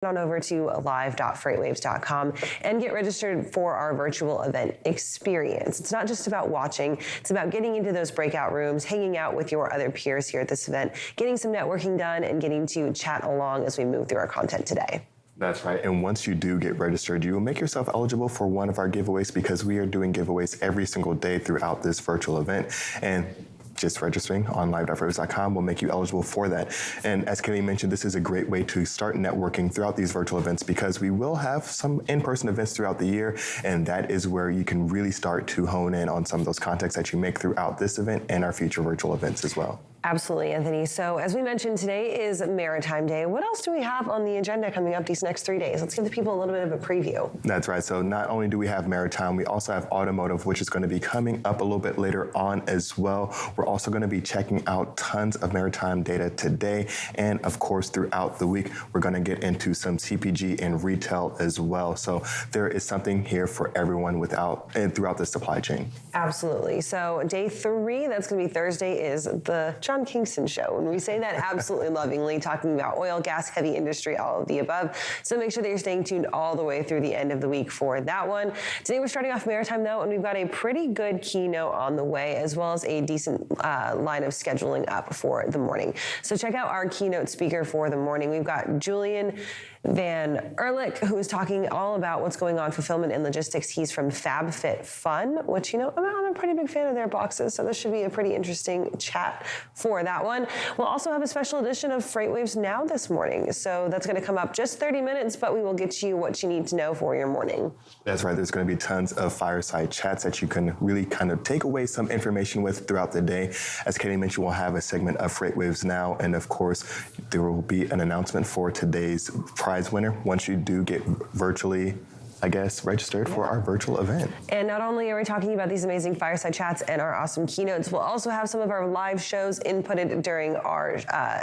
on over to live.freightwaves.com and get registered for our virtual event experience. It's not just about watching, it's about getting into those breakout rooms, hanging out with your other peers here at this event, getting some networking done, and getting to chat along as we move through our content today. That's right. And once you do get registered, you will make yourself eligible for one of our giveaways, because we are doing giveaways every single day throughout this virtual event. And just registering on live.freightwaves.com will make you eligible for that. And as Kelly mentioned, this is a great way to start networking throughout these virtual events, because we will have some in-person events throughout the year, and that is where you can really start to hone in on some of those contacts that you make throughout this event and our future virtual events as well. Absolutely, Anthony. So as we mentioned, today is Maritime Day. What else do we have on the agenda coming up these next 3 days? Let's give the people a little bit of a preview. That's right. So not only do we have Maritime, we also have Automotive, which is going to be coming up a little bit later on as well. We're also going to be checking out tons of Maritime data today. And of course, throughout the week, we're going to get into some CPG and retail as well. So there is something here for everyone throughout the supply chain. Absolutely. So day 3, that's going to be Thursday, is the John Kingston Show. And we say that absolutely lovingly, talking about oil, gas, heavy industry, all of the above. So make sure that you're staying tuned all the way through the end of the week for that one. Today we're starting off Maritime though, and we've got a pretty good keynote on the way, as well as a decent line of scheduling up for the morning. So check out our keynote speaker for the morning. We've got Julian Van Erlich, who is talking all about what's going on fulfillment and logistics. He's from FabFitFun, which, I'm a pretty big fan of their boxes, so this should be a pretty interesting chat for that one. We'll also have a special edition of FreightWaves Now this morning, so that's going to come up just 30 minutes, but we will get you what you need to know for your morning. That's right. There's going to be tons of fireside chats that you can really kind of take away some information with throughout the day. As Katie mentioned, we'll have a segment of FreightWaves Now, and of course, there will be an announcement for today's prize winner once you do get virtually registered for our virtual event. And not only are we talking about these amazing fireside chats and our awesome keynotes, we'll also have some of our live shows inputted during our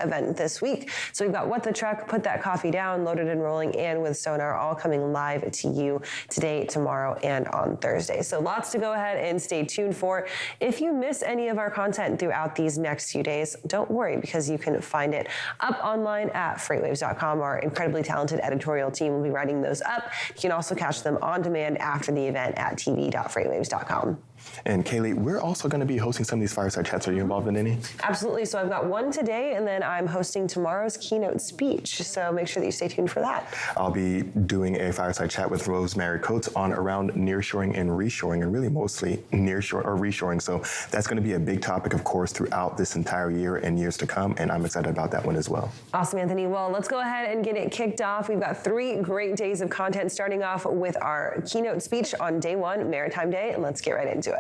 event this week. So we've got What the Truck, Put That Coffee Down, Loaded and Rolling, and With Sonar, all coming live to you today, tomorrow, and on Thursday. So lots to go ahead and stay tuned for. If you miss any of our content throughout these next few days, don't worry, because you can find it up online at freightwaves.com. Our incredibly talented editorial team will be writing those up. You can also catch them on demand after the event at tv.freightwaves.com. And Kaylee, we're also going to be hosting some of these fireside chats. Are you involved in any? Absolutely. So I've got one today, and then I'm hosting tomorrow's keynote speech. So make sure that you stay tuned for that. I'll be doing a fireside chat with Rosemary Coates on around nearshoring and reshoring, and really mostly nearshore or reshoring. So that's going to be a big topic, of course, throughout this entire year and years to come. And I'm excited about that one as well. Awesome, Anthony. Well, let's go ahead and get it kicked off. We've got 3 great days of content, starting off with our keynote speech on day 1, Maritime Day, and let's get right into it.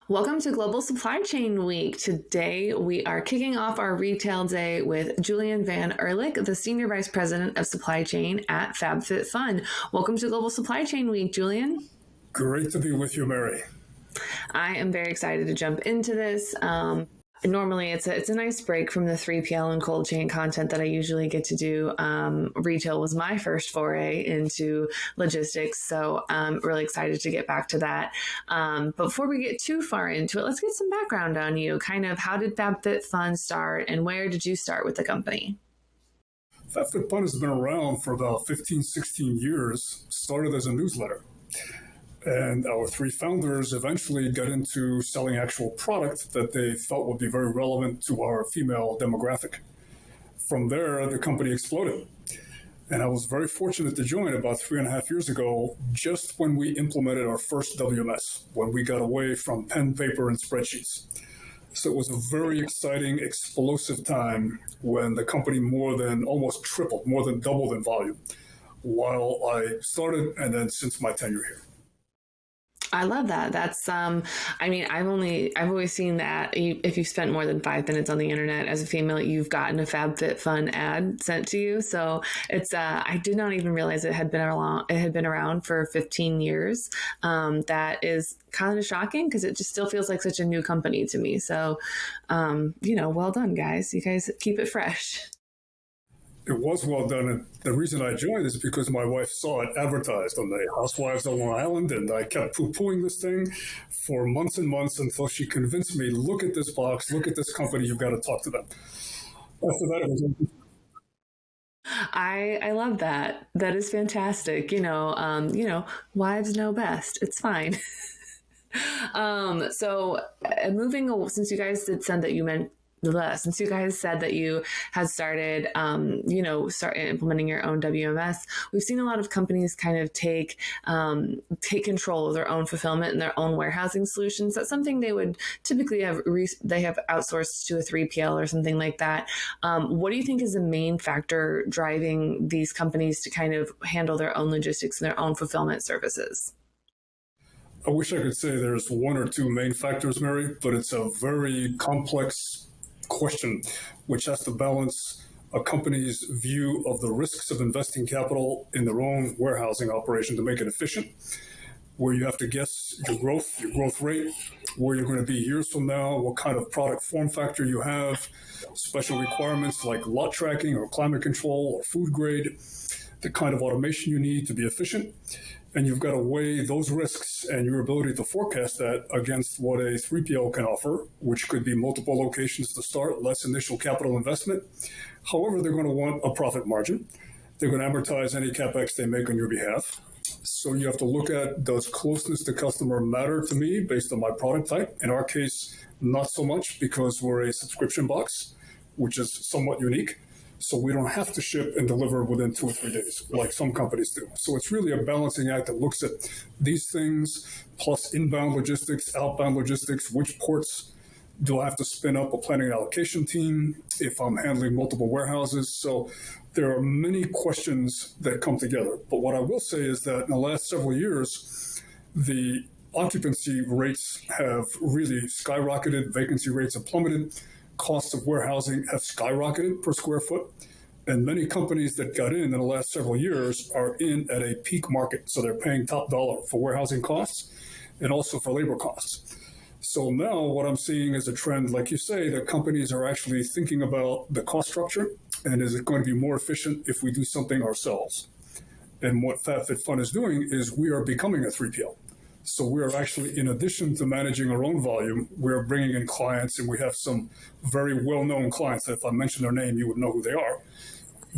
Welcome to Global Supply Chain Week. Today, we are kicking off our retail day with Julian Van Erlich, the Senior Vice President of Supply Chain at FabFitFun. Welcome to Global Supply Chain Week, Julian. Great to be with you, Mary. I am very excited to jump into this. Normally, it's a nice break from the 3PL and cold chain content that I usually get to do. Retail was my first foray into logistics, so I'm really excited to get back to that. But before we get too far into it, let's get some background on you. Kind of, how did FabFitFun start, and where did you start with the company? FabFitFun has been around for about 15, 16 years, started as a newsletter. And our 3 founders eventually got into selling actual product that they felt would be very relevant to our female demographic. From there, the company exploded. And I was very fortunate to join about 3.5 years ago, just when we implemented our first WMS, when we got away from pen, paper, and spreadsheets. So it was a very exciting, explosive time when the company more than doubled in volume while I started, and then since my tenure here. I love that. That's, I've always seen that if you've spent more than 5 minutes on the internet as a female, you've gotten a FabFitFun ad sent to you. So it's, I did not even realize it had been around for 15 years. That is kind of shocking, because it just still feels like such a new company to me. So, well done, guys. You guys keep it fresh. It was well done, and the reason I joined is because my wife saw it advertised on the Housewives of Long Island, and I kept poo-pooing this thing for months and months until she convinced me, look at this box, look at this company, you've got to talk to them. After that, it was I love that. That is fantastic. Wives know best. It's fine. Since you guys did send that you meant since you guys said that you had started, start implementing your own WMS, we've seen a lot of companies kind of take control of their own fulfillment and their own warehousing solutions. That's something they would typically have outsourced to a 3PL or something like that. What do you think is the main factor driving these companies to kind of handle their own logistics and their own fulfillment services? I wish I could say there's one or two main factors, Mary, but it's a very complex question, which has to balance a company's view of the risks of investing capital in their own warehousing operation to make it efficient, where you have to guess your growth rate, where you're going to be years from now, what kind of product form factor you have, special requirements like lot tracking or climate control or food grade, the kind of automation you need to be efficient. And you've got to weigh those risks and your ability to forecast that against what a 3PL can offer, which could be multiple locations to start, less initial capital investment. However, they're going to want a profit margin. They're going to amortize any CapEx they make on your behalf. So you have to look at, does closeness to customer matter to me based on my product type? In our case, not so much, because we're a subscription box, which is somewhat unique. So we don't have to ship and deliver within 2 or 3 days, like some companies do. So it's really a balancing act that looks at these things, plus inbound logistics, outbound logistics, which ports do I have to spin up a planning and allocation team if I'm handling multiple warehouses. So there are many questions that come together. But what I will say is that in the last several years, the occupancy rates have really skyrocketed, vacancy rates have plummeted. Costs of warehousing have skyrocketed per square foot. And many companies that got in the last several years are in at a peak market. So they're paying top dollar for warehousing costs and also for labor costs. So now what I'm seeing is a trend, like you say, that companies are actually thinking about the cost structure and is it going to be more efficient if we do something ourselves? And what FabFitFun is doing is we are becoming a 3PL. So we are actually, in addition to managing our own volume, we're bringing in clients, and we have some very well-known clients that if I mention their name, you would know who they are,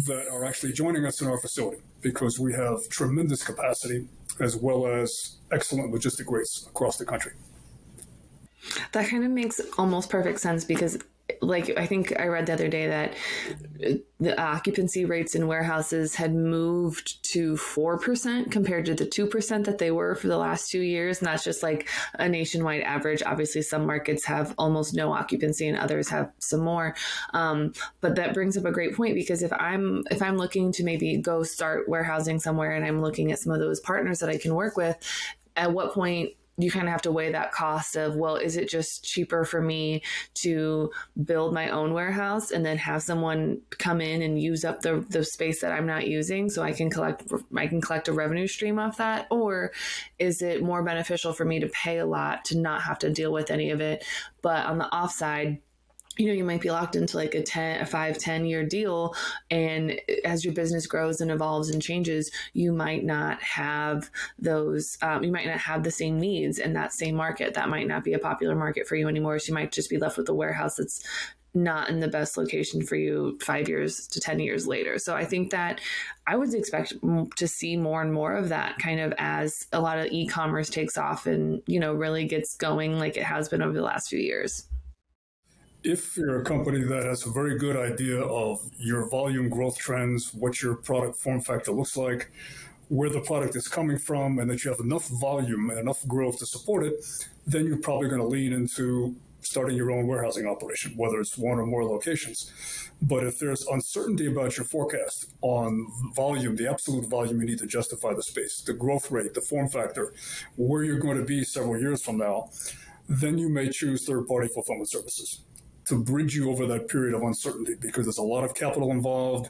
that are actually joining us in our facility because we have tremendous capacity as well as excellent logistic rates across the country. That kind of makes almost perfect sense because I think I read the other day that the occupancy rates in warehouses had moved to 4% compared to the 2% that they were for the last 2 years. And that's just like a nationwide average. Obviously, some markets have almost no occupancy and others have some more. But that brings up a great point because if I'm looking to maybe go start warehousing somewhere and I'm looking at some of those partners that I can work with, at what point you kind of have to weigh that cost of, well, is it just cheaper for me to build my own warehouse and then have someone come in and use up the space that I'm not using so I can collect a revenue stream off that? Or is it more beneficial for me to pay a lot to not have to deal with any of it? But on the offside, you might be locked into like a 5-10 year deal. And as your business grows and evolves and changes, you might not have you might not have the same needs in that same market. That might not be a popular market for you anymore. So you might just be left with a warehouse that's not in the best location for you 5 years to 10 years later. So I think that I would expect to see more and more of that kind of as a lot of e-commerce takes off and, really gets going like it has been over the last few years. If you're a company that has a very good idea of your volume growth trends, what your product form factor looks like, where the product is coming from, and that you have enough volume and enough growth to support it, then you're probably going to lean into starting your own warehousing operation, whether it's one or more locations. But if there's uncertainty about your forecast on volume, the absolute volume you need to justify the space, the growth rate, the form factor, where you're going to be several years from now, then you may choose third-party fulfillment services to bridge you over that period of uncertainty, because there's a lot of capital involved.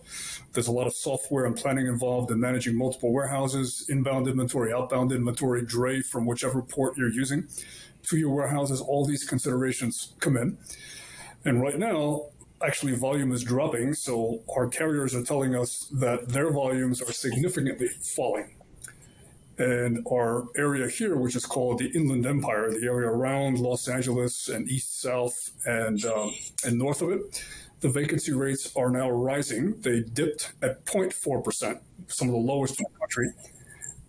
There's a lot of software and planning involved in managing multiple warehouses, inbound inventory, outbound inventory, dray from whichever port you're using to your warehouses. All these considerations come in. And right now, actually, volume is dropping. So our carriers are telling us that their volumes are significantly falling. And our area here, which is called the Inland Empire, the area around Los Angeles and east, south, and north of it, the vacancy rates are now rising. They dipped at 0.4%, some of the lowest in the country,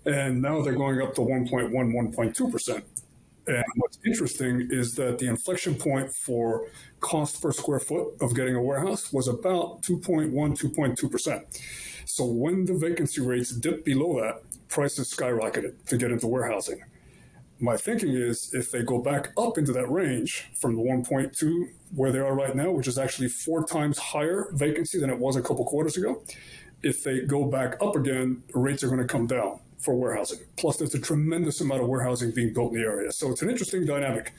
and now they're going up to 1.1, 1.2%. And what's interesting is that the inflection point for cost per square foot of getting a warehouse was about 2.1, 2.2%. So when the vacancy rates dipped below that, prices skyrocketed to get into warehousing. My thinking is if they go back up into that range from the 1.2 where they are right now, which is actually 4 times higher vacancy than it was a couple quarters ago, if they go back up again, rates are going to come down for warehousing. Plus, there's a tremendous amount of warehousing being built in the area. So it's an interesting dynamic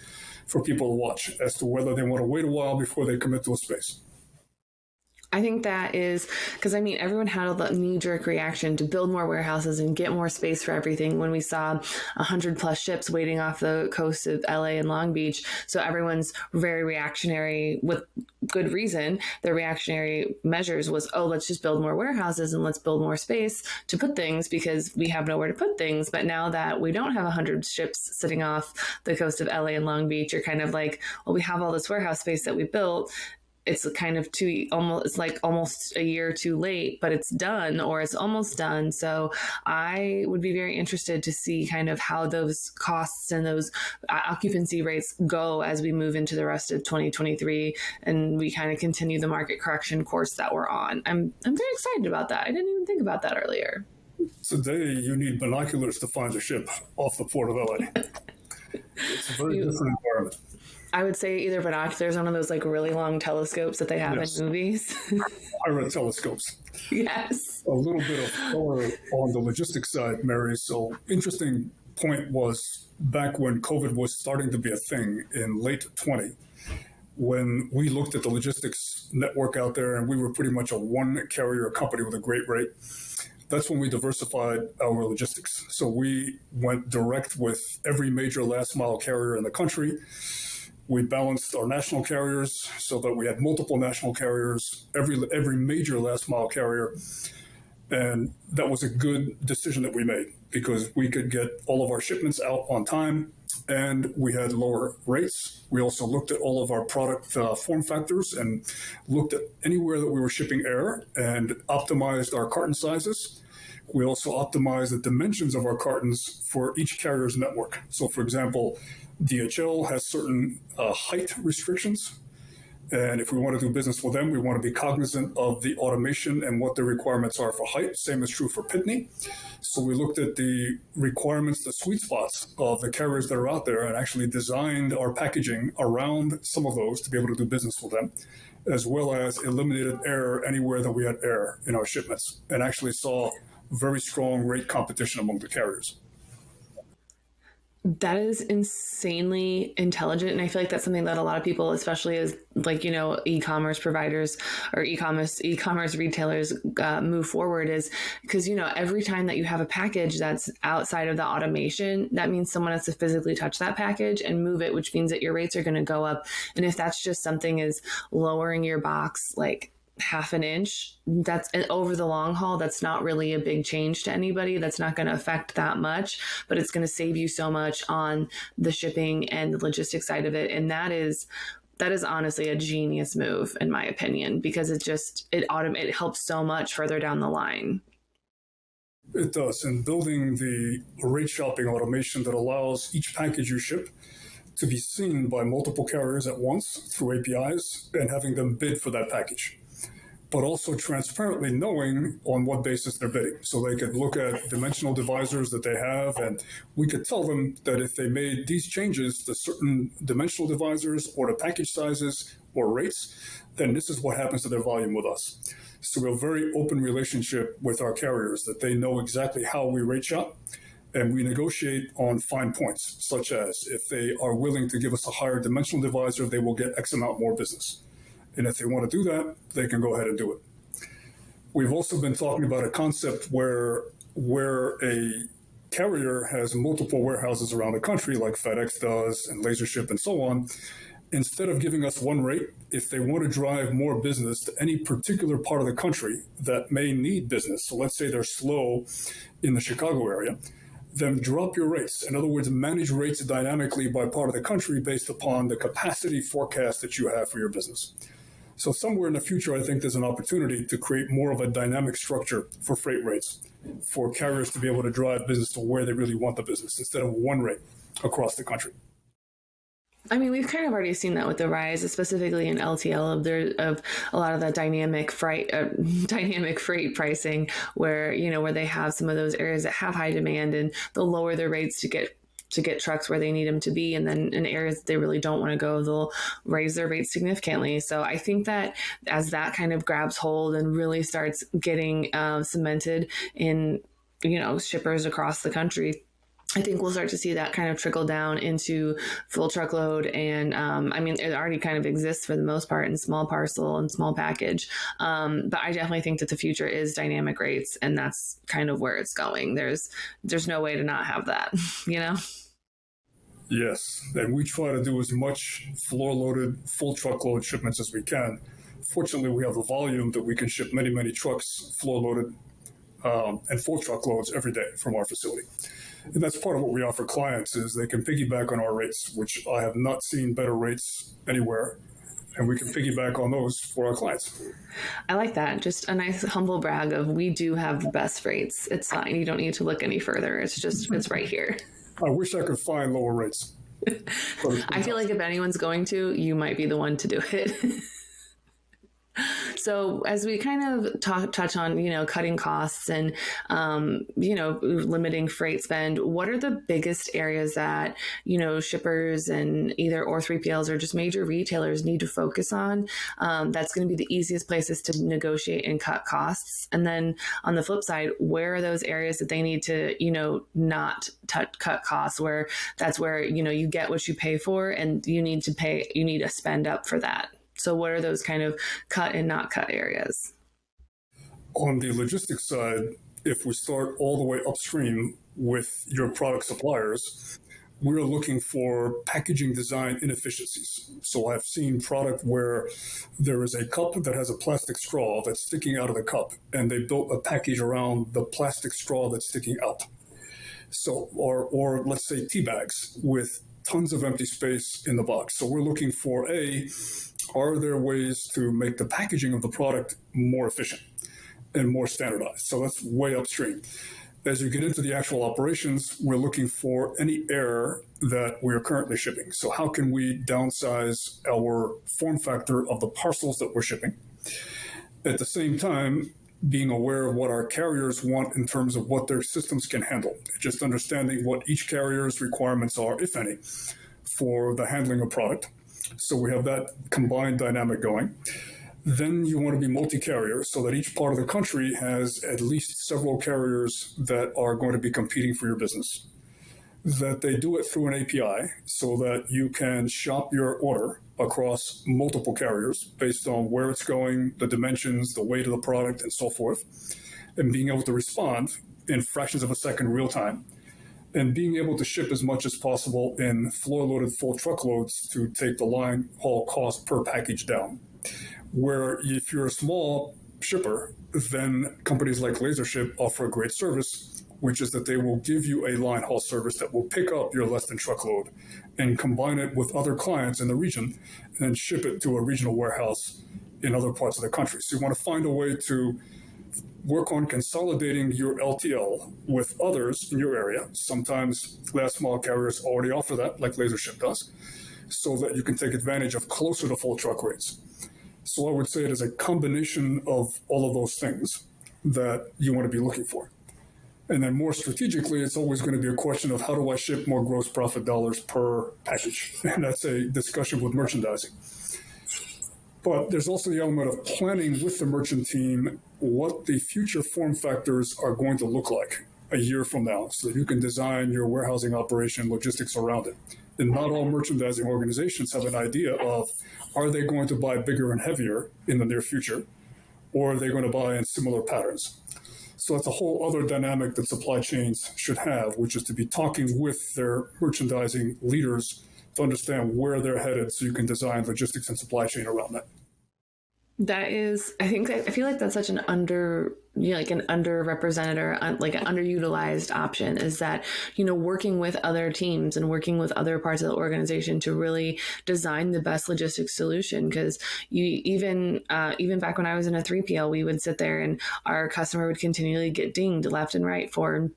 for people to watch as to whether they want to wait a while before they commit to a space. I think that is because, I mean, everyone had a knee-jerk reaction to build more warehouses and get more space for everything when we saw 100 plus ships waiting off the coast of LA and Long Beach. So everyone's very reactionary with good reason. Their reactionary measures was, oh, let's just build more warehouses and let's build more space to put things because we have nowhere to put things. But now that we don't have 100 ships sitting off the coast of LA and Long Beach, you're kind of like, well, we have all this warehouse space that we built. It's kind of almost a year too late, but it's done or it's almost done. So I would be very interested to see kind of how those costs and those occupancy rates go as we move into the rest of 2023 and we kind of continue the market correction course that we're on. I'm very excited about that. I didn't even think about that earlier. Today, you need binoculars to find a ship off the port of LA. It's a very different environment. I would say either binoculars, one of those like really long telescopes that they have in movies. Pirate telescopes. Yes. A little bit of color on the logistics side, Mary. So interesting point was back when COVID was starting to be a thing in late 20, when we looked at the logistics network out there and we were pretty much a one carrier company with a great rate. That's when we diversified our logistics. So we went direct with every major last mile carrier in the country. We balanced our national carriers so that we had multiple national carriers, every major last mile carrier. And that was a good decision that we made because we could get all of our shipments out on time and we had lower rates. We also looked at all of our product form factors and looked at anywhere that we were shipping air and optimized our carton sizes. We also optimized the dimensions of our cartons for each carrier's network. So for example, DHL has certain height restrictions. And if we want to do business with them, we want to be cognizant of the automation and what the requirements are for height. Same is true for Pitney. So we looked at the requirements, the sweet spots of the carriers that are out there and actually designed our packaging around some of those to be able to do business with them, as well as eliminated error anywhere that we had error in our shipments and actually saw very strong rate competition among the carriers. That is insanely intelligent. And I feel like that's something that a lot of people, especially as like, you know, e-commerce providers or e-commerce retailers move forward is because, you know, every time that you have a package that's outside of the automation, that means someone has to physically touch that package and move it, which means that your rates are going to go up. And if that's just something as lowering your box, like half an inch, that's over the long haul, that's not really a big change to anybody. That's not going to affect that much, but it's going to save you so much on the shipping and the logistics side of it. And that is honestly a genius move in my opinion, because it helps so much further down the line. It does. And building the rate shopping automation that allows each package you ship to be seen by multiple carriers at once through APIs and having them bid for that package, but also transparently knowing on what basis they're bidding. So they could look at dimensional divisors that they have, and we could tell them that if they made these changes to certain dimensional divisors or to package sizes or rates, then this is what happens to their volume with us. So we have a very open relationship with our carriers that they know exactly how we rate shop, and we negotiate on fine points, such as if they are willing to give us a higher dimensional divisor, they will get X amount more business. And if they want to do that, they can go ahead and do it. We've also been talking about a concept where a carrier has multiple warehouses around the country, like FedEx does and LaserShip and so on. Instead of giving us one rate, if they want to drive more business to any particular part of the country that may need business, so let's say they're slow in the Chicago area, then drop your rates. In other words, manage rates dynamically by part of the country based upon the capacity forecast that you have for your business. So somewhere in the future, I think there's an opportunity to create more of a dynamic structure for freight rates, for carriers to be able to drive business to where they really want the business instead of one rate across the country. I mean, we've kind of already seen that with the rise, specifically in LTL, of a lot of the dynamic freight pricing, where they have some of those areas that have high demand, and they'll lower their rates to get trucks where they need them to be, and then in areas that they really don't want to go, they'll raise their rates significantly. So I think that as that kind of grabs hold and really starts getting cemented in shippers across the country, I think we'll start to see that kind of trickle down into full truckload. And I mean, it already kind of exists for the most part in small parcel and small package. But I definitely think that the future is dynamic rates, and that's kind of where it's going. There's no way to not have that, Yes, and we try to do as much floor-loaded, full truckload shipments as we can. Fortunately, we have the volume that we can ship many, many trucks floor-loaded and full truckloads every day from our facility. And that's part of what we offer clients, is they can piggyback on our rates, which I have not seen better rates anywhere. And we can piggyback on those for our clients. I like that. Just a nice humble brag of, we do have the best rates. It's fine. You don't need to look any further. It's right here. I wish I could find lower rates. I feel like if anyone's going to, you might be the one to do it. So as we kind of touch on, cutting costs and, limiting freight spend, what are the biggest areas that, shippers and either or 3PLs or just major retailers need to focus on? That's going to be the easiest places to negotiate and cut costs. And then on the flip side, where are those areas that they need to, not cut costs, where that's where, you get what you pay for, and you need to spend up for that. So what are those kind of cut and not cut areas? On the logistics side, if we start all the way upstream with your product suppliers, we're looking for packaging design inefficiencies. So I've seen product where there is a cup that has a plastic straw that's sticking out of the cup, and they built a package around the plastic straw that's sticking out. So, or let's say tea bags with tons of empty space in the box. So we're looking for are there ways to make the packaging of the product more efficient and more standardized? So that's way upstream. As you get into the actual operations, we're looking for any error that we are currently shipping. So how can we downsize our form factor of the parcels that we're shipping? At the same time, being aware of what our carriers want in terms of what their systems can handle. Just understanding what each carrier's requirements are, if any, for the handling of product. So we have that combined dynamic going. Then you want to be multi-carrier so that each part of the country has at least several carriers that are going to be competing for your business. That they do it through an API so that you can shop your order across multiple carriers based on where it's going, the dimensions, the weight of the product, and so forth, and being able to respond in fractions of a second real time, and being able to ship as much as possible in floor-loaded full truckloads to take the line haul cost per package down. Where if you're a small shipper, then companies like LaserShip offer a great service, which is that they will give you a line haul service that will pick up your less than truckload and combine it with other clients in the region and then ship it to a regional warehouse in other parts of the country. So you want to find a way to work on consolidating your LTL with others in your area. Sometimes last mile carriers already offer that, like LaserShip does, so that you can take advantage of closer to full truck rates. So I would say it is a combination of all of those things that you want to be looking for. And then more strategically, it's always going to be a question of how do I ship more gross profit dollars per package? And that's a discussion with merchandising. But there's also the element of planning with the merchant team what the future form factors are going to look like a year from now so that you can design your warehousing operation logistics around it. And not all merchandising organizations have an idea of, are they going to buy bigger and heavier in the near future, or are they going to buy in similar patterns? So that's a whole other dynamic that supply chains should have, which is to be talking with their merchandising leaders to understand where they're headed so you can design logistics and supply chain around that. That is, I feel like that's such an like an underrepresented or like an underutilized option is that, working with other teams and working with other parts of the organization to really design the best logistics solution. Because even back when I was in a 3PL, we would sit there and our customer would continually get dinged left and right for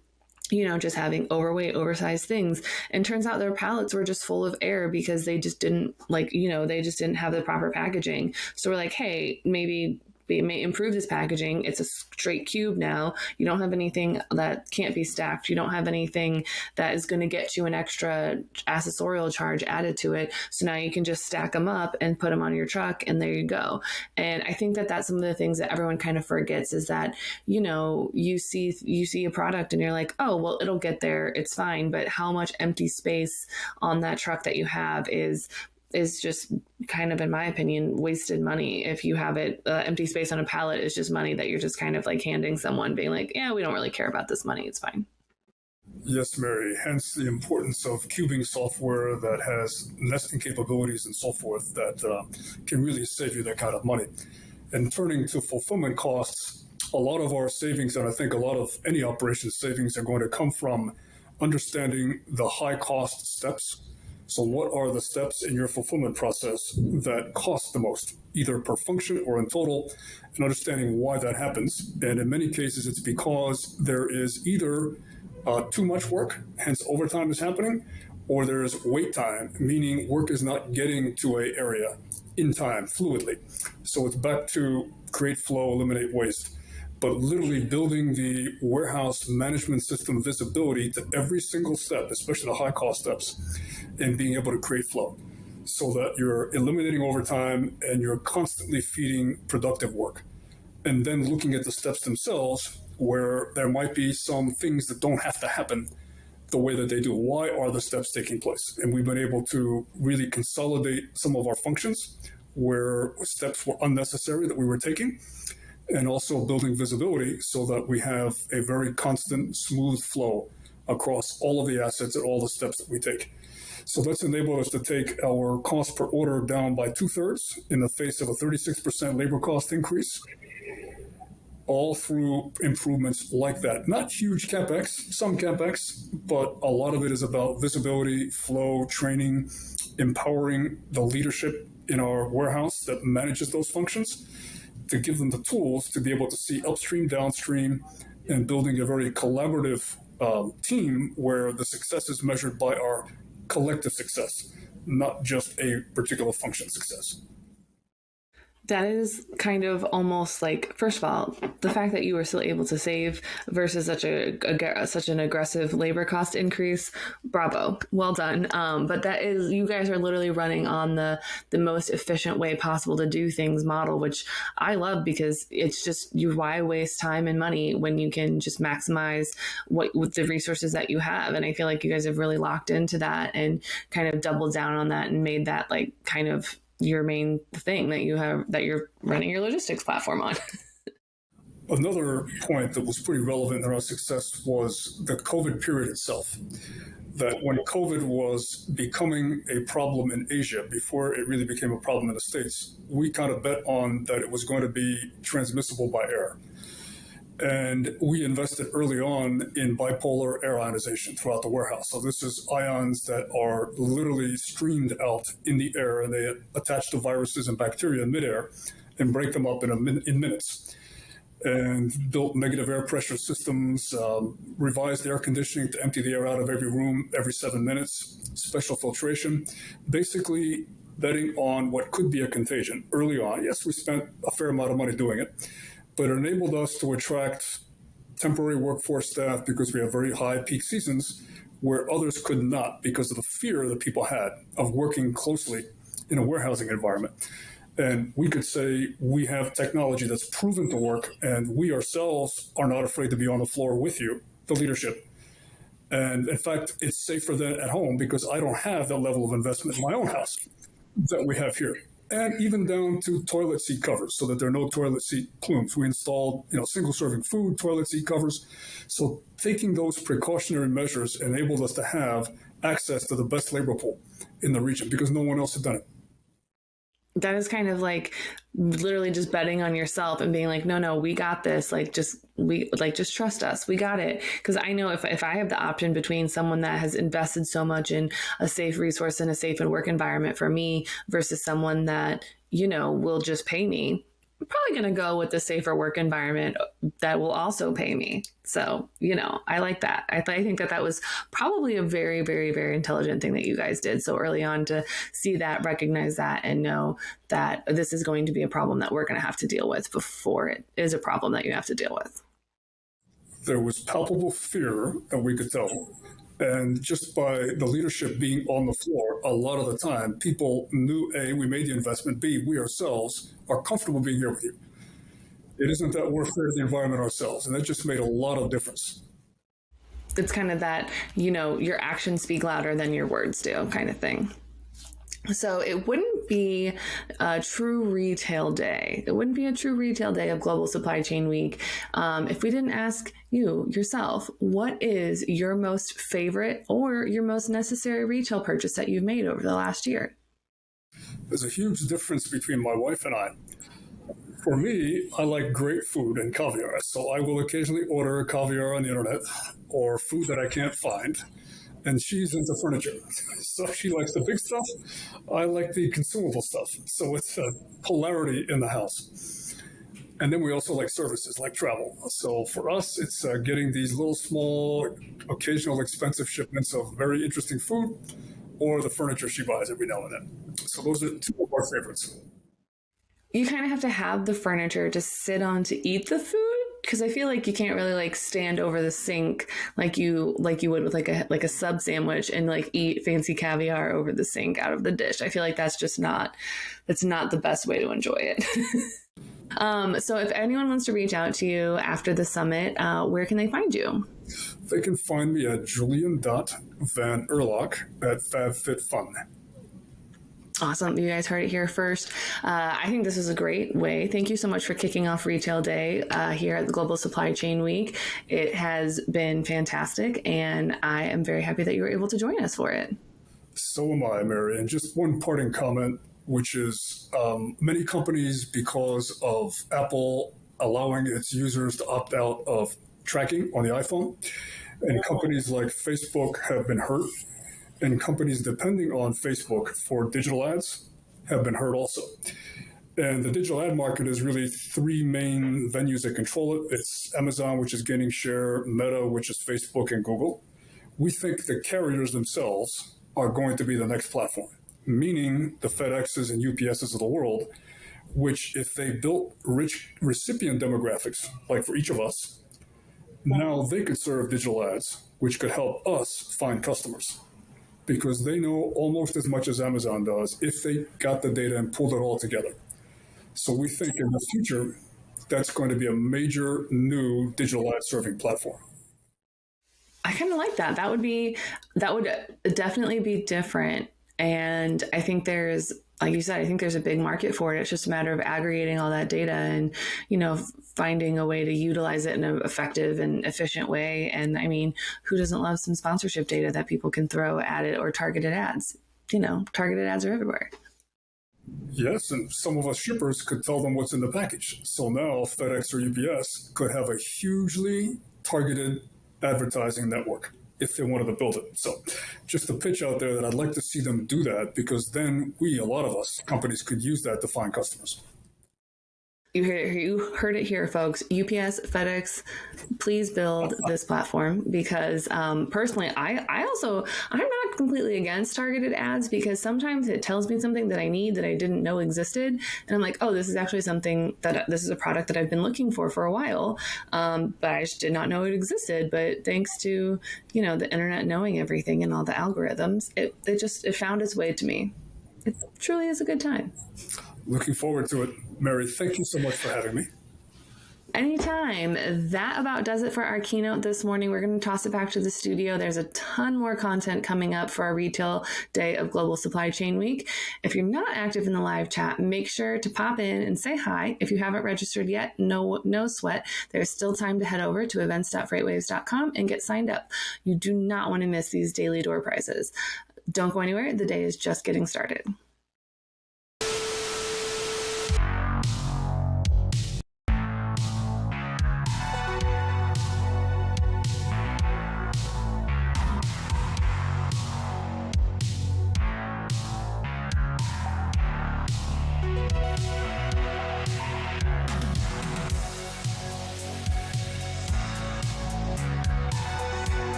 just having overweight, oversized things. And turns out their pallets were just full of air because they just didn't they just didn't have the proper packaging. So we're like, hey, maybe we may improve this packaging. It's a straight cube now. You don't have anything that can't be stacked. You don't have anything that is going to get you an extra accessorial charge added to it. So now you can just stack them up and put them on your truck, and there you go. And I think that that's some of the things that everyone kind of forgets is that, you see a product and you're like, oh, well, it'll get there. It's fine. But how much empty space on that truck that you have is just kind of, in my opinion, wasted money. If you have it empty space on a pallet, is just money that you're just kind of like handing someone, being like, yeah, we don't really care about this money. It's fine. Yes, Mary. Hence the importance of cubing software that has nesting capabilities and so forth that can really save you that kind of money. And turning to fulfillment costs, a lot of our savings, and I think a lot of any operation savings, are going to come from understanding the high cost steps. So what are the steps in your fulfillment process that cost the most, either per function or in total, and understanding why that happens. And in many cases, it's because there is either too much work, hence overtime is happening, or there is wait time, meaning work is not getting to an area in time, fluidly. So it's back to create flow, eliminate waste. But literally building the warehouse management system visibility to every single step, especially the high cost steps, and being able to create flow so that you're eliminating overtime and you're constantly feeding productive work. And then looking at the steps themselves, where there might be some things that don't have to happen the way that they do. Why are the steps taking place? And we've been able to really consolidate some of our functions where steps were unnecessary that we were taking, and also building visibility so that we have a very constant, smooth flow across all of the assets and all the steps that we take. So that's enabled us to take our cost per order down by 2/3 in the face of a 36% labor cost increase, all through improvements like that. Not huge CapEx, some CapEx, but a lot of it is about visibility, flow, training, empowering the leadership in our warehouse that manages those functions, to give them the tools to be able to see upstream, downstream, and building a very collaborative team where the success is measured by our collective success, not just a particular function success. That is kind of almost like, first of all, the fact that you were still able to save versus such an aggressive labor cost increase. Bravo, well done. But that is, you guys are literally running on the most efficient way possible to do things model, which I love, because it's just, why waste time and money when you can just maximize with the resources that you have. And I feel like you guys have really locked into that and kind of doubled down on that and made that like kind of your main thing that you have, that you're running your logistics platform on. Another point that was pretty relevant in our success was the COVID period itself. That when COVID was becoming a problem in Asia, before it really became a problem in the States, we kind of bet on that it was going to be transmissible by air. And we invested early on in bipolar air ionization throughout the warehouse. So this is ions that are literally streamed out in the air, and they attach to viruses and bacteria in midair and break them up in minutes. And built negative air pressure systems, revised air conditioning to empty the air out of every room every 7 minutes, special filtration, basically betting on what could be a contagion early on. Yes, we spent a fair amount of money doing it, but it enabled us to attract temporary workforce staff because we have very high peak seasons where others could not, because of the fear that people had of working closely in a warehousing environment. And we could say we have technology that's proven to work, and we ourselves are not afraid to be on the floor with you, the leadership. And in fact, it's safer than at home because I don't have that level of investment in my own house that we have here. And even down to toilet seat covers so that there are no toilet seat plumes. We installed, single serving food, toilet seat covers. So taking those precautionary measures enabled us to have access to the best labor pool in the region because no one else had done it. That is kind of like literally just betting on yourself and being like, no, we got this. Just trust us. We got it. Because I know if I have the option between someone that has invested so much in a safe resource and a safe and work environment for me versus someone that, will just pay me, I'm probably going to go with the safer work environment that will also pay me. So, I like that. I think that was probably a very, very, very intelligent thing that you guys did so early on to see that, recognize that, and know that this is going to be a problem that we're going to have to deal with before it is a problem that you have to deal with. There was palpable fear that we could tell. And just by the leadership being on the floor, a lot of the time, people knew, A, we made the investment, B, we ourselves are comfortable being here with you. It isn't that we're afraid of the environment ourselves, and that just made a lot of difference. It's kind of that, your actions speak louder than your words do kind of thing. So it wouldn't be a true retail day. It wouldn't be a true retail day of Global Supply Chain Week if we didn't ask you yourself, what is your most favorite or your most necessary retail purchase that you've made over the last year? There's a huge difference between my wife and I. For me, I like great food and caviar, so I will occasionally order caviar on the internet or food that I can't find. And she's into furniture. So she likes the big stuff. I like the consumable stuff. So it's a polarity in the house. And then we also like services like travel. So for us, it's getting these little small, occasional expensive shipments of very interesting food or the furniture she buys every now and then. So those are two of our favorites. You kind of have to have the furniture to sit on to eat the food. Because I feel like you can't really stand over the sink like you would with like a sub sandwich and eat fancy caviar over the sink out of the dish. I feel like that's not the best way to enjoy it. So if anyone wants to reach out to you after the summit, where can they find you? They can find me at julian.vanerlock at FabFitFun. Awesome. You guys heard it here first. I think this is a great way. Thank you so much for kicking off Retail Day here at the Global Supply Chain Week. It has been fantastic, and I am very happy that you were able to join us for it. So am I, Mary. And just one parting comment, which is many companies, because of Apple allowing its users to opt out of tracking on the iPhone, and companies like Facebook have been hurt. And companies depending on Facebook for digital ads have been hurt also. And the digital ad market is really three main venues that control it. It's Amazon, which is gaining share, Meta, which is Facebook and Google. We think the carriers themselves are going to be the next platform, meaning the FedExes and UPSs of the world, which if they built rich recipient demographics, like for each of us, now they could serve digital ads, which could help us find customers. Because they know almost as much as Amazon does if they got the data and pulled it all together. So we think in the future, that's going to be a major new digital ad serving platform. I kind of like that. That would definitely be different. And I think there's, like you said, I think there's a big market for it. It's just a matter of aggregating all that data and, finding a way to utilize it in an effective and efficient way. And I mean, who doesn't love some sponsorship data that people can throw at it, or targeted ads? Targeted ads are everywhere. Yes, and some of us shippers could tell them what's in the package. So now FedEx or UPS could have a hugely targeted advertising network if they wanted to build it. So just a pitch out there that I'd like to see them do that, because then a lot of us, companies, could use that to find customers. You heard it here, folks. UPS, FedEx, please build this platform, because personally, I'm not completely against targeted ads, because sometimes it tells me something that I need that I didn't know existed. And I'm like, oh, this is actually this is a product that I've been looking for a while, but I just did not know it existed. But thanks to, the internet knowing everything and all the algorithms, it found its way to me. It truly is a good time. Looking forward to it. Mary, thank you so much for having me. Anytime. That about does it for our keynote this morning. We're going to toss it back to the studio. There's a ton more content coming up for our Retail Day of Global Supply Chain Week. If you're not active in the live chat, make sure to pop in and say hi. If you haven't registered yet, no sweat. There's still time to head over to events.freightwaves.com and get signed up. You do not want to miss these daily door prizes. Don't go anywhere. The day is just getting started.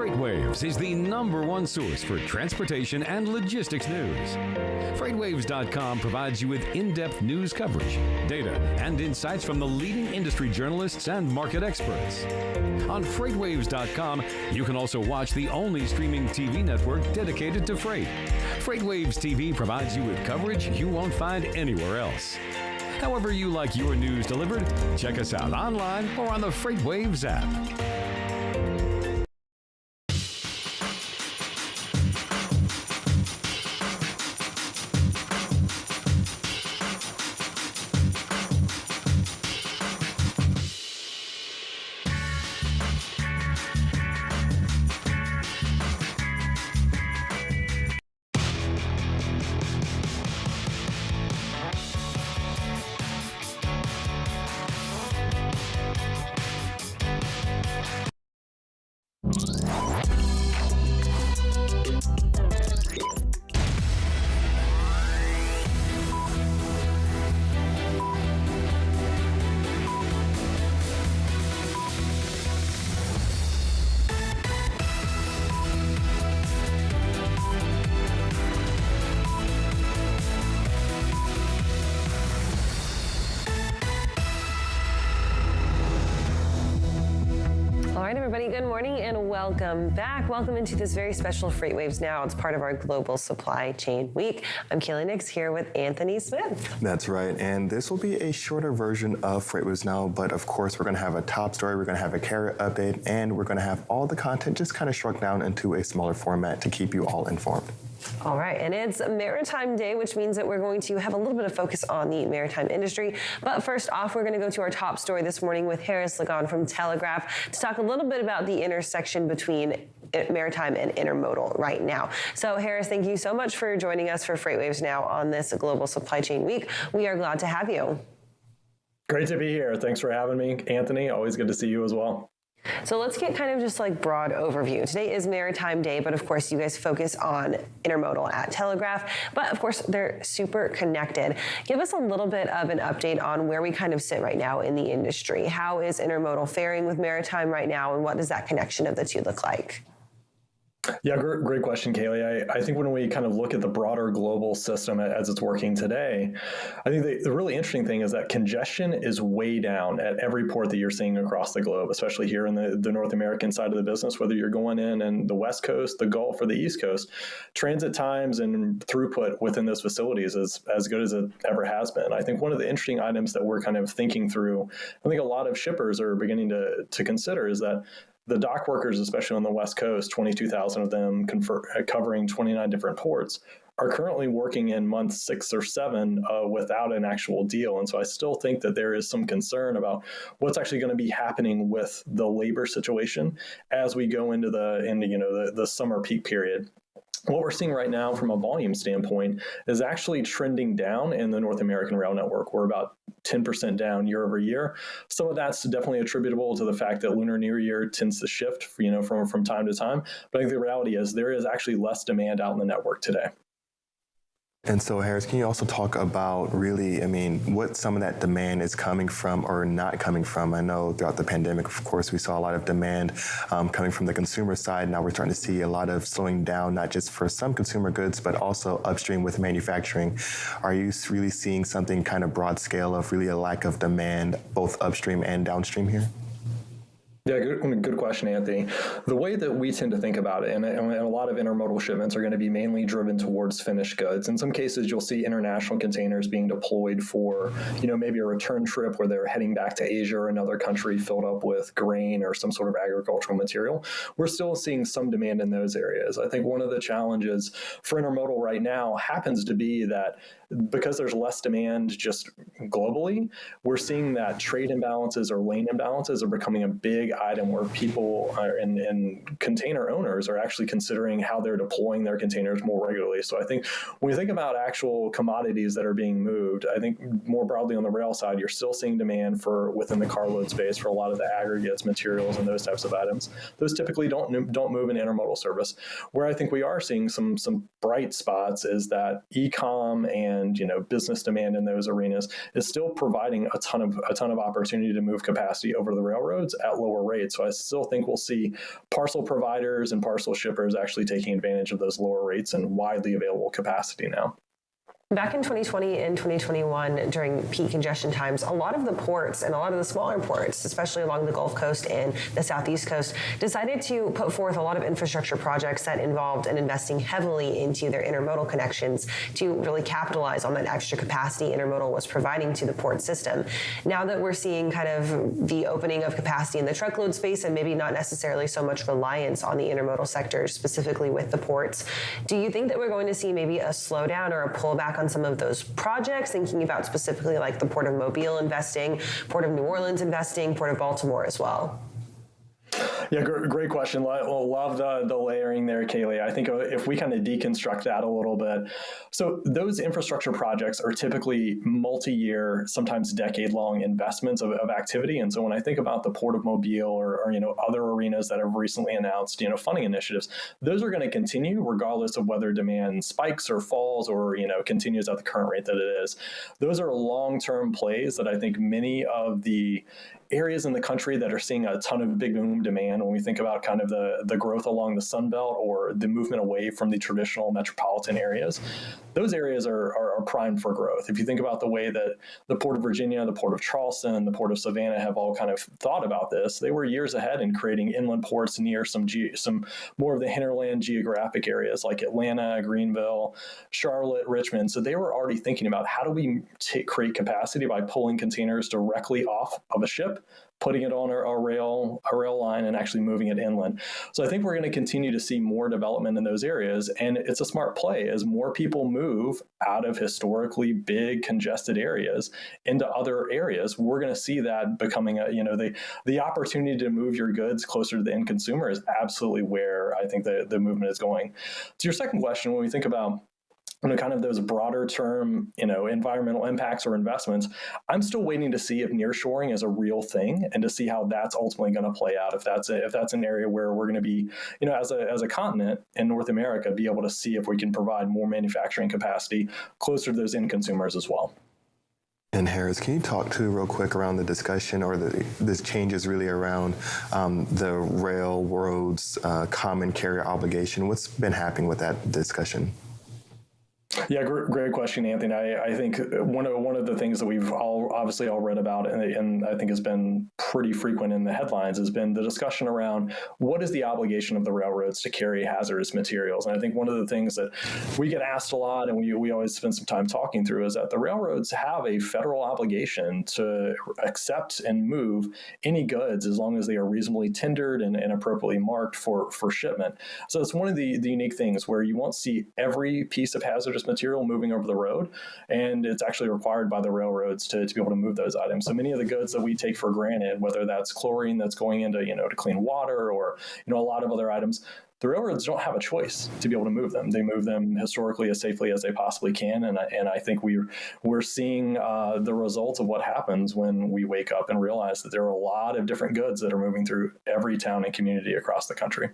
FreightWaves is the #1 source for transportation and logistics news. FreightWaves.com provides you with in-depth news coverage, data, and insights from the leading industry journalists and market experts. On FreightWaves.com, you can also watch the only streaming TV network dedicated to freight. FreightWaves TV provides you with coverage you won't find anywhere else. However you like your news delivered, check us out online or on the FreightWaves app. All right, everybody, good morning and welcome back. Welcome into this very special FreightWaves Now. It's part of our Global Supply Chain Week. I'm Kaylee Nix here with Anthony Smith. That's right, and this will be a shorter version of FreightWaves Now, but of course we're going to have a top story, we're going to have a carrier update, and we're going to have all the content just kind of shrunk down into a smaller format to keep you all informed. All right, and it's Maritime Day, which means that we're going to have a little bit of focus on the maritime industry. But first off, we're going to go to our top story this morning with Harris Lagon from Telegraph to talk a little bit about the intersection between maritime and intermodal right now. So Harris, thank you so much for joining us for FreightWaves Now on this Global Supply Chain Week. We are glad to have you. Great to be here. Thanks for having me, Anthony. Always good to see you as well. So let's get kind of just like broad overview. Today is Maritime Day, but of course you guys focus on intermodal at Telegraph, but of course they're super connected. Give us a little bit of an update on where we kind of sit right now in the industry. How is intermodal faring with maritime right now, and what does that connection of the two look like? Yeah, great question, Kaylee. I think when we kind of look at the broader global system as it's working today, I think the really interesting thing is that congestion is way down at every port that you're seeing across the globe, especially here in the North American side of the business, whether you're going in the West Coast, the Gulf, or the East Coast. Transit times and throughput within those facilities is as good as it ever has been. I think one of the interesting items that we're kind of thinking through, I think a lot of shippers are beginning to consider, is that the dock workers, especially on the West Coast, 22,000 of them covering 29 different ports, are currently working in month 6 or 7 without an actual deal. And so I still think that there is some concern about what's actually going to be happening with the labor situation as we go into the summer peak period. What we're seeing right now from a volume standpoint is actually trending down in the North American rail network. We're about 10% down year over year. Some of that's definitely attributable to the fact that Lunar New Year tends to shift, from time to time. But I think the reality is there is actually less demand out in the network today. And so, Harris, can you also talk about really, what some of that demand is coming from or not coming from? I know throughout the pandemic, of course, we saw a lot of demand coming from the consumer side. Now we're starting to see a lot of slowing down, not just for some consumer goods, but also upstream with manufacturing. Are you really seeing something kind of broad scale of really a lack of demand, both upstream and downstream here? Yeah, good question, Anthony. The way that we tend to think about it, and a lot of intermodal shipments are going to be mainly driven towards finished goods. In some cases, you'll see international containers being deployed for, maybe a return trip where they're heading back to Asia or another country filled up with grain or some sort of agricultural material. We're still seeing some demand in those areas. I think one of the challenges for intermodal right now happens to be that because there's less demand just globally, we're seeing that trade imbalances or lane imbalances are becoming a big item where people and container owners are actually considering how they're deploying their containers more regularly. So I think when we think about actual commodities that are being moved, I think more broadly on the rail side, you're still seeing demand for within the carload space for a lot of the aggregates, materials, and those types of items. Those typically don't move in intermodal service. Where I think we are seeing some bright spots is that e-com and and, business demand in those arenas is still providing a ton of opportunity to move capacity over the railroads at lower rates. So I still think we'll see parcel providers and parcel shippers actually taking advantage of those lower rates and widely available capacity now. Back in 2020 and 2021, during peak congestion times, a lot of the ports and a lot of the smaller ports, especially along the Gulf Coast and the Southeast Coast, decided to put forth a lot of infrastructure projects that involved in investing heavily into their intermodal connections to really capitalize on that extra capacity intermodal was providing to the port system. Now that we're seeing kind of the opening of capacity in the truckload space and maybe not necessarily so much reliance on the intermodal sector, specifically with the ports, do you think that we're going to see maybe a slowdown or a pullback on some of those projects, thinking about specifically like the Port of Mobile investing, Port of New Orleans investing, Port of Baltimore as well? Yeah, great question. Love the layering there, Kaylee. I think if we kind of deconstruct that a little bit, so those infrastructure projects are typically multi-year, sometimes decade-long investments of activity. And so when I think about the Port of Mobile or other arenas that have recently announced funding initiatives, those are going to continue regardless of whether demand spikes or falls or continues at the current rate that it is. Those are long-term plays that I think many of the areas in the country that are seeing a ton of big boom demand, when we think about kind of the growth along the Sun Belt or the movement away from the traditional metropolitan areas, those areas are primed for growth. If you think about the way that the Port of Virginia, the Port of Charleston, the Port of Savannah have all kind of thought about this, they were years ahead in creating inland ports near some more of the hinterland geographic areas like Atlanta, Greenville, Charlotte, Richmond. So they were already thinking about how do we create capacity by pulling containers directly off of a ship, putting it on a rail line and actually moving it inland. So I think we're going to continue to see more development in those areas. And it's a smart play as more people move out of historically big congested areas into other areas. We're going to see that becoming the opportunity to move your goods closer to the end consumer is absolutely where I think the movement is going. To your second question, when we think about kind of those broader term, environmental impacts or investments, I'm still waiting to see if nearshoring is a real thing and to see how that's ultimately going to play out. If that's an area where we're going to be, as a continent in North America, be able to see if we can provide more manufacturing capacity closer to those end consumers as well. And Harris, can you talk to real quick around the discussion or this changes really around the railroads common carrier obligation? What's been happening with that discussion? Yeah, great question, Anthony. I think one of the things that we've all read about and I think has been pretty frequent in the headlines has been the discussion around what is the obligation of the railroads to carry hazardous materials. And I think one of the things that we get asked a lot and we always spend some time talking through is that the railroads have a federal obligation to accept and move any goods as long as they are reasonably tendered and appropriately marked for shipment. So it's one of the unique things where you won't see every piece of hazardous material moving over the road, and it's actually required by the railroads to be able to move those items. So many of the goods that we take for granted, whether that's chlorine that's going into to clean water or a lot of other items, the railroads don't have a choice to be able to move them. They move them historically as safely as they possibly can, and I think we're seeing the results of what happens when we wake up and realize that there are a lot of different goods that are moving through every town and community across the country.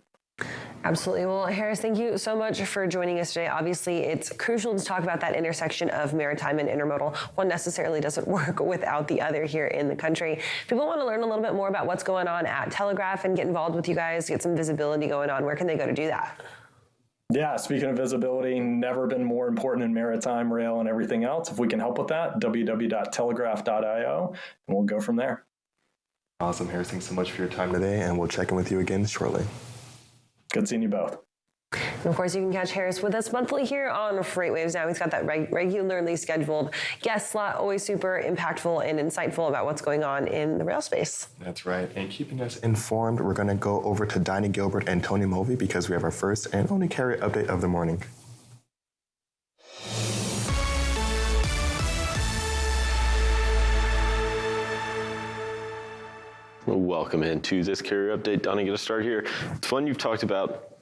Absolutely. Well, Harris, thank you so much for joining us today. Obviously, it's crucial to talk about that intersection of maritime and intermodal. One necessarily doesn't work without the other here in the country. If people want to learn a little bit more about what's going on at Telegraph and get involved with you guys, get some visibility going on, where can they go to do that? Yeah, speaking of visibility, never been more important in maritime, rail, and everything else. If we can help with that, www.telegraph.io, and we'll go from there. Awesome, Harris. Thanks so much for your time today, and we'll check in with you again shortly. Good seeing you both. And of course, you can catch Harris with us monthly here on FreightWaves. Now he's got that regularly scheduled guest slot, always super impactful and insightful about what's going on in the rail space. That's right. And keeping us informed, we're going to go over to Dinah Gilbert and Tony Mulvey because we have our first and only carrier update of the morning. Welcome into this carrier update. Donnie, get us started here. It's fun you've talked about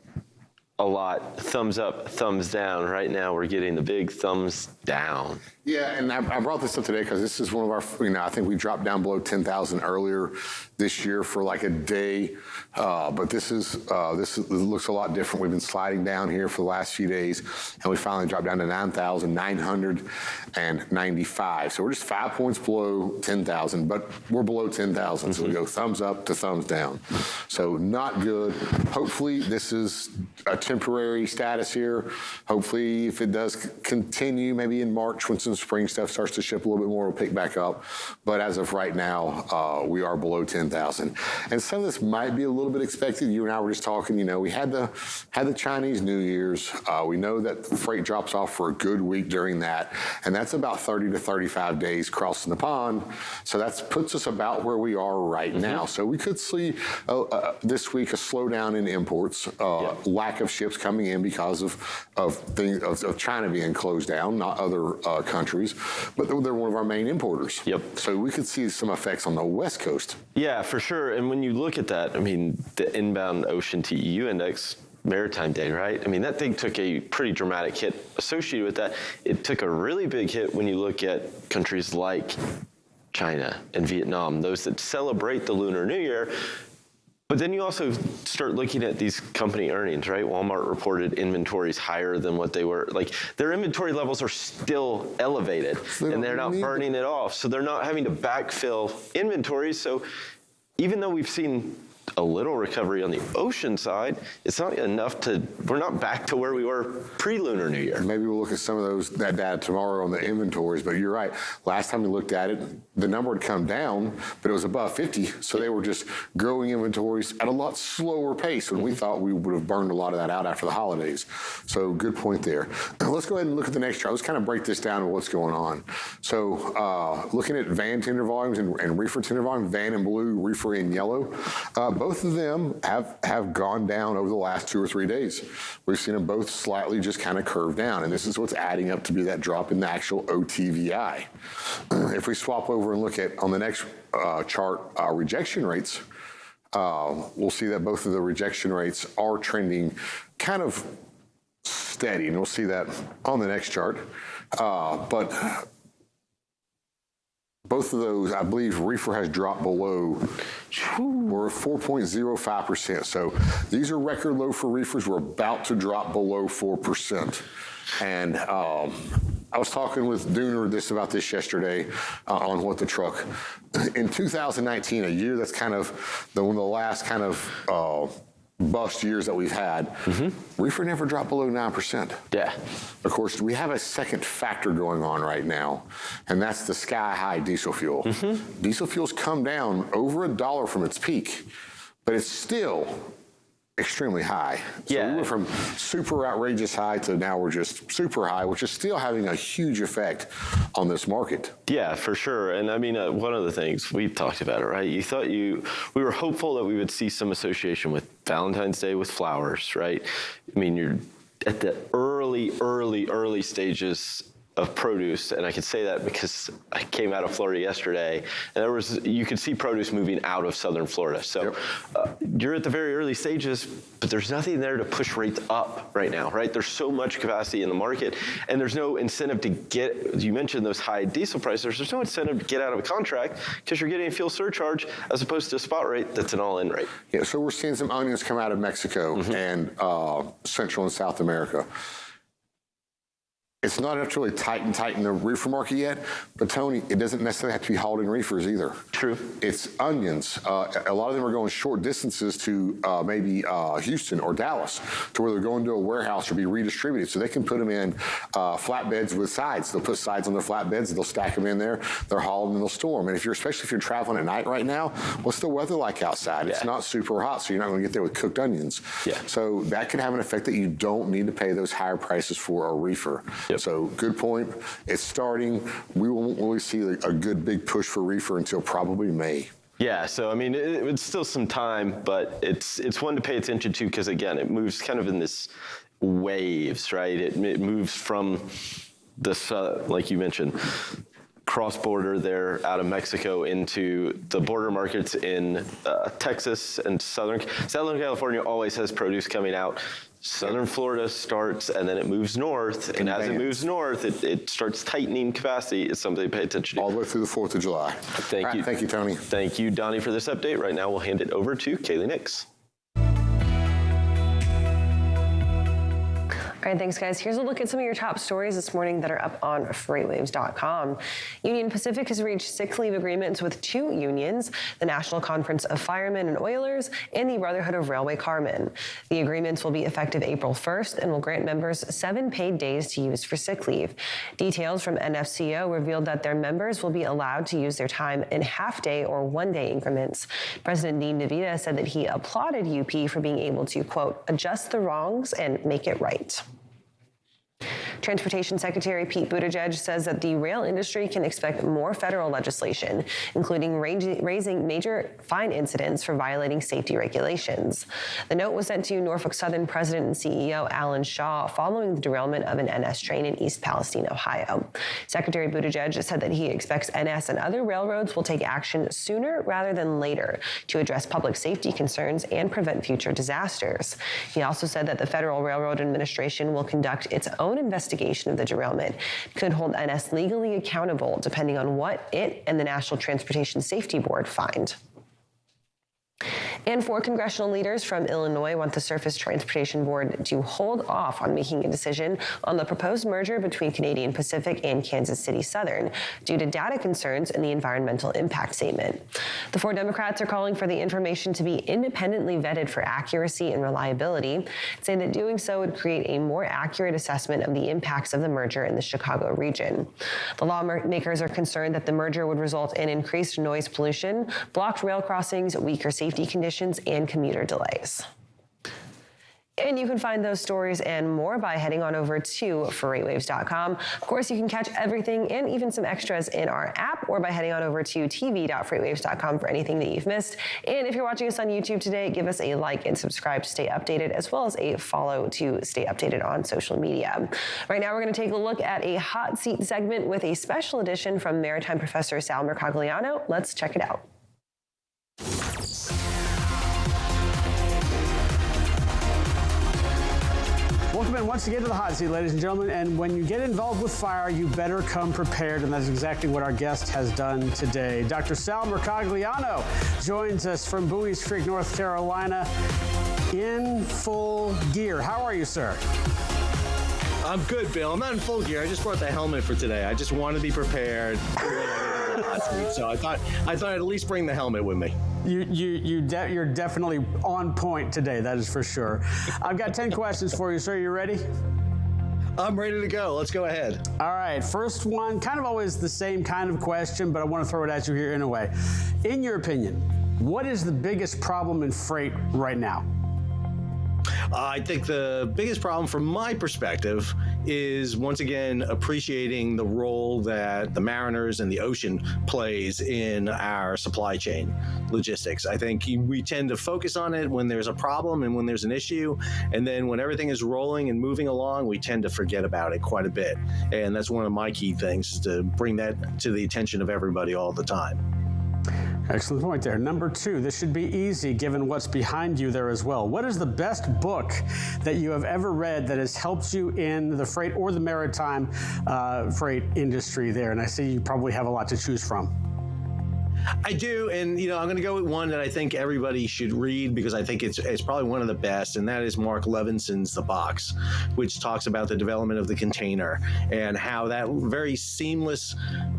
a lot thumbs up, thumbs down. Right now, we're getting the big thumbs down. Yeah, and I brought this up today because this is one of our, I think we dropped down below 10,000 earlier this year for like a day, but this looks a lot different. We've been sliding down here for the last few days, and we finally dropped down to 9,995. So we're just 5 points below 10,000, but we're below 10,000. So we go thumbs up to thumbs down. So not good. Hopefully this is a temporary status here. Hopefully if it does continue, maybe in March when some spring stuff starts to ship a little bit more, we'll pick back up. But as of right now, we are below 10,000. And some of this might be a little bit expected. You and I were just talking, we had the Chinese New Year's. We know that freight drops off for a good week during that. And that's about 30 to 35 days crossing the pond. So that puts us about where we are right now. So we could see this week a slowdown in imports, lack of ships coming in because of China being closed down, not other countries, but they're one of our main importers. Yep. So we could see some effects on the West Coast. Yeah, for sure. And when you look at that, I mean, the inbound ocean to EU index, maritime day, right? I mean, that thing took a pretty dramatic hit associated with that. It took a really big hit when you look at countries like China and Vietnam, those that celebrate the Lunar New Year. But then you also start looking at these company earnings, right? Walmart reported inventories higher than what they were. Like, their inventory levels are still elevated, and they're not burning it off. So they're not having to backfill inventories. So even though we've seen a little recovery on the ocean side, it's not enough we're not back to where we were pre-Lunar New Year. Maybe we'll look at some of that data tomorrow on the inventories, but you're right. Last time we looked at it, the number had come down, but it was above 50. So they were just growing inventories at a lot slower pace when we thought we would have burned a lot of that out after the holidays. So good point there. Let's go ahead and look at the next chart. Let's kind of break this down to what's going on. So looking at van tender volumes and reefer tender volume, van in blue, reefer in yellow, both of them have gone down over the last 2 or 3 days. We've seen them both slightly just kind of curve down, and this is what's adding up to be that drop in the actual OTVI. If we swap over and look at, on the next chart, rejection rates, we'll see that both of the rejection rates are trending kind of steady, and we'll see that on the next chart. But both of those, I believe reefer has dropped below, we're at 4.05%. So these are record low for reefers. We're about to drop below 4%. And I was talking with Dooner about this yesterday on What the Truck. In 2019, a year that's kind of one of the last kind of bust years that we've had, reefer never dropped below 9%. Yeah. Of course, we have a second factor going on right now, and that's the sky-high diesel fuel. Diesel fuel's come down over $1 from its peak, but it's still extremely high. So we went from super outrageous high to now we're just super high, which is still having a huge effect on this market. Yeah, for sure. And I mean, one of the things we've talked about it, right? We were hopeful that we would see some association with Valentine's Day with flowers, right? I mean, you're at the early stages of produce, and I can say that because I came out of Florida yesterday, and you could see produce moving out of southern Florida. So you're at the very early stages, but there's nothing there to push rates up right now, right? There's so much capacity in the market, and there's no incentive to get, you mentioned those high diesel prices, there's no incentive to get out of a contract because you're getting a fuel surcharge as opposed to a spot rate that's an all-in rate. Yeah, so we're seeing some onions come out of Mexico and Central and South America. It's not actually tighten the reefer market yet, but Tony, it doesn't necessarily have to be hauled in reefers either. True. It's onions. A lot of them are going short distances to maybe Houston or Dallas, to where they're going to a warehouse or be redistributed. So they can put them in flatbeds with sides. They'll put sides on their flatbeds, they'll stack them in there, they're hauled and they'll store them. And especially if you're traveling at night right now, what's the weather like outside? It's not super hot, so you're not going to get there with cooked onions. Yeah. So that can have an effect that you don't need to pay those higher prices for a reefer. Yep. So good point. It's starting. We won't really see a good big push for reefer until probably May. Yeah, so I mean, it's still some time, but it's one to pay attention to because, again, it moves kind of in this waves, right? It moves from this, like you mentioned, cross-border there out of Mexico into the border markets in Texas and Southern California always has produce coming out. Southern Florida starts, and then it moves north, and as it moves north, it starts tightening capacity. It's something to pay attention to. All the way ththrough the 4th of July. Thank you. Thank you, Tony. Thank you, Donnie, for this update. Right now, we'll hand it over to Kaylee Nix. All right, thanks, guys. Here's a look at some of your top stories this morning that are up on FreightWaves.com. Union Pacific has reached sick leave agreements with 2 unions, the National Conference of Firemen and Oilers and the Brotherhood of Railway Carmen. The agreements will be effective April 1st and will grant members 7 paid days to use for sick leave. Details from NFCO revealed that their members will be allowed to use their time in half-day or one-day increments. President Dean DeVita said that he applauded UP for being able to, quote, adjust the wrongs and make it right. Transportation Secretary Pete Buttigieg says that the rail industry can expect more federal legislation, including raising major fine incidents for violating safety regulations. The note was sent to Norfolk Southern President and CEO Alan Shaw following the derailment of an NS train in East Palestine, Ohio. Secretary Buttigieg said that he expects NS and other railroads will take action sooner rather than later to address public safety concerns and prevent future disasters. He also said that the Federal Railroad Administration will conduct its own investigation of the derailment, could hold NS legally accountable depending on what it and the National Transportation Safety Board find. And 4 congressional leaders from Illinois want the Surface Transportation Board to hold off on making a decision on the proposed merger between Canadian Pacific and Kansas City Southern due to data concerns in the environmental impact statement. The 4 Democrats are calling for the information to be independently vetted for accuracy and reliability, saying that doing so would create a more accurate assessment of the impacts of the merger in the Chicago region. The lawmakers are concerned that the merger would result in increased noise pollution, blocked rail crossings, weaker safety conditions, and commuter delays. And you can find those stories and more by heading on over to FreightWaves.com. Of course, you can catch everything and even some extras in our app or by heading on over to tv.freightwaves.com for anything that you've missed. And if you're watching us on YouTube today, give us a like and subscribe to stay updated, as well as a follow to stay updated on social media. Right now, we're going to take a look at a hot seat segment with a special edition from Maritime Professor Sal Mercogliano. Let's check it out. Welcome in once again to the hot seat, ladies and gentlemen. And when you get involved with fire, you better come prepared. And that's exactly what our guest has done today. Dr. Sal Mercogliano joins us from Bowie's Creek, North Carolina, in full gear. How are you, sir? I'm good, Bill. I'm not in full gear. I just brought the helmet for today. I just want to be prepared for when I get into the hot seat. So I thought I'd at least bring the helmet with me. You're definitely on point today, that is for sure. I've got 10 questions for you, sir. You ready? I'm ready to go. Let's go ahead. All right, first one, kind of always the same kind of question, but I want to throw it at you here anyway. In your opinion, what is the biggest problem in freight right now? I think the biggest problem from my perspective is, once again, appreciating the role that the mariners and the ocean plays in our supply chain logistics. I think we tend to focus on it when there's a problem and when there's an issue, and then when everything is rolling and moving along, we tend to forget about it quite a bit. And that's one of my key things, is to bring that to the attention of everybody all the time. Excellent point there. Number 2, this should be easy given what's behind you there as well. What is the best book that you have ever read that has helped you in the freight or the maritime freight industry there? And I see you probably have a lot to choose from. I do, and I'm going to go with one that I think everybody should read because I think it's probably one of the best, and that is Mark Levinson's The Box, which talks about the development of the container and how that very seamless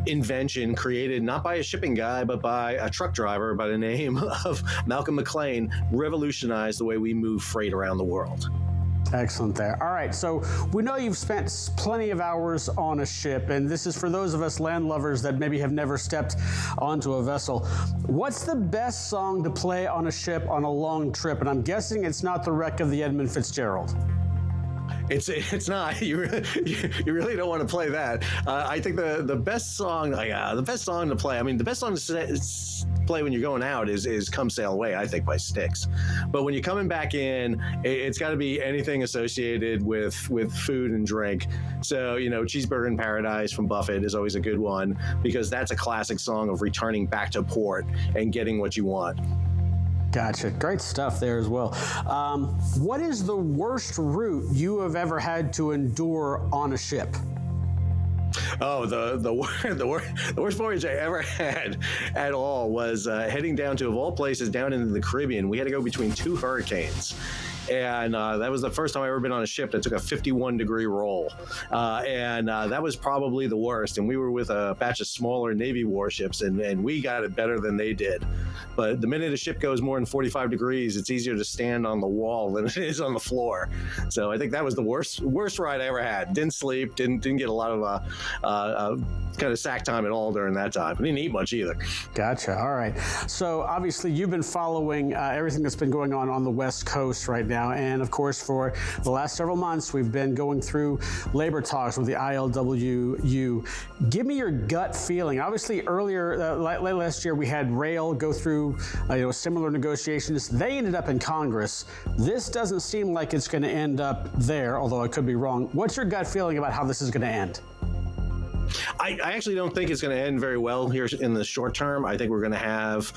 invention created not by a shipping guy but by a truck driver by the name of Malcolm McLean revolutionized the way we move freight around the world. Excellent there. All right, so we know you've spent plenty of hours on a ship, and this is for those of us land lovers that maybe have never stepped onto a vessel. What's the best song to play on a ship on a long trip? And I'm guessing it's not The Wreck of the Edmund Fitzgerald. It's not. You really don't want to play that. I think the best song to play. I mean, the best song to play when you're going out is "Come Sail Away," I think, by Styx. But when you're coming back in, it's got to be anything associated with food and drink. So, "Cheeseburger in Paradise" from Buffett is always a good one, because that's a classic song of returning back to port and getting what you want. Gotcha. Great stuff there as well. What is the worst route you have ever had to endure on a ship? Oh, the worst voyage I ever had at all was heading down to, of all places, down into the Caribbean. We had to go between two hurricanes. And that was the first time I ever been on a ship that took a 51-degree roll. And that was probably the worst. And we were with a batch of smaller Navy warships, and we got it better than they did. But the minute a ship goes more than 45 degrees, it's easier to stand on the wall than it is on the floor. So I think that was the worst ride I ever had. Didn't sleep, didn't get a lot of kind of sack time at all during that time. I didn't eat much either. Gotcha. All right. So obviously you've been following everything that's been going on the West Coast right now. And of course, for the last several months, we've been going through labor talks with the ILWU. Give me your gut feeling. Obviously, earlier, late last year, we had rail go through similar negotiations. They ended up in Congress. This doesn't seem like it's going to end up there, although I could be wrong. What's your gut feeling about how this is going to end? I actually don't think it's going to end very well here in the short term. I think we're going to have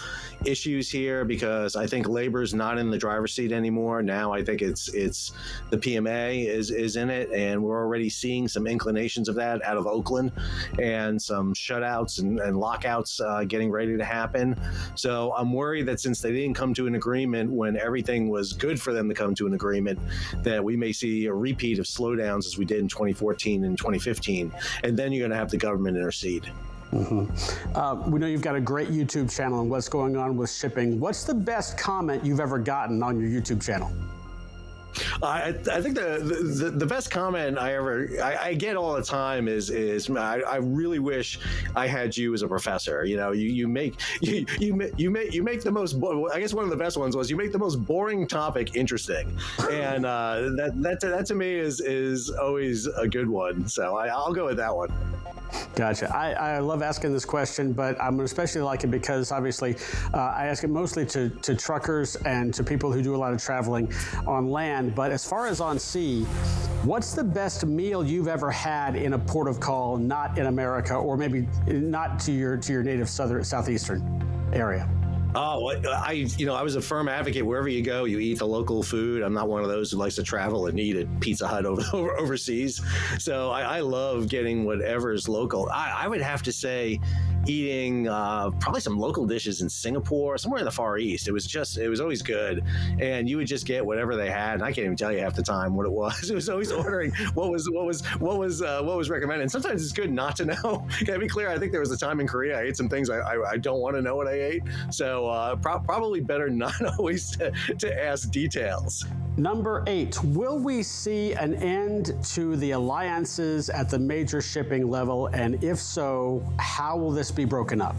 issues here because I think labor's not in the driver's seat anymore. Now I think it's the PMA is in it, and we're already seeing some inclinations of that out of Oakland, and some shutouts and lockouts getting ready to happen. So I'm worried that since they didn't come to an agreement when everything was good for them to come to an agreement, that we may see a repeat of slowdowns as we did in 2014 and 2015, and then you're going to have the government intercede. Mm-hmm. We know you've got a great YouTube channel and what's going on with shipping. What's the best comment you've ever gotten on your YouTube channel? I think the best comment I get all the time is I really wish I had you as a professor. You make the most, I guess one of the best ones was you make the most boring topic interesting, and that to me is always a good one. So I'll go with that one. Gotcha. I love asking this question, but I'm especially like it because obviously I ask it mostly to truckers and to people who do a lot of traveling on land. But as far as on sea, what's the best meal you've ever had in a port of call, not in America, or maybe not to your native southeastern area? Oh, I was a firm advocate. Wherever you go, you eat the local food. I'm not one of those who likes to travel and eat at Pizza Hut overseas. So I love getting whatever's local. I would have to say eating probably some local dishes in Singapore, somewhere in the Far East. It was always good. And you would just get whatever they had. And I can't even tell you half the time what it was. It was always ordering what was recommended. And sometimes it's good not to know. Can I be clear? I think there was a time in Korea I ate some things I don't want to know what I ate. So probably better not always to ask details. Number 8, will we see an end to the alliances at the major shipping level? And if so, how will this be broken up?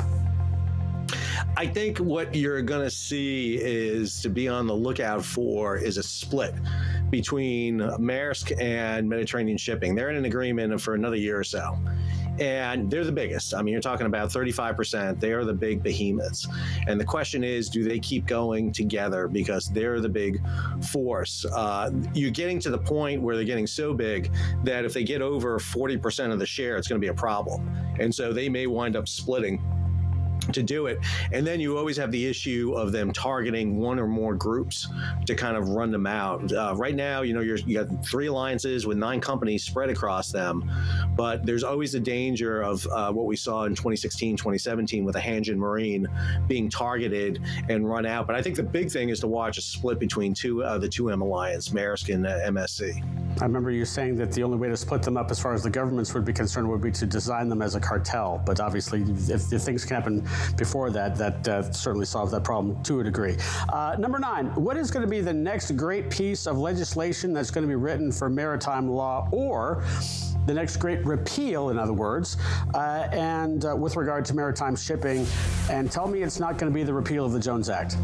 I think what you're going to see is to be on the lookout for is a split between Maersk and Mediterranean Shipping. They're in an agreement for another year or so. And they're the biggest. I mean, you're talking about 35%. They are the big behemoths. And the question is, do they keep going together because they're the big force? You're getting to the point where they're getting so big that if they get over 40% of the share, it's going to be a problem. And so they may wind up splitting to do it. And then you always have the issue of them targeting one or more groups to kind of run them out. Right now, you got 3 alliances with 9 companies spread across them, but there's always the danger of what we saw in 2016, 2017 with the Hanjin Marine being targeted and run out. But I think the big thing is to watch a split between the 2M alliance, Maersk and MSC. I remember you saying that the only way to split them up as far as the governments would be concerned would be to design them as a cartel. But obviously, if things can happen before that certainly solves that problem to a degree. Number 9, what is going to be the next great piece of legislation that's going to be written for maritime law, or the next great repeal, in other words, and with regard to maritime shipping? And tell me it's not going to be the repeal of the Jones Act.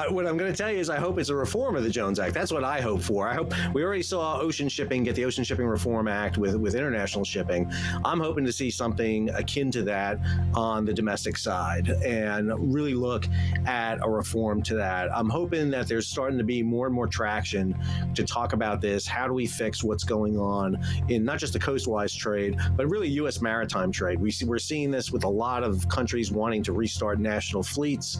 What I'm going to tell you is I hope it's a reform of the Jones Act. That's what I hope for. I hope we already saw ocean shipping get the Ocean Shipping Reform Act with international shipping. I'm hoping to see something akin to that on the domestic side and really look at a reform to that. I'm hoping that there's starting to be more and more traction to talk about this. How do we fix what's going on in not just the coastwise trade, but really U.S. maritime trade? We're seeing this with a lot of countries wanting to restart national fleets.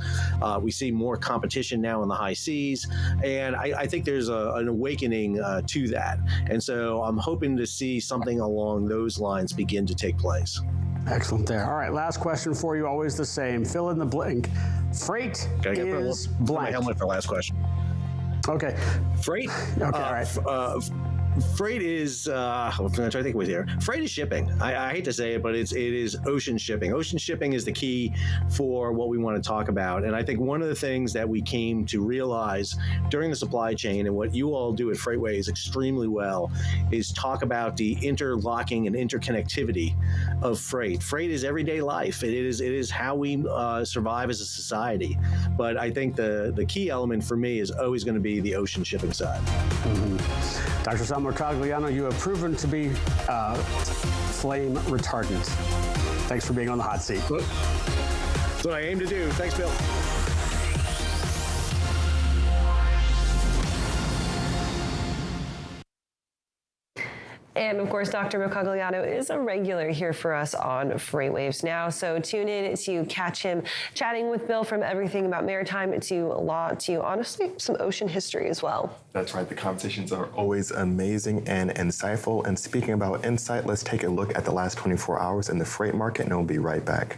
We see more competition now in the high seas, and I think there's an awakening to that. And so I'm hoping to see something along those lines begin to take place. Excellent there. All right, last question for you, always the same. Fill in the blank. Freight is my blank. helmet for last question. Okay. Freight? Okay, all right. Freight is, I'm trying to think with here. Freight is shipping. I hate to say it, but it is ocean shipping. Ocean shipping is the key for what we want to talk about. And I think one of the things that we came to realize during the supply chain, and what you all do at FreightWaves extremely well, is talk about the interlocking and interconnectivity of freight. Freight is everyday life. It is how we survive as a society. But I think the key element for me is always going to be the ocean shipping side. Mm-hmm. Dr. Sal Mercogliano, you have proven to be flame retardant. Thanks for being on the hot seat. That's what I aim to do. Thanks, Bill. And of course, Dr. Mercogliano is a regular here for us on FreightWaves Now. So tune in to catch him chatting with Bill from everything about maritime to law to honestly some ocean history as well. That's right. The conversations are always amazing and insightful. And speaking about insight, let's take a look at the last 24 hours in the freight market, and we'll be right back.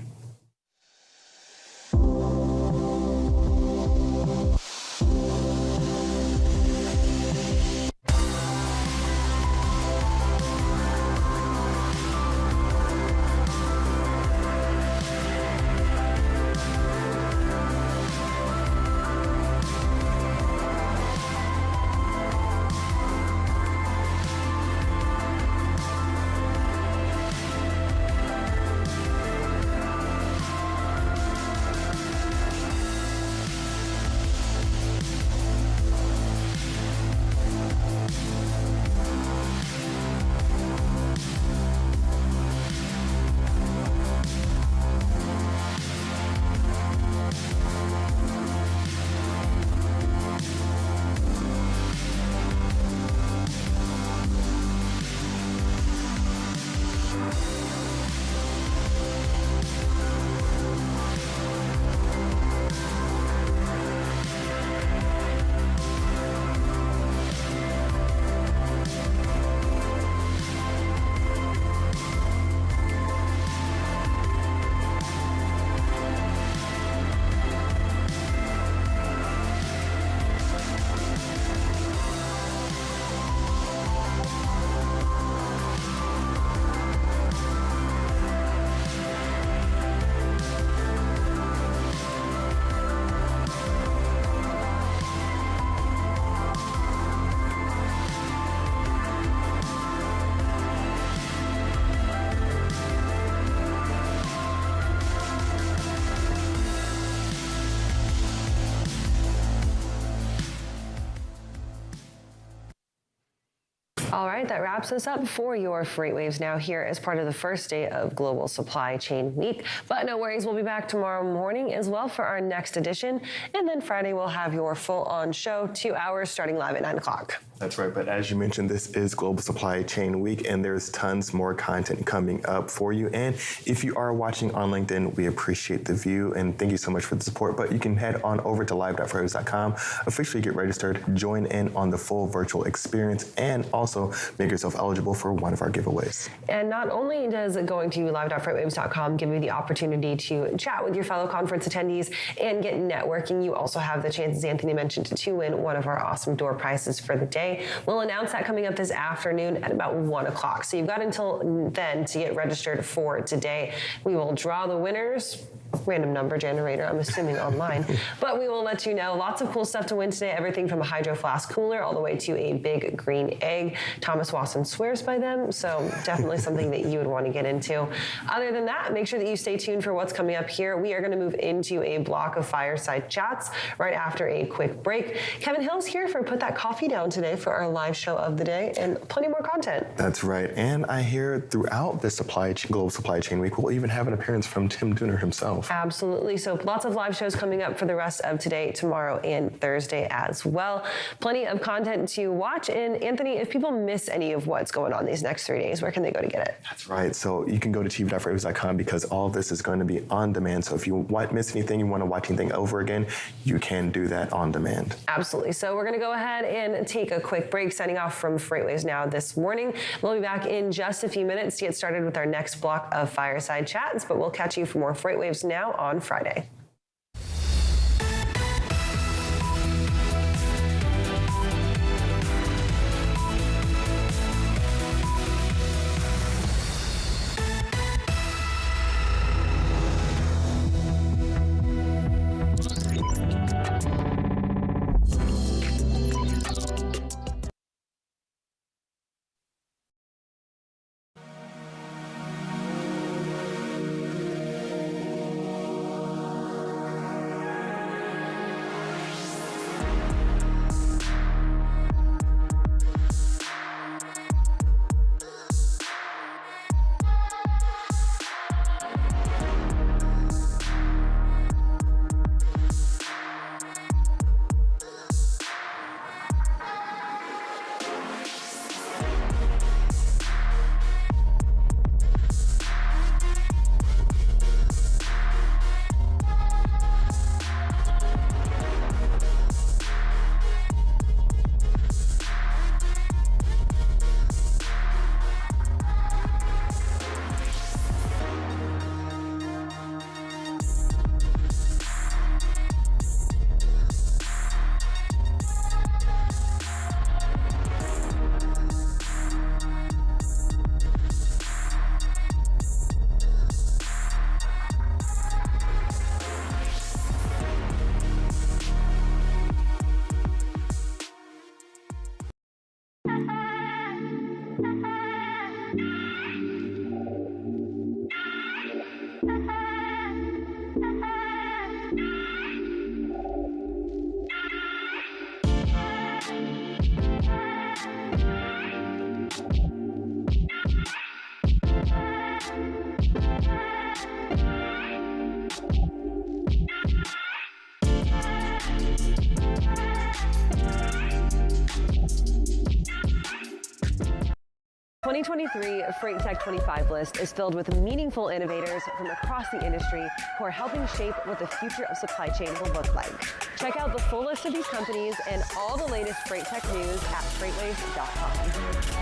All right, that wraps us up for your FreightWaves Now here as part of the first day of Global Supply Chain Week. But no worries, we'll be back tomorrow morning as well for our next edition. And then Friday, we'll have your full-on show, 2 hours starting live at 9 o'clock. That's right, but as you mentioned, this is Global Supply Chain Week, and there's tons more content coming up for you. And if you are watching on LinkedIn, we appreciate the view, and thank you so much for the support. But you can head on over to live.freightwaves.com, officially get registered, join in on the full virtual experience, and also make yourself eligible for one of our giveaways. And not only does going to live.freightwaves.com give you the opportunity to chat with your fellow conference attendees and get networking, you also have the chance, as Anthony mentioned, to win one of our awesome door prizes for the day. We'll announce that coming up this afternoon at about 1 o'clock. So you've got until then to get registered for today. We will draw the winners random number generator, I'm assuming online. But we will let you know. Lots of cool stuff to win today. Everything from a Hydro Flask cooler all the way to a big green egg. Thomas Wasson swears by them, so definitely something that you would want to get into. Other than that, make sure that you stay tuned for what's coming up here. We are going to move into a block of fireside chats right after a quick break. Kevin Hill's here for Put That Coffee Down today for our live show of the day and plenty more content. That's right. And I hear throughout this Global Supply Chain Week, we'll even have an appearance from Tim Dooner himself. Absolutely. So lots of live shows coming up for the rest of today, tomorrow, and Thursday as well. Plenty of content to watch. And Anthony, if people miss any of what's going on these next 3 days, where can they go to get it? That's right. So you can go to tv.freightwaves.com because all of this is going to be on demand. So if you miss anything, you want to watch anything over again, you can do that on demand. Absolutely. So we're going to go ahead and take a quick break, signing off from FreightWaves Now this morning. We'll be back in just a few minutes to get started with our next block of fireside chats, but we'll catch you for more FreightWaves Now on Friday. The 2023 Freight Tech 25 list is filled with meaningful innovators from across the industry who are helping shape what the future of supply chain will look like. Check out the full list of these companies and all the latest Freight Tech news at FreightWaves.com.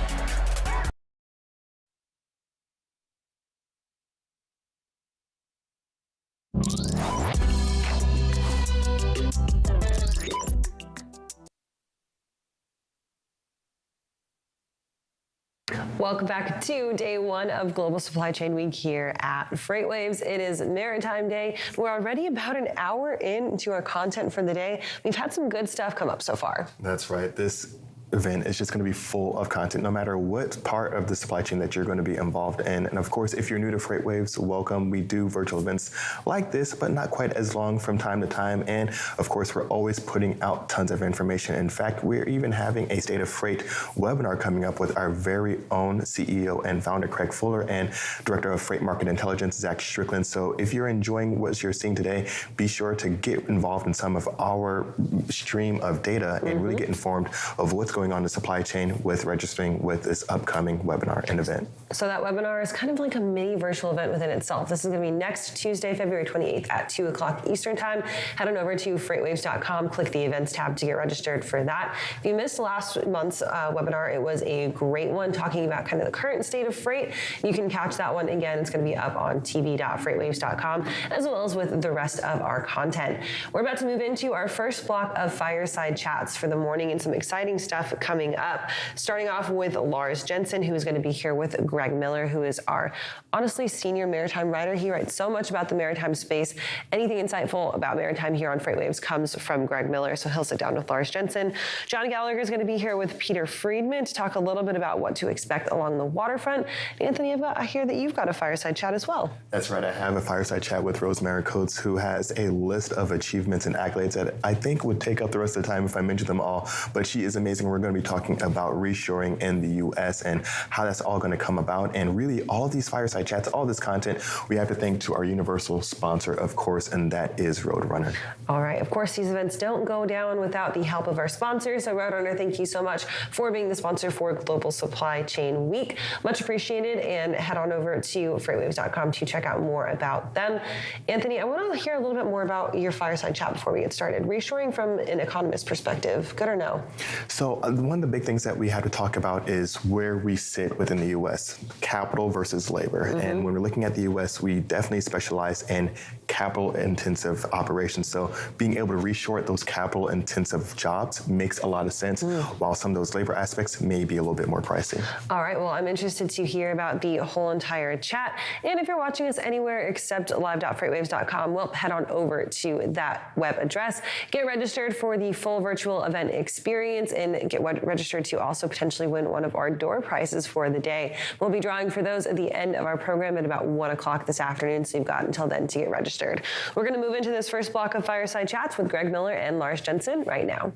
Welcome back to day one of Global Supply Chain Week here at FreightWaves. It is Maritime Day. We're already about an hour into our content for the day. We've had some good stuff come up so far. That's right. This event is just going to be full of content, no matter what part of the supply chain that you're going to be involved in. And of course, if you're new to FreightWaves, welcome. We do virtual events like this, but not quite as long from time to time. And of course, we're always putting out tons of information. In fact, we're even having a State of Freight webinar coming up with our very own CEO and founder, Craig Fuller, and Director of Freight Market Intelligence, Zach Strickland. So if you're enjoying what you're seeing today, be sure to get involved in some of our stream of data and really get informed of what's going on in the supply chain with registering with this upcoming webinar and event. So that webinar is kind of like a mini virtual event within itself. This is going to be next Tuesday, February 28th at 2 o'clock Eastern Time. Head on over to FreightWaves.com, click the events tab to get registered for that. If you missed last month's webinar, it was a great one talking about kind of the current state of freight. You can catch that one again. It's going to be up on tv.freightwaves.com as well as with the rest of our content. We're about to move into our first block of fireside chats for the morning and some exciting stuff stuff coming up. Starting off with Lars Jensen, who is going to be here with Greg Miller, who is our, honestly, senior maritime writer. He writes so much about the maritime space. Anything insightful about maritime here on FreightWaves comes from Greg Miller, so he'll sit down with Lars Jensen. John Gallagher is going to be here with Peter Friedman to talk a little bit about what to expect along the waterfront. Anthony, I hear that you've got a fireside chat as well. That's right. I have a fireside chat with Rosemary Coates, who has a list of achievements and accolades that I think would take up the rest of the time if I mentioned them all. But she is amazing. We're going to be talking about reshoring in the U.S. and how that's all going to come about. And really, all of these fireside chats, all this content, we have to thank to our universal sponsor, of course, and that is Roadrunner. All right. Of course, these events don't go down without the help of our sponsors. So Roadrunner, thank you so much for being the sponsor for Global Supply Chain Week. Much appreciated. And head on over to FreightWaves.com to check out more about them. Anthony, I want to hear a little bit more about your fireside chat before we get started. Reshoring from an economist perspective, good or no? So one of the big things that we have to talk about is where we sit within the U.S., capital versus labor. Mm-hmm. And when we're looking at the U.S., we definitely specialize in capital-intensive operations. So being able to reshore those capital-intensive jobs makes a lot of sense, while some of those labor aspects may be a little bit more pricey. All right. Well, I'm interested to hear about the whole entire chat. And if you're watching us anywhere except live.freightwaves.com, well, head on over to that web address. Get registered for the full virtual event experience and get registered to also potentially win one of our door prizes for the day. We'll be drawing for those at the end of our program at about 1 o'clock this afternoon, so you've got until then to get registered. We're going to move into this first block of fireside chats with Greg Miller and Lars Jensen right now.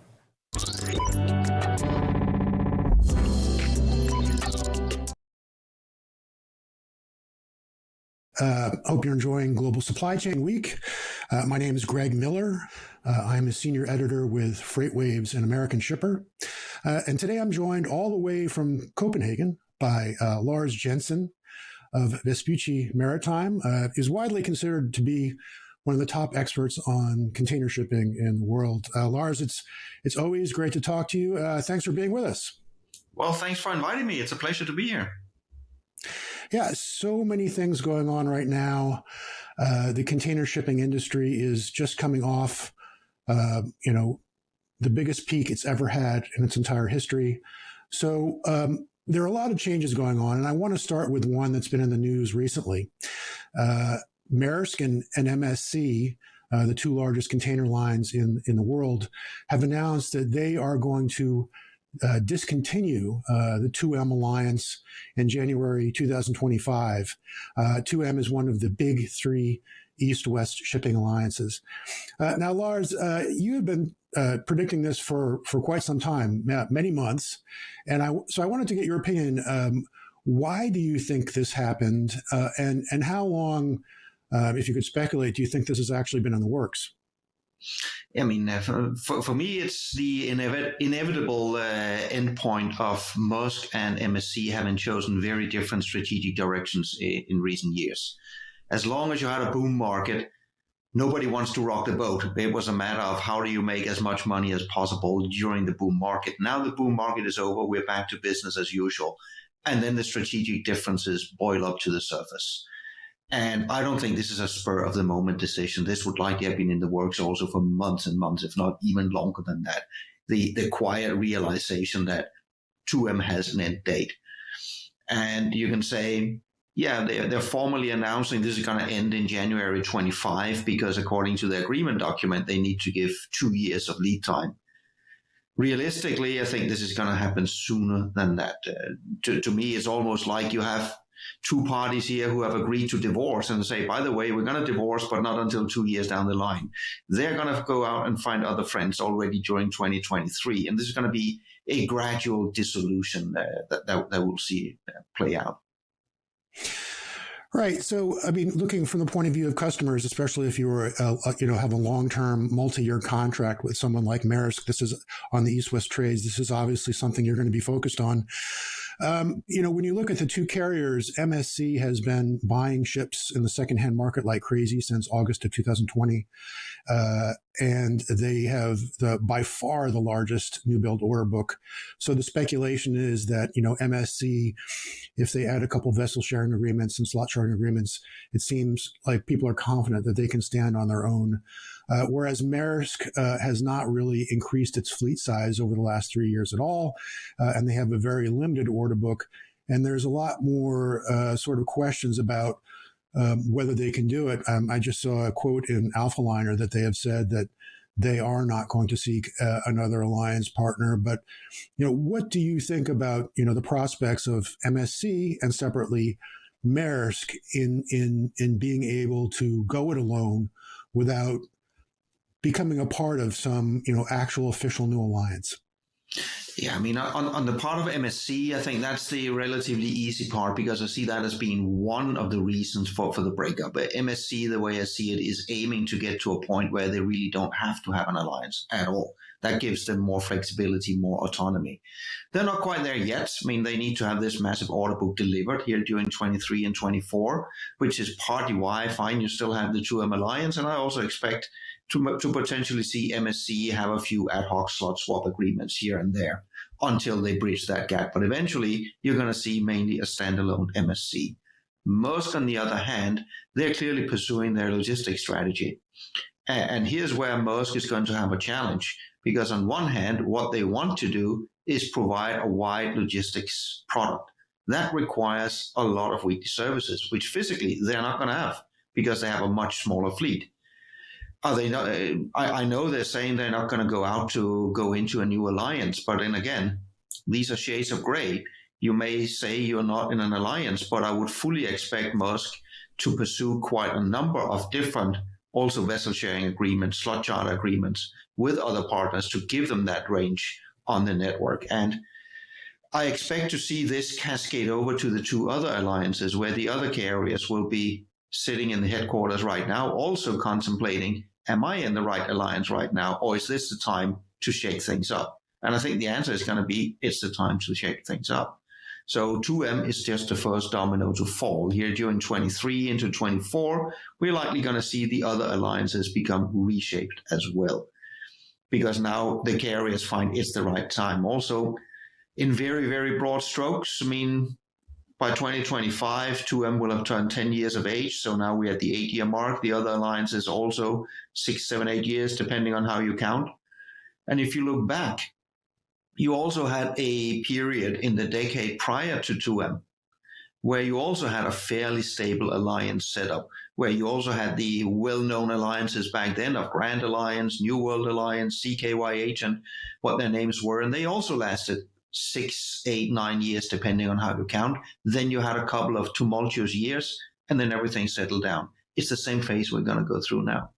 Hope you're enjoying Global Supply Chain Week. My name is Greg Miller. I'm a senior editor with FreightWaves and American Shipper. And today I'm joined all the way from Copenhagen by Lars Jensen of Vespucci Maritime. Is widely considered to be one of the top experts on container shipping in the world. Lars, it's always great to talk to you. Thanks for being with us. Well, thanks for inviting me. It's a pleasure to be here. Yeah, so many things going on right now. The container shipping industry is just coming off, the biggest peak it's ever had in its entire history. So there are a lot of changes going on, and I want to start with one that's been in the news recently. Maersk and MSC, the two largest container lines in the world, have announced that they are going to discontinue the 2M alliance in January 2025. 2M is one of the big three east-west shipping alliances. Now, Lars, you have been predicting this for quite some time, many months, and so I wanted to get your opinion. Why do you think this happened, and how long, if you could speculate, do you think this has actually been in the works? I mean, for me, it's the inevitable endpoint of Maersk and MSC having chosen very different strategic directions in recent years. As long as you had a boom market, nobody wants to rock the boat. It was a matter of how do you make as much money as possible during the boom market. Now the boom market is over. We're back to business as usual. And then the strategic differences boil up to the surface. And I don't think this is a spur of the moment decision. This would likely have been in the works also for months and months, if not even longer than that. The quiet realization that 2M has an end date. And you can say, yeah, they're formally announcing this is going to end in January 25 because according to the agreement document, they need to give 2 years of lead time. Realistically, I think this is going to happen sooner than that. To me, it's almost like you have two parties here who have agreed to divorce and say, by the way, we're going to divorce, but not until 2 years down the line. They're going to go out and find other friends already during 2023. And this is going to be a gradual dissolution that we'll see play out. Right. So, I mean, looking from the point of view of customers, especially if you were, have a long-term, multi-year contract with someone like Maersk, this is on the East-West trades. This is obviously something you're going to be focused on. When you look at the two carriers, MSC has been buying ships in the secondhand market like crazy since August of 2020. And they have by far the largest new build order book. So the speculation is that, MSC, if they add a couple vessel sharing agreements and slot sharing agreements, it seems like people are confident that they can stand on their own. Whereas Maersk has not really increased its fleet size over the last 3 years at all. And they have a very limited order book. And there's a lot more sort of questions about whether they can do it. I just saw a quote in Alpha Liner that they have said that they are not going to seek another alliance partner. But, what do you think about, the prospects of MSC and separately Maersk in being able to go it alone without becoming a part of some, actual official new alliance? Yeah, I mean, on the part of MSC, I think that's the relatively easy part because I see that as being one of the reasons for the breakup. But MSC, the way I see it, is aiming to get to a point where they really don't have to have an alliance at all. That gives them more flexibility, more autonomy. They're not quite there yet. I mean, they need to have this massive order book delivered here during 23 and 24, which is partly why I find you still have the 2M alliance. And I also expect to potentially see MSC have a few ad hoc slot swap agreements here and there until they bridge that gap. But eventually, you're going to see mainly a standalone MSC. Maersk, on the other hand, they're clearly pursuing their logistics strategy. And here's where Maersk is going to have a challenge, because on one hand, what they want to do is provide a wide logistics product. That requires a lot of weekly services, which physically they're not going to have because they have a much smaller fleet. Are they not? I know they're saying they're not going to go into a new alliance, but then again, these are shades of gray. You may say you're not in an alliance, but I would fully expect Maersk to pursue quite a number of different, also vessel sharing agreements, slot charter agreements with other partners to give them that range on the network. And I expect to see this cascade over to the two other alliances where the other carriers will be sitting in the headquarters right now, also contemplating, am I in the right alliance right now, or is this the time to shake things up? And I think the answer is going to be, it's the time to shake things up. So 2M is just the first domino to fall. Here during 23 into 24, we're likely going to see the other alliances become reshaped as well, because now the carriers find it's the right time. Also, in very, very broad strokes, I mean, by 2025, 2M will have turned 10 years of age. So now we're at the 8-year mark. The other alliances also 6, 7, 8 years, depending on how you count. And if you look back, you also had a period in the decade prior to 2M where you also had a fairly stable alliance setup, where you also had the well-known alliances back then of Grand Alliance, New World Alliance, CKYH, and what their names were. And they also lasted 6, 8, 9 years, depending on how you count. Then you had a couple of tumultuous years, and then everything settled down. It's the same phase we're going to go through now.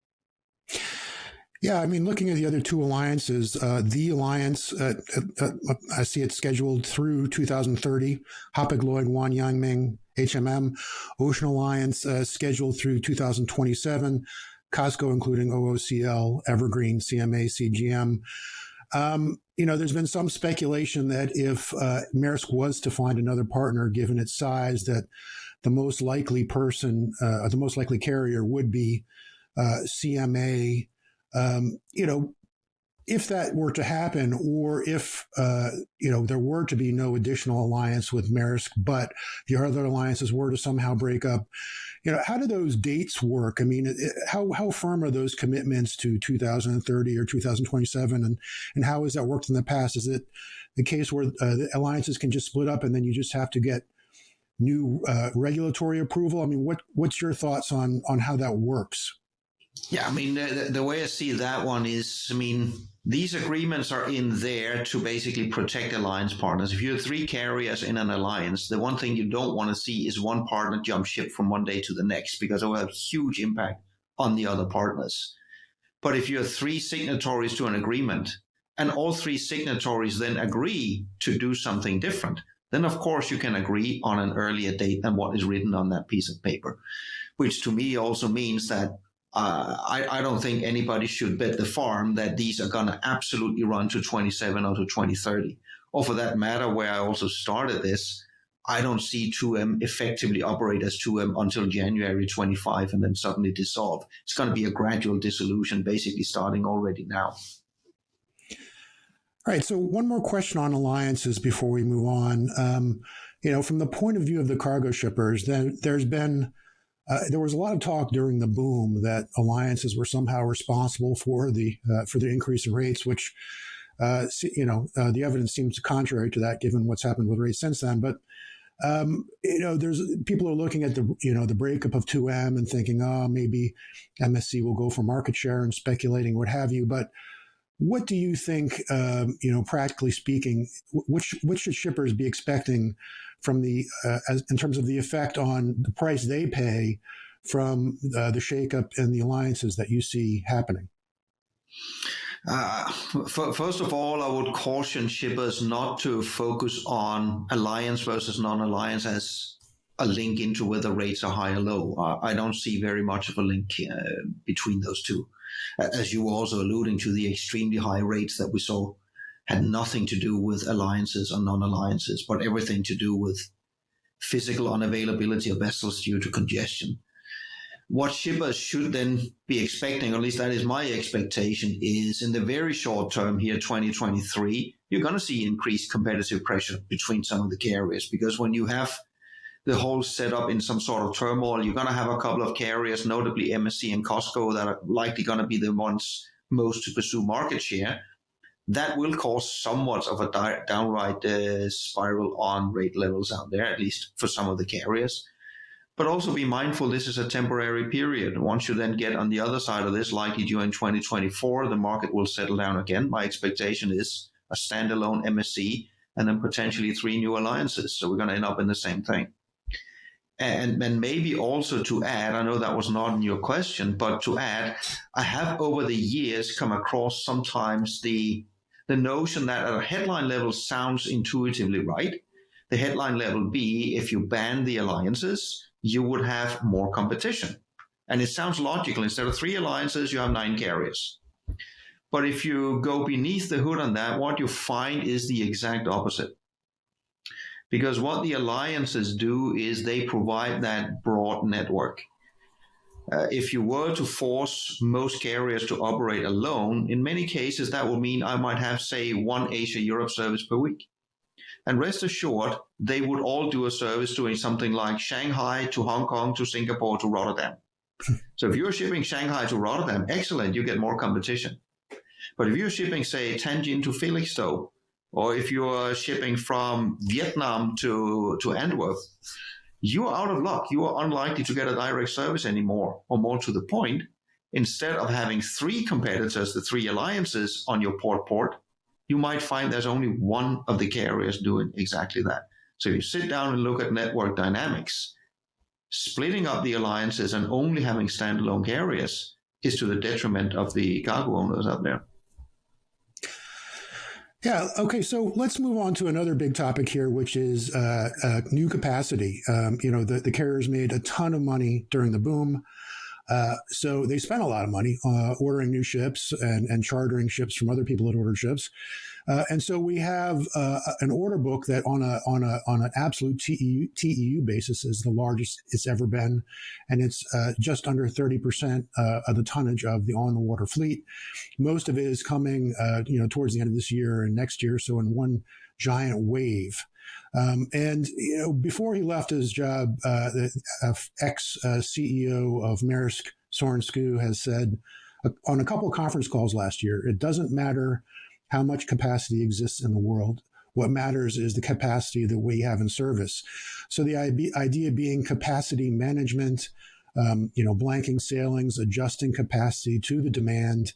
Yeah, I mean, looking at the other two alliances, the alliance, I see it scheduled through 2030. Hapag-Lloyd, Yuanming, HMM. Ocean Alliance scheduled through 2027. COSCO, including OOCL, Evergreen, CMA, CGM. There's been some speculation that if Maersk was to find another partner, given its size, that the most likely person, the most likely carrier would be CMA. If that were to happen, or if, there were to be no additional alliance with Maersk, but the other alliances were to somehow break up, how do those dates work? I mean, how firm are those commitments to 2030 or 2027? And how has that worked in the past? Is it the case where the alliances can just split up and then you just have to get new regulatory approval? I mean, what's your thoughts on how that works? Yeah, I mean, the way I see that one is, I mean, these agreements are in there to basically protect alliance partners. If you have 3 carriers in an alliance, the one thing you don't want to see is one partner jump ship from one day to the next, because it will have huge impact on the other partners. But if you have 3 signatories to an agreement, and all 3 signatories then agree to do something different, then of course you can agree on an earlier date than what is written on that piece of paper, which to me also means that I don't think anybody should bet the farm that these are going to absolutely run to 27 or to 2030. Or for that matter, where I also started this, I don't see 2M effectively operate as 2M until January 25 and then suddenly dissolve. It's going to be a gradual dissolution, basically starting already now. All right. So one more question on alliances before we move on. From the point of view of the cargo shippers, there was a lot of talk during the boom that alliances were somehow responsible for the increase in rates, which the evidence seems contrary to that, given what's happened with rates since then. But there's people are looking at the breakup of 2M and thinking, oh, maybe MSC will go for market share and speculating what have you. But what do you think, practically speaking, what should shippers be expecting from in terms of the effect on the price they pay from the shakeup and the alliances that you see happening? First of all, I would caution shippers not to focus on alliance versus non-alliance as a link into whether rates are high or low. I don't see very much of a link between those two. As you were also alluding to, the extremely high rates that we saw had nothing to do with alliances or non-alliances, but everything to do with physical unavailability of vessels due to congestion. What shippers should then be expecting, or at least that is my expectation, is in the very short term here, 2023, you're going to see increased competitive pressure between some of the carriers, because when you have the whole setup in some sort of turmoil, you're going to have a couple of carriers, notably MSC and Costco, that are likely going to be the ones most to pursue market share. That will cause somewhat of a downright spiral on rate levels out there, at least for some of the carriers. But also be mindful, this is a temporary period. Once you then get on the other side of this, likely during 2024, the market will settle down again. My expectation is a standalone MSC and then potentially 3 new alliances. So we're going to end up in the same thing. And maybe also to add, I know that was not in your question, but to add, I have over the years come across sometimes the notion that at a headline level sounds intuitively right. The headline level be, if you ban the alliances, you would have more competition. And it sounds logical. Instead of 3 alliances, you have 9 carriers. But if you go beneath the hood on that, what you find is the exact opposite. Because what the alliances do is they provide that broad network. If you were to force most carriers to operate alone, in many cases, that would mean I might have, say, 1 Asia-Europe service per week. And rest assured, they would all do a service doing something like Shanghai to Hong Kong to Singapore to Rotterdam. So if you're shipping Shanghai to Rotterdam, excellent, you get more competition. But if you're shipping, say, Tianjin to Felixstowe, or if you're shipping from Vietnam to Antwerp, you are out of luck. You are unlikely to get a direct service anymore, or more to the point, instead of having 3 competitors, the 3 alliances on your port, you might find there's only one of the carriers doing exactly that. So you sit down and look at network dynamics. Splitting up the alliances and only having standalone carriers is to the detriment of the cargo owners out there. Yeah. Okay. So let's move on to another big topic here, which is new capacity. The carriers made a ton of money during the boom. So they spent a lot of money ordering new ships and chartering ships from other people that ordered ships. And so we have an order book that on an absolute TEU basis is the largest it's ever been. And it's just under 30% of the tonnage of the on-the-water fleet. Most of it is coming, towards the end of this year and next year. So in one giant wave. Before he left his job, the ex-CEO of Maersk, Søren Skou, has said on a couple of conference calls last year, it doesn't matter how much capacity exists in the world. What matters is the capacity that we have in service. So the idea being capacity management, blanking sailings, adjusting capacity to the demand.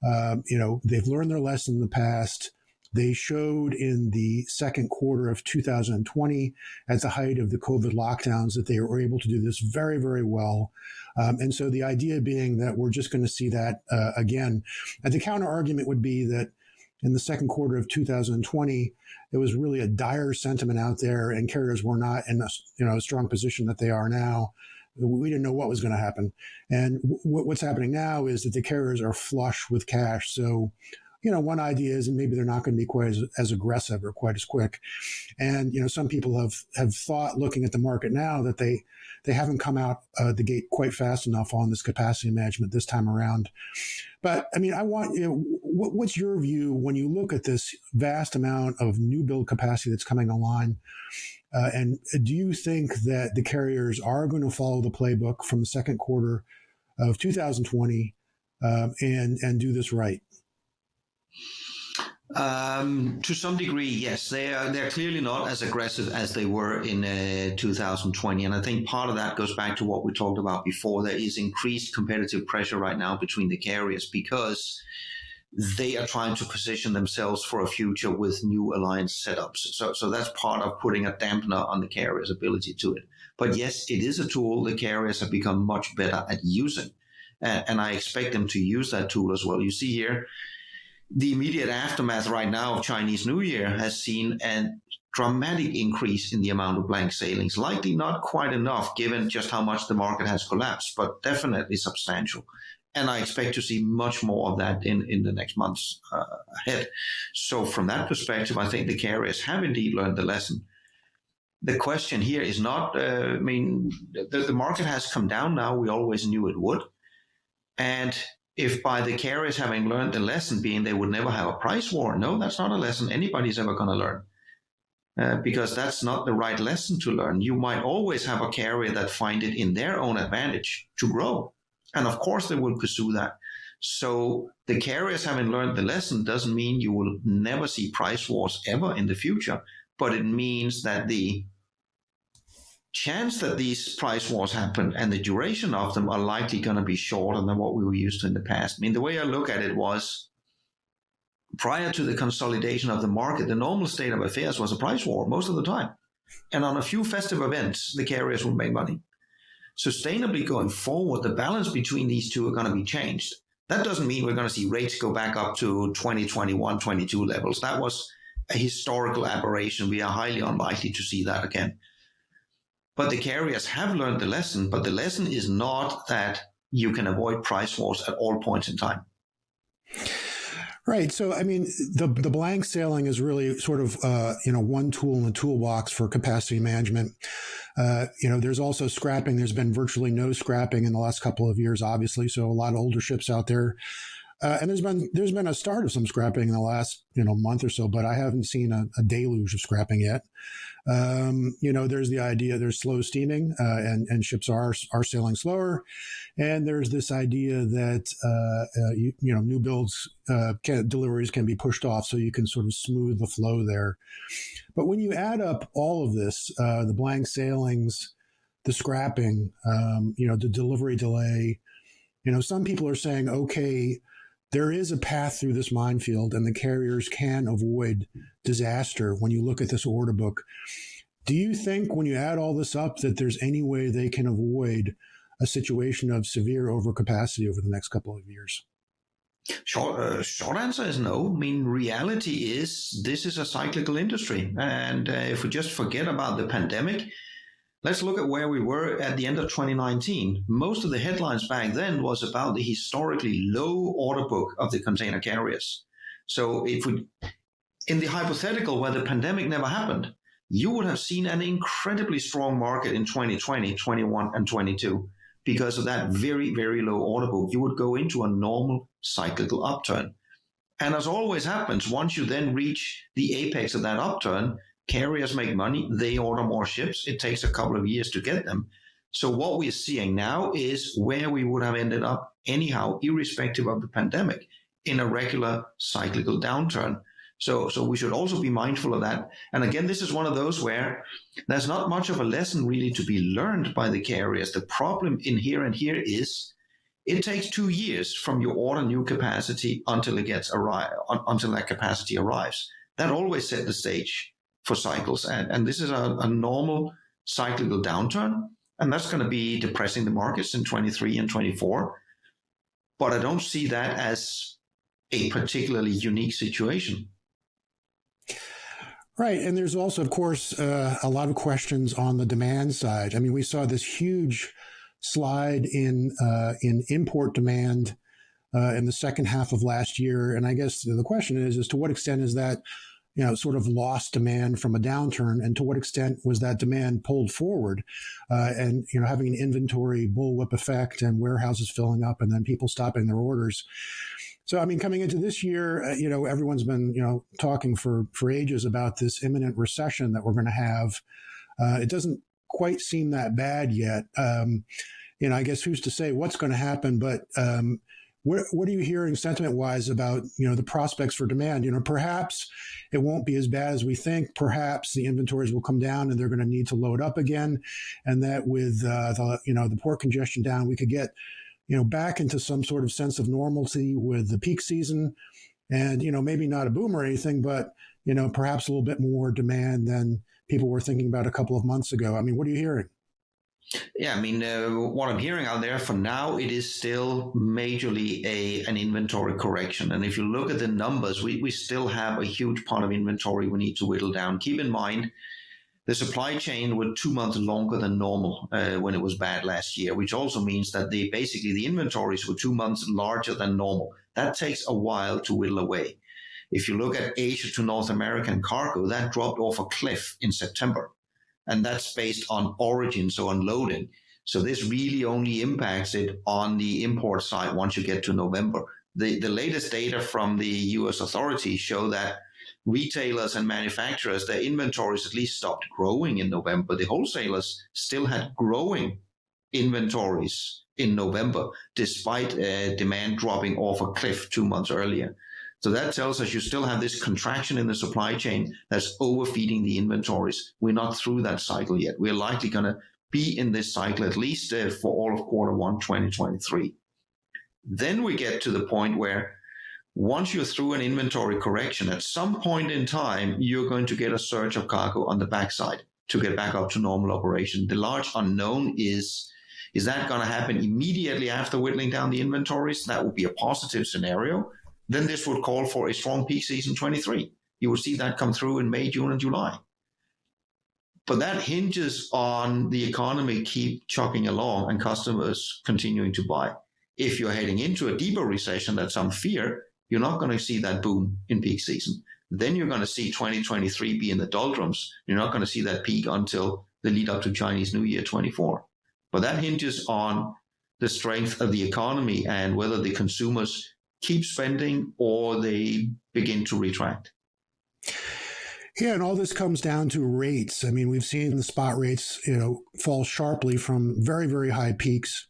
They've learned their lesson in the past. They showed in the second quarter of 2020, at the height of the COVID lockdowns, that they were able to do this very, very well. And so the idea being that we're just going to see that again. And the counter argument would be that in the second quarter of 2020, there was really a dire sentiment out there, and carriers were not in a strong position that they are now. We didn't know what was going to happen. And what's happening now is that the carriers are flush with cash. So, one idea is maybe they're not going to be quite as aggressive or quite as quick. And, some people have thought, looking at the market now, that they haven't come out the gate quite fast enough on this capacity management this time around. But I mean, I want, what's your view when you look at this vast amount of new build capacity that's coming online? And do you think that the carriers are going to follow the playbook from the second quarter of 2020 and do this right? To some degree, yes. They're clearly not as aggressive as they were in 2020. And I think part of that goes back to what we talked about before. There is increased competitive pressure right now between the carriers because they are trying to position themselves for a future with new alliance setups. So that's part of putting a dampener on the carrier's ability to it. But yes, it is a tool the carriers have become much better at using. And I expect them to use that tool as well. You see here, the immediate aftermath right now of Chinese New Year has seen a dramatic increase in the amount of blank sailings. Likely not quite enough given just how much the market has collapsed, but definitely substantial. And I expect to see much more of that in the next months ahead. So from that perspective, I think the carriers have indeed learned the lesson. The question here is not, the market has come down now. We always knew it would. And if by the carriers having learned the lesson being they would never have a price war, no, that's not a lesson anybody's ever going to learn. Because that's not the right lesson to learn. You might always have a carrier that find it in their own advantage to grow. And of course they will pursue that. So the carriers having learned the lesson doesn't mean you will never see price wars ever in the future, but it means that the chance that these price wars happen and the duration of them are likely going to be shorter than what we were used to in the past. I mean, the way I look at it was prior to the consolidation of the market, the normal state of affairs was a price war most of the time. And on a few festive events, the carriers would make money. Sustainably going forward, the balance between these two are going to be changed. That doesn't mean we're going to see rates go back up to 2021, 22 levels. That was a historical aberration. We are highly unlikely to see that again. But the carriers have learned the lesson, but the lesson is not that you can avoid price wars at all points in time. Right. So, I mean, the blank sailing is really sort of, one tool in the toolbox for capacity management. There's also scrapping. There's been virtually no scrapping in the last couple of years, obviously. So a lot of older ships out there. And there's been a start of some scrapping in the last, month or so, but I haven't seen a deluge of scrapping yet. There's the idea there's slow steaming, and ships are sailing slower. And there's this idea that, new builds, deliveries can be pushed off so you can sort of smooth the flow there. But when you add up all of this, the blank sailings, the scrapping, the delivery delay, some people are saying, okay, there is a path through this minefield and the carriers can avoid disaster when you look at this order book. Do you think when you add all this up that there's any way they can avoid a situation of severe overcapacity over the next couple of years? Short answer is no. I mean, reality is this is a cyclical industry. And if we just forget about the pandemic, let's look at where we were at the end of 2019. Most of the headlines back then was about the historically low order book of the container carriers. So if we, in the hypothetical where the pandemic never happened, you would have seen an incredibly strong market in 2020, 21, and 22 because of that very, very low order book. You would go into a normal cyclical upturn. And as always happens, once you then reach the apex of that upturn, carriers make money, they order more ships. It takes a couple of years to get them. So what we're seeing now is where we would have ended up anyhow, irrespective of the pandemic, in a regular cyclical downturn. So we should also be mindful of that. And again, this is one of those where there's not much of a lesson really to be learned by the carriers. The problem in here is it takes 2 years from you order new capacity until until that capacity arrives. That always set the stage for cycles. And this is a normal cyclical downturn. And that's going to be depressing the markets in 23 and 24. But I don't see that as a particularly unique situation. Right. And there's also, of course, a lot of questions on the demand side. I mean, we saw this huge slide in import demand in the second half of last year. And I guess the question is to what extent is that, sort of lost demand from a downturn, and to what extent was that demand pulled forward, and having an inventory bullwhip effect and warehouses filling up and then people stopping their orders. So, I mean, coming into this year, everyone's been, talking for ages about this imminent recession that we're going to have. It doesn't quite seem that bad yet. I guess who's to say what's going to happen, but what are you hearing sentiment-wise about, the prospects for demand? Perhaps it won't be as bad as we think. Perhaps the inventories will come down and they're going to need to load up again. And that with the port congestion down, we could get, back into some sort of sense of normalcy with the peak season and, maybe not a boom or anything, but, perhaps a little bit more demand than people were thinking about a couple of months ago. I mean, what are you hearing? Yeah, I mean, what I'm hearing out there for now, it is still majorly an inventory correction. And if you look at the numbers, we still have a huge part of inventory we need to whittle down. Keep in mind, the supply chain was 2 months longer than normal when it was bad last year, which also means that the inventories were 2 months larger than normal. That takes a while to whittle away. If you look at Asia to North American cargo, that dropped off a cliff in September. And that's based on origin, so on loading. So this really only impacts it on the import side once you get to November. The latest data from the US authorities show that retailers and manufacturers, their inventories at least stopped growing in November. The wholesalers still had growing inventories in November, despite demand dropping off a cliff 2 months earlier. So that tells us you still have this contraction in the supply chain that's overfeeding the inventories. We're not through that cycle yet. We're likely going to be in this cycle at least for all of Q1 2023. Then we get to the point where once you're through an inventory correction, at some point in time, you're going to get a surge of cargo on the backside to get back up to normal operation. The large unknown is that going to happen immediately after whittling down the inventories? That would be a positive scenario. Then this would call for a strong peak season 23. You will see that come through in May, June, and July. But that hinges on the economy keep chugging along and customers continuing to buy. If you're heading into a deeper recession that some fear, you're not going to see that boom in peak season. Then you're going to see 2023 be in the doldrums. You're not going to see that peak until the lead up to Chinese New Year 24. But that hinges on the strength of the economy and whether the consumers keep spending or they begin to retract. Yeah, and all this comes down to rates. I mean, we've seen the spot rates, fall sharply from very, very high peaks.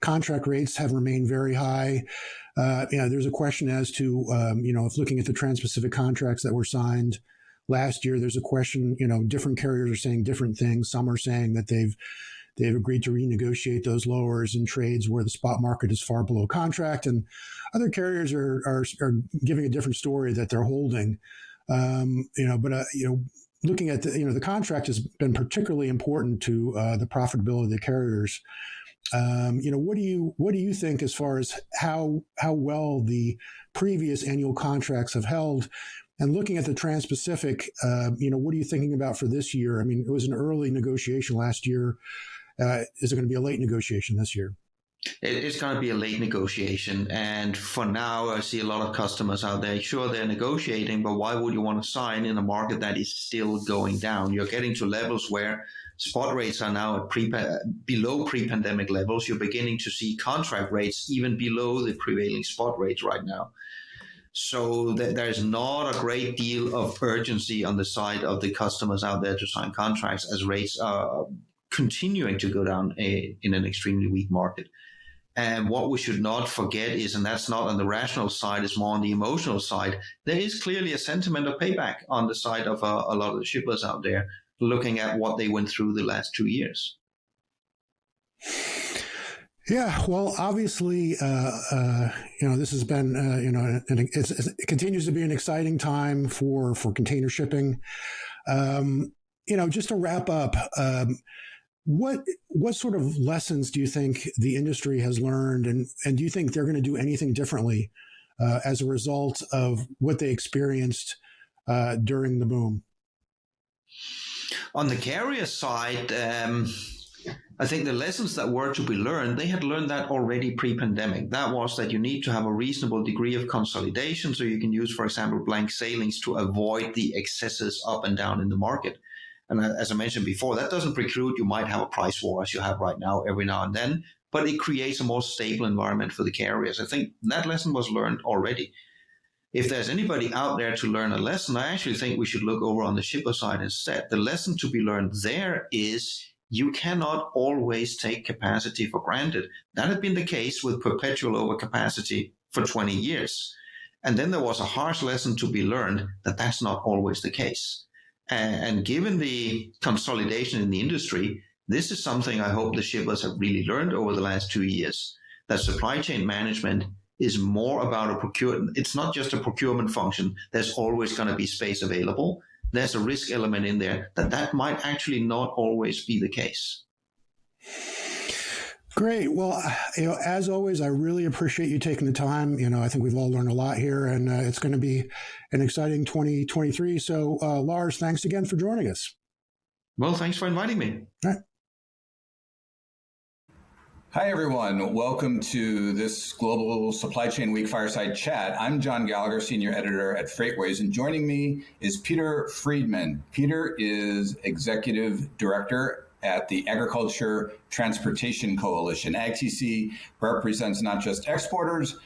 Contract rates have remained very high. There's a question as to, if looking at the Trans-Pacific contracts that were signed last year, there's a question, different carriers are saying different things. Some are saying that they've agreed to renegotiate those lowers in trades where the spot market is far below contract, and other carriers are giving a different story that they're holding. Looking at the contract has been particularly important to the profitability of the carriers. What do you think as far as how well the previous annual contracts have held? And looking at the Trans-Pacific, what are you thinking about for this year? I mean, it was an early negotiation last year. Is it going to be a late negotiation this year? It's going to be a late negotiation. And for now, I see a lot of customers out there. Sure, they're negotiating, but why would you want to sign in a market that is still going down? You're getting to levels where spot rates are now at below pre-pandemic levels. You're beginning to see contract rates even below the prevailing spot rates right now. So there's not a great deal of urgency on the side of the customers out there to sign contracts as rates are continuing to go down in an extremely weak market. And what we should not forget is, and that's not on the rational side, it's more on the emotional side, there is clearly a sentiment of payback on the side of a lot of the shippers out there looking at what they went through the last 2 years. Yeah, well, obviously, this has been, it continues to be an exciting time for container shipping. Just to wrap up, what sort of lessons do you think the industry has learned, and do you think they're going to do anything differently as a result of what they experienced during the boom? On the carrier side, I think the lessons that were to be learned, they had learned that already pre-pandemic. That was that you need to have a reasonable degree of consolidation so you can use, for example, blank sailings to avoid the excesses up and down in the market. And as I mentioned before, that doesn't preclude you might have a price war as you have right now every now and then, but it creates a more stable environment for the carriers. I think that lesson was learned already. If there's anybody out there to learn a lesson, I actually think we should look over on the shipper side instead. The lesson to be learned there is you cannot always take capacity for granted. That had been the case with perpetual overcapacity for 20 years. And then there was a harsh lesson to be learned that that's not always the case. And given the consolidation in the industry, this is something I hope the shippers have really learned over the last 2 years, that supply chain management is more about a procurement. It's not just a procurement function. There's always going to be space available. There's a risk element in there that might actually not always be the case. Great. Well, as always, I really appreciate you taking the time. I think we've all learned a lot here, and it's going to be an exciting 2023. So, Lars, thanks again for joining us. Well, thanks for inviting me. All right. Hi, everyone. Welcome to this Global Supply Chain Week Fireside Chat. I'm John Gallagher, Senior Editor at FreightWaves, and joining me is Peter Friedman. Peter is Executive Director at the Agriculture Transportation Coalition. AgTC represents not just exporters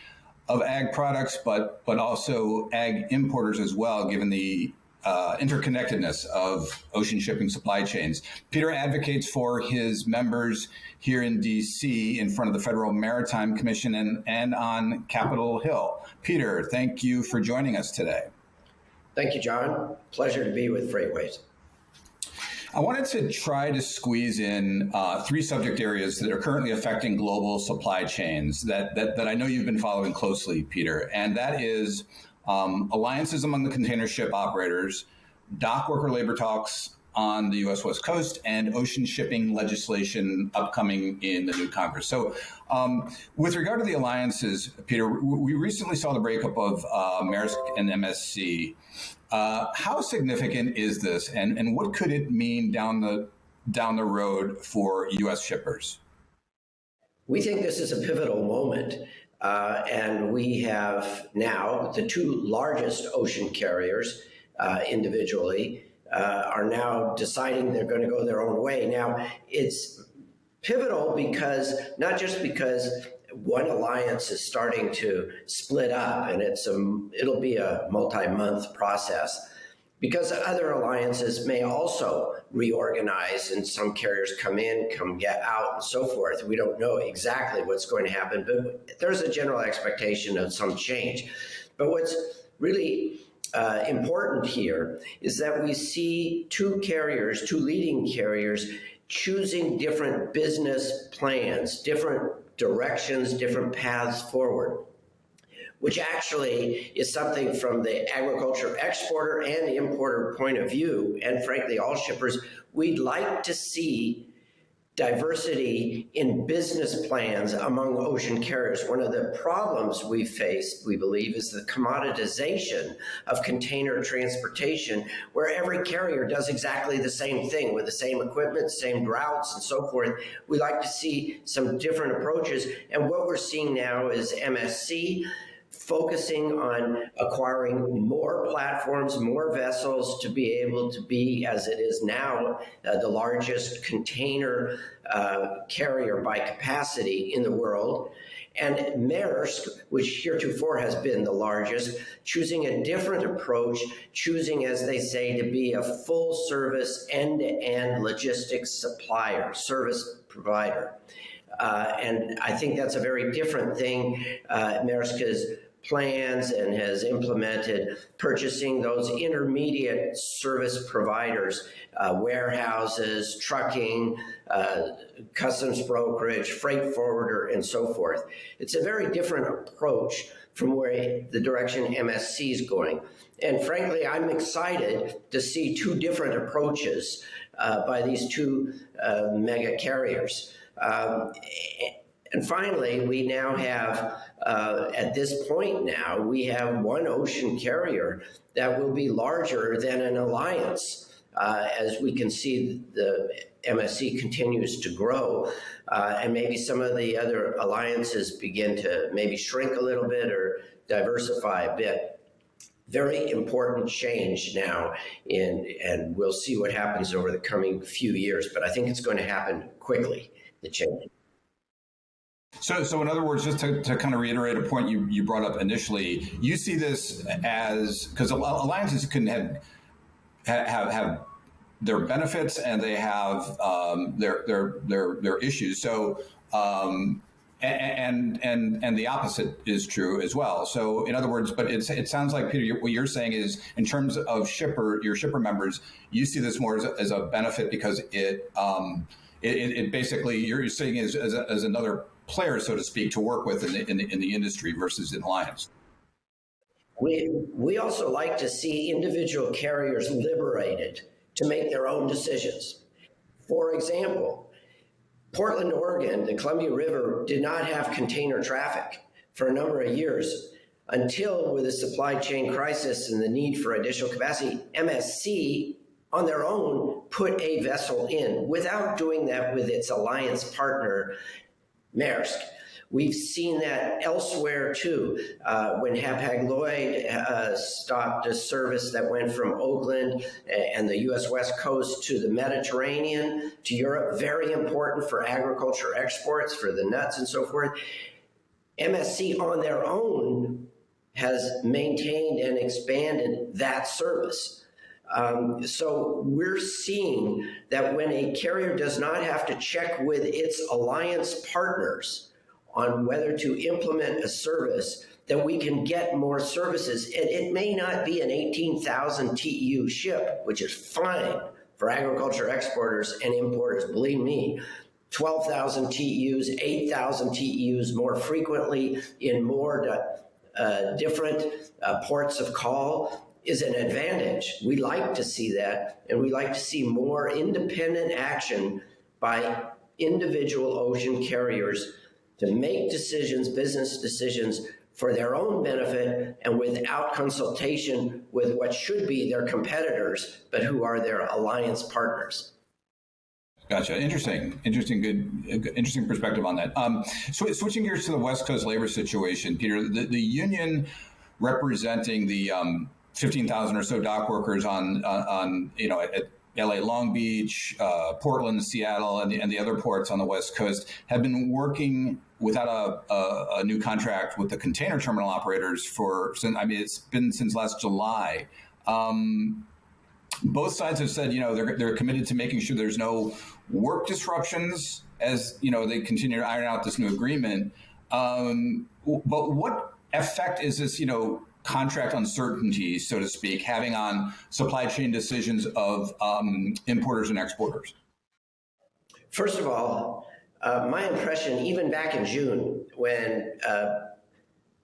of ag products, but also ag importers as well, given the interconnectedness of ocean shipping supply chains. Peter advocates for his members here in DC in front of the Federal Maritime Commission and on Capitol Hill. Peter, thank you for joining us today. Thank you, John. Pleasure to be with FreightWaves. I wanted to try to squeeze in three subject areas that are currently affecting global supply chains that I know you've been following closely, Peter, and that is alliances among the container ship operators, dock worker labor talks on the U.S. West Coast, and ocean shipping legislation upcoming in the new Congress. So with regard to the alliances, Peter, we recently saw the breakup of Maersk and MSC. How significant is this, and what could it mean down the road for U.S. shippers? We think this is a pivotal moment. And we have now the two largest ocean carriers individually are now deciding they're going to go their own way. Now, it's pivotal because not just because one alliance is starting to split up and it'll be a multi-month process, because other alliances may also reorganize and some carriers come in, come get out, and so forth. We don't know exactly what's going to happen, but there's a general expectation of some change. But what's really important here is that we see two leading carriers, choosing different business plans, different directions, different paths forward, which actually is something from the agriculture exporter and the importer point of view, and frankly, all shippers, we'd like to see diversity in business plans among ocean carriers. One of the problems we faced, we believe, is the commoditization of container transportation, where every carrier does exactly the same thing with the same equipment, same routes, and so forth. We like to see some different approaches. And what we're seeing now is MSC focusing on acquiring more platforms, more vessels to be able to be, as it is now, the largest container carrier by capacity in the world. And Maersk, which heretofore has been the largest, choosing a different approach, choosing, as they say, to be a full-service, end-to-end logistics supplier, service provider. And I think that's a very different thing. Maersk has plans and has implemented purchasing those intermediate service providers, warehouses, trucking, customs brokerage, freight forwarder, and so forth. It's a very different approach from where the direction MSC is going. And frankly, I'm excited to see two different approaches by these two mega carriers. And finally, we now have, at this point now, we have one ocean carrier that will be larger than an alliance as we can see the MSC continues to grow, and maybe some of the other alliances begin to maybe shrink a little bit or diversify a bit. Very important change now, and we'll see what happens over the coming few years, but I think it's going to happen quickly, the change. So in other words, just to kind of reiterate a point you brought up initially, you see this as, because alliances can have their benefits and they have their issues. So and the opposite is true as well. So in other words, but it sounds like, Peter, what you're saying is, in terms of your shipper members, you see this more as a benefit because it basically, you're saying as another player, so to speak, to work with in the industry versus in alliance. We also like to see individual carriers liberated to make their own decisions. For example, Portland, Oregon, the Columbia River did not have container traffic for a number of years until, with the supply chain crisis and the need for additional capacity, MSC on their own put a vessel in without doing that with its alliance partner, Maersk. We've seen that elsewhere too. When Hapag-Lloyd stopped a service that went from Oakland and the U.S. West Coast to the Mediterranean to Europe, very important for agriculture exports, for the nuts and so forth. MSC on their own has maintained and expanded that service. So we're seeing that when a carrier does not have to check with its alliance partners on whether to implement a service, that we can get more services. And it may not be an 18,000 TEU ship, which is fine for agriculture exporters and importers, believe me. 12,000 TEUs, 8,000 TEUs more frequently in more different ports of call is an advantage. We like to see that, and we like to see more independent action by individual ocean carriers to make decisions, business decisions, for their own benefit and without consultation with what should be their competitors, but who are their alliance partners. Gotcha. Interesting, interesting perspective on that. So switching gears to the West Coast labor situation, Peter, the union representing the 15,000 or so dock workers on at LA Long Beach, Portland, Seattle, and the other ports on the West Coast have been working without a new contract with the container terminal operators it's been since last July. Both sides have said, they're committed to making sure there's no work disruptions as, they continue to iron out this new agreement. But what effect is this, contract uncertainty, so to speak, having on supply chain decisions of importers and exporters? First of all, my impression, even back in June, when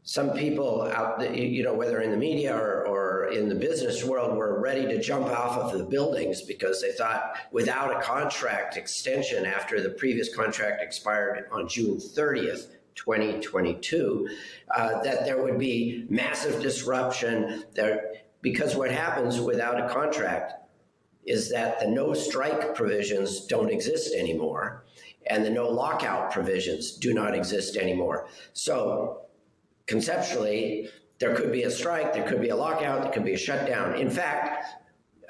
some people out, whether in the media or in the business world, were ready to jump off of the buildings because they thought without a contract extension after the previous contract expired on June 30th, 2022, that there would be massive disruption there, because what happens without a contract is that the no strike provisions don't exist anymore, and the no lockout provisions do not exist anymore. So conceptually, there could be a strike, there could be a lockout, there could be a shutdown. In fact,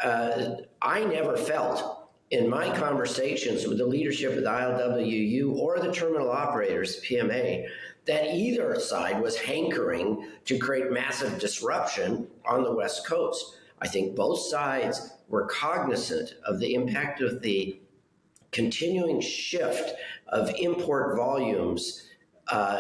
I never felt in my conversations with the leadership of the ILWU or the terminal operators, PMA, that either side was hankering to create massive disruption on the West Coast. I think both sides were cognizant of the impact of the continuing shift of import volumes,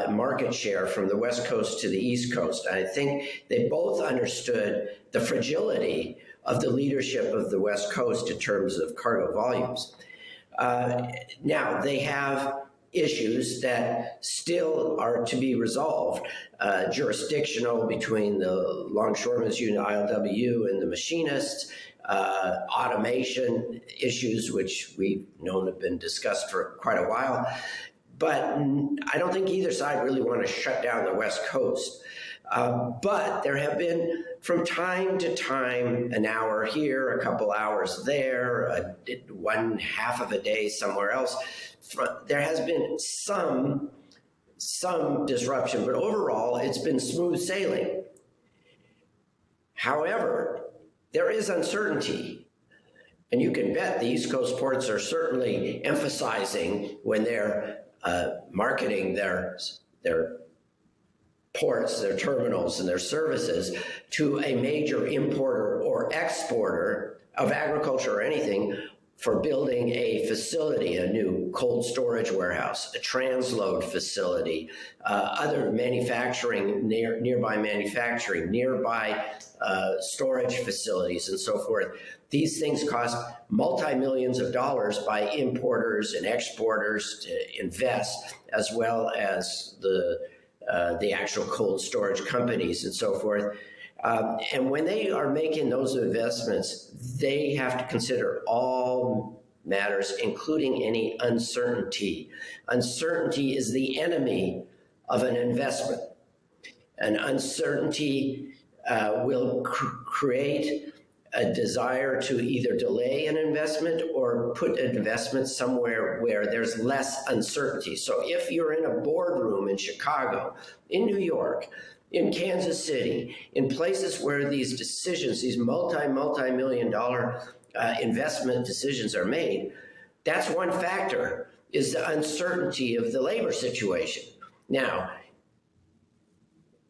market share from the West Coast to the East Coast. I think they both understood the fragility of the leadership of the West Coast in terms of cargo volumes. Now, they have issues that still are to be resolved, jurisdictional between the Longshoremen's Union, ILWU, and the machinists, automation issues, which we've known have been discussed for quite a while. But I don't think either side really want to shut down the West Coast. But there have been from time to time, an hour here, a couple hours there, one half of a day somewhere else, there has been some disruption, but overall it's been smooth sailing. However, there is uncertainty. And you can bet the East Coast ports are certainly emphasizing when they're marketing their ports, their terminals, and their services to a major importer or exporter of agriculture or anything for building a facility, a new cold storage warehouse, a transload facility, other manufacturing, nearby manufacturing, nearby storage facilities, and so forth. These things cost multi-millions of dollars by importers and exporters to invest, as well as the actual cold storage companies and so forth. And when they are making those investments, they have to consider all matters, including any uncertainty. Uncertainty is the enemy of an investment. And uncertainty will create a desire to either delay an investment or put an investment somewhere where there's less uncertainty. So if you're in a boardroom in Chicago, in New York, in Kansas City, in places where these decisions, these multi-million dollar investment decisions are made, that's one factor, is the uncertainty of the labor situation. Now,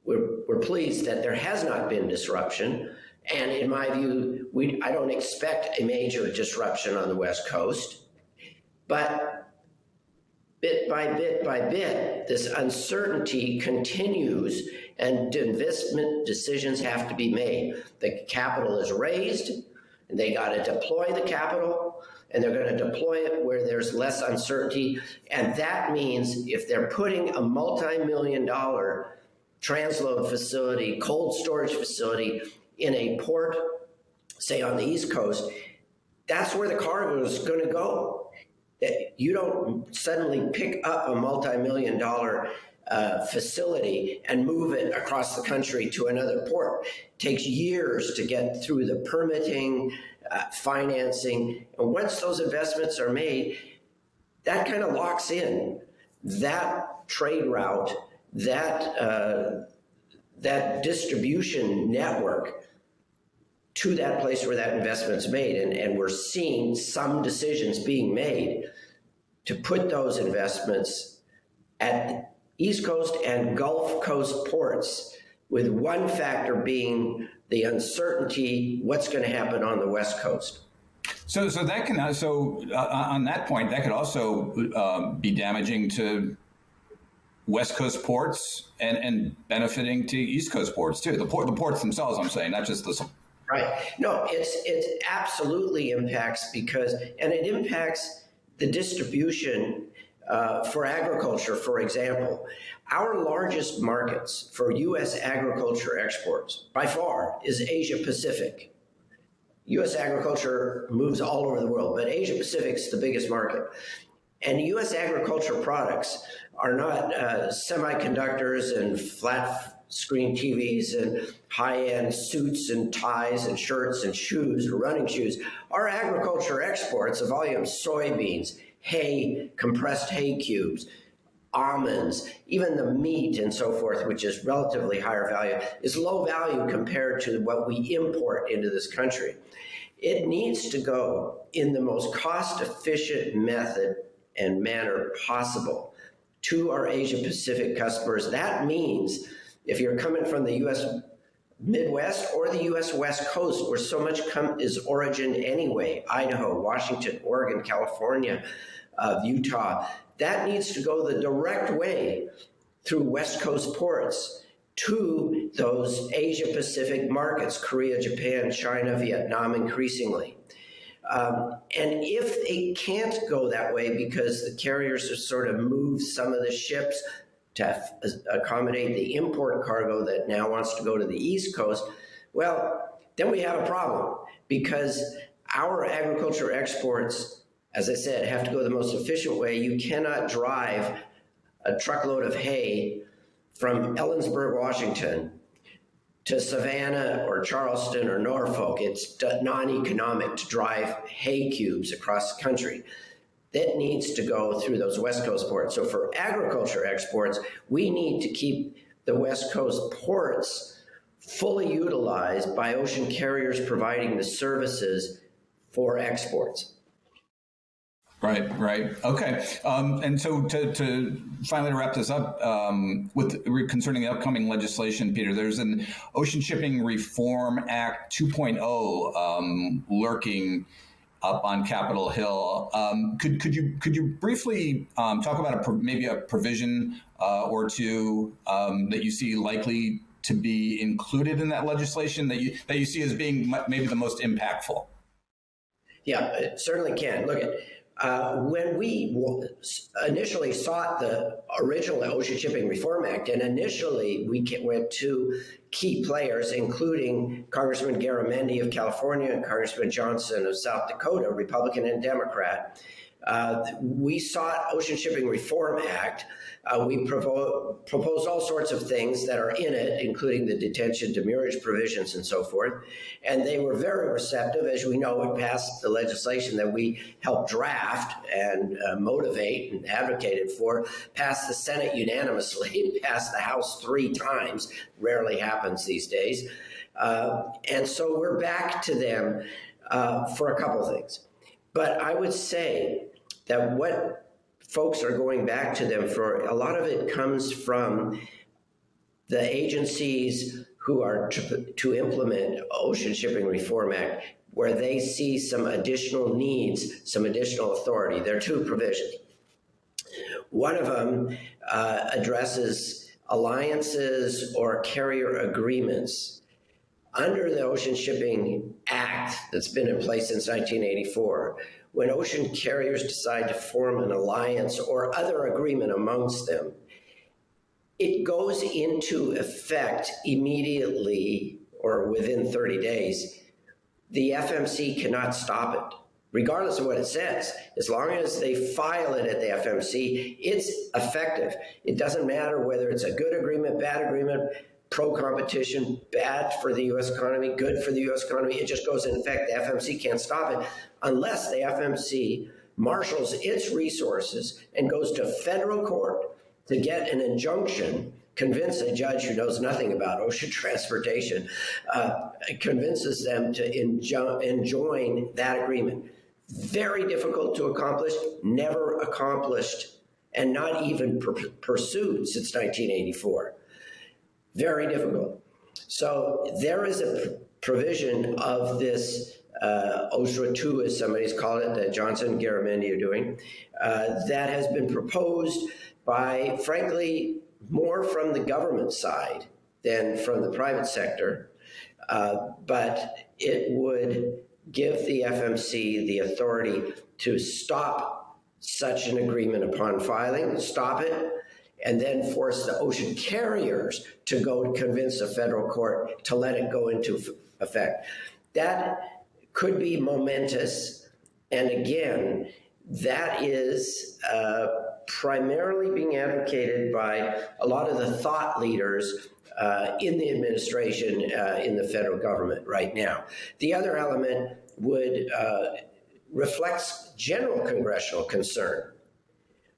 we're pleased that there has not been disruption. And in my view, I don't expect a major disruption on the West Coast. But bit by bit, this uncertainty continues and investment decisions have to be made. The capital is raised, and they got to deploy the capital, and they're going to deploy it where there's less uncertainty. And that means if they're putting a multi-million-dollar transload facility, cold storage facility in a port, say on the East Coast, that's where the cargo is going to go. You don't suddenly pick up a multi-million-dollar facility and move it across the country to another port. It takes years to get through the permitting, financing, and once those investments are made, that kind of locks in that trade route, that distribution network to that place where that investment's made. And we're seeing some decisions being made to put those investments at East Coast and Gulf Coast ports, with one factor being the uncertainty, what's going to happen on the West Coast. So that can also, on that point, that could also be damaging to West Coast ports and benefiting to East Coast ports too. The ports themselves, I'm saying, not just the. Right. No, it absolutely impacts and it impacts the distribution for agriculture, for example. Our largest markets for U.S. agriculture exports, by far, is Asia Pacific. U.S. agriculture moves all over the world, but Asia Pacific is the biggest market. And U.S. agriculture products are not semiconductors and flat screen TVs and high-end suits and ties and shirts and shoes, running shoes. Our agriculture exports, the volume, soybeans, hay, compressed hay cubes, almonds, even the meat and so forth, which is relatively higher value, is low value compared to what we import into this country. It needs to go in the most cost-efficient method and manner possible to our Asia Pacific customers. That means if you're coming from the U.S. Midwest or the U.S. West Coast, where so much is origin anyway, Idaho, Washington, Oregon, California, Utah, that needs to go the direct way through West Coast ports to those Asia Pacific markets, Korea, Japan, China, Vietnam, increasingly. And if it can't go that way because the carriers have sort of moved some of the ships to accommodate the import cargo that now wants to go to the East Coast, well, then we have a problem, because our agriculture exports, as I said, have to go the most efficient way. You cannot drive a truckload of hay from Ellensburg, Washington, to Savannah or Charleston or Norfolk. It's non-economic to drive hay cubes across the country. That needs to go through those West Coast ports. So for agriculture exports, we need to keep the West Coast ports fully utilized by ocean carriers providing the services for exports. Right. Okay. And so to finally wrap this up concerning the upcoming legislation, Peter, there's an Ocean Shipping Reform Act 2.0 lurking up on Capitol Hill. Could you briefly talk about maybe a provision or two that you see likely to be included in that legislation that you see as being maybe the most impactful? Yeah, it certainly can. Look at when we initially sought the original Ocean Shipping Reform Act, and initially we went to key players, including Congressman Garamendi of California and Congressman Johnson of South Dakota, Republican and Democrat. We sought Ocean Shipping Reform Act. We proposed all sorts of things that are in it, including the detention demurrage provisions and so forth. And they were very receptive. As we know, it passed the legislation that we helped draft and motivate and advocated for, passed the Senate unanimously, passed the House 3 times. Rarely happens these days. And so we're back to them for a couple things. But I would say that what folks are going back to them for, a lot of it comes from the agencies who are to implement Ocean Shipping Reform Act, where they see some additional needs, some additional authority. There are 2 provisions. One of them addresses alliances or carrier agreements. Under the Ocean Shipping Act that's been in place since 1984, when ocean carriers decide to form an alliance or other agreement amongst them, it goes into effect immediately or within 30 days. The FMC cannot stop it, regardless of what it says. As long as they file it at the FMC, it's effective. It doesn't matter whether it's a good agreement, bad agreement, pro-competition, bad for the U.S. economy, good for the U.S. economy. It just goes in effect. The FMC can't stop it unless the FMC marshals its resources and goes to federal court to get an injunction, convince a judge who knows nothing about ocean transportation, convinces them to enjoin that agreement. Very difficult to accomplish, never accomplished, and not even pursued since 1984. Very difficult. So there is a provision of this OSHA 2, as somebody's called it, that Johnson and Garamendi are doing, that has been proposed by, frankly, more from the government side than from the private sector. But it would give the FMC the authority to stop such an agreement upon filing, stop it, and then force the ocean carriers to go convince a federal court to let it go into effect. That could be momentous. And again, that is primarily being advocated by a lot of the thought leaders in the administration, in the federal government right now. The other element would reflects general congressional concern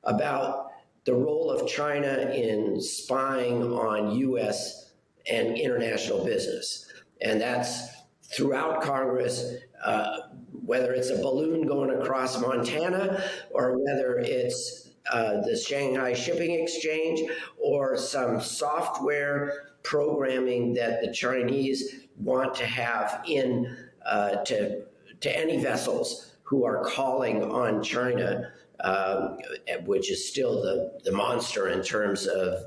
about the role of China in spying on U.S. and international business. And that's throughout Congress, whether it's a balloon going across Montana or whether it's the Shanghai Shipping Exchange or some software programming that the Chinese want to have in to any vessels who are calling on China, which is still the monster in terms of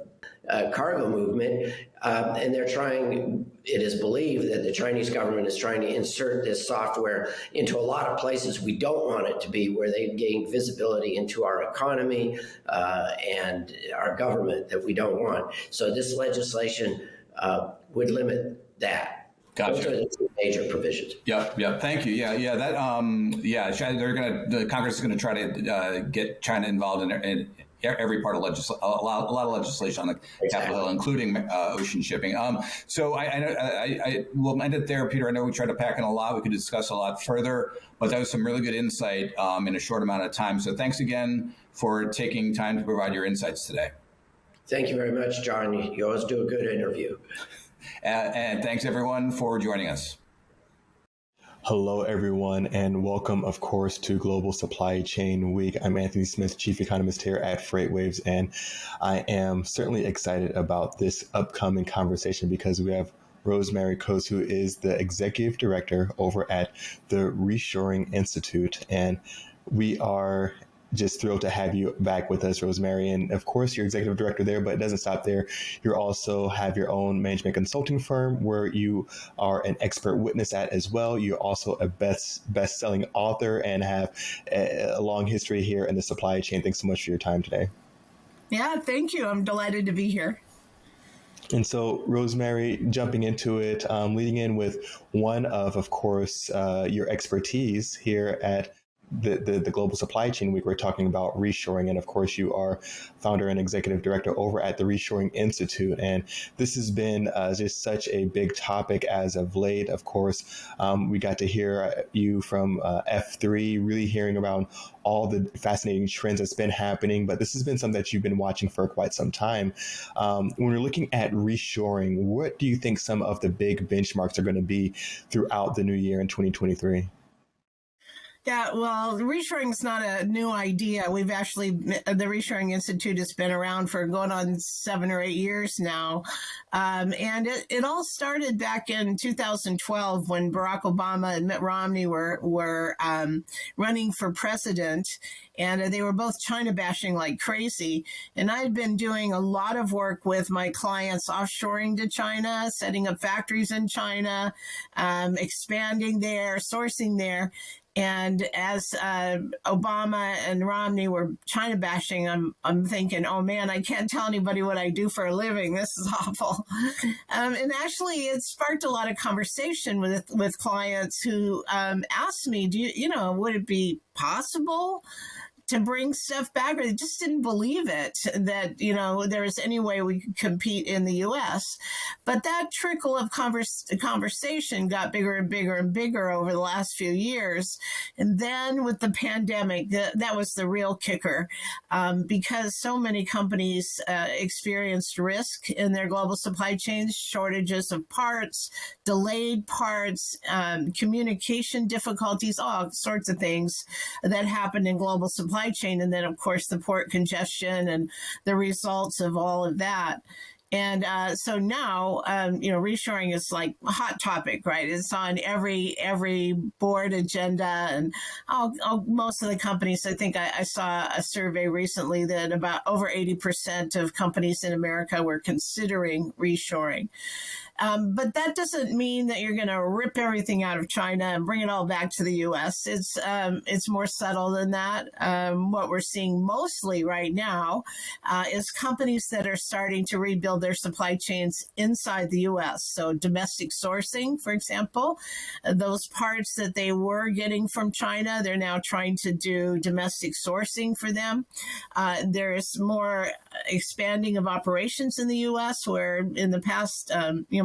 cargo movement. And they're trying, it is believed that the Chinese government is trying to insert this software into a lot of places we don't want it to be, where they gain visibility into our economy and our government that we don't want. So this legislation would limit that. Gotcha. Those are the two major provisions. Yep. Thank you. The Congress is going to try to get China involved in every part of a lot of legislation on the Capitol Hill, including ocean shipping. So I will end it there, Peter. I know we tried to pack in a lot. We could discuss a lot further, but that was some really good insight in a short amount of time. So thanks again for taking time to provide your insights today. Thank you very much, John. You always do a good interview. And thanks, everyone, for joining us. Hello, everyone, and welcome, of course, to Global Supply Chain Week. I'm Anthony Smith, Chief Economist here at FreightWaves, and I am certainly excited about this upcoming conversation because we have Rosemary Coase, who is the Executive Director over at the Reshoring Institute, and we are just thrilled to have you back with us, Rosemary. And of course, you're executive director there, but it doesn't stop there. You also have your own management consulting firm where you are an expert witness at as well. You're also a best-selling author and have a long history here in the supply chain. Thanks so much for your time today. Yeah, thank you. I'm delighted to be here. And so, Rosemary, jumping into it, leading in with one of course, your expertise here at the Global Supply Chain Week. We're talking about reshoring. And of course, you are founder and executive director over at the Reshoring Institute. And this has been just such a big topic as of late. Of course, we got to hear you from F3, really hearing about all the fascinating trends that's been happening. But this has been something that you've been watching for quite some time. When we're looking at reshoring, what do you think some of the big benchmarks are going to be throughout the new year in 2023? Yeah, well, reshoring is not a new idea. We've actually, the Reshoring Institute has been around for going on 7 or 8 years now. And it all started back in 2012 when Barack Obama and Mitt Romney were running for president. And they were both China bashing like crazy. And I've been doing a lot of work with my clients offshoring to China, setting up factories in China, expanding there, sourcing there. And as Obama and Romney were China bashing, I'm thinking, oh man, I can't tell anybody what I do for a living. This is awful. And actually, it sparked a lot of conversation with clients who asked me, would it be possible to bring stuff back, or they just didn't believe it, that, there was any way we could compete in the U.S. But that trickle of conversation got bigger and bigger and bigger over the last few years. And then with the pandemic, that was the real kicker, because so many companies experienced risk in their global supply chains, shortages of parts, delayed parts, communication difficulties, all sorts of things that happened in global supply chain. And then, of course, the port congestion and the results of all of that. And so now, reshoring is like a hot topic, right? It's on every board agenda, and most of the companies. I think I saw a survey recently that about over 80% of companies in America were considering reshoring. But that doesn't mean that you're going to rip everything out of China and bring it all back to the U.S. It's more subtle than that. What we're seeing mostly right now is companies that are starting to rebuild their supply chains inside the U.S. So domestic sourcing, for example, those parts that they were getting from China, they're now trying to do domestic sourcing for them. There is more expanding of operations in the U.S., where in the past,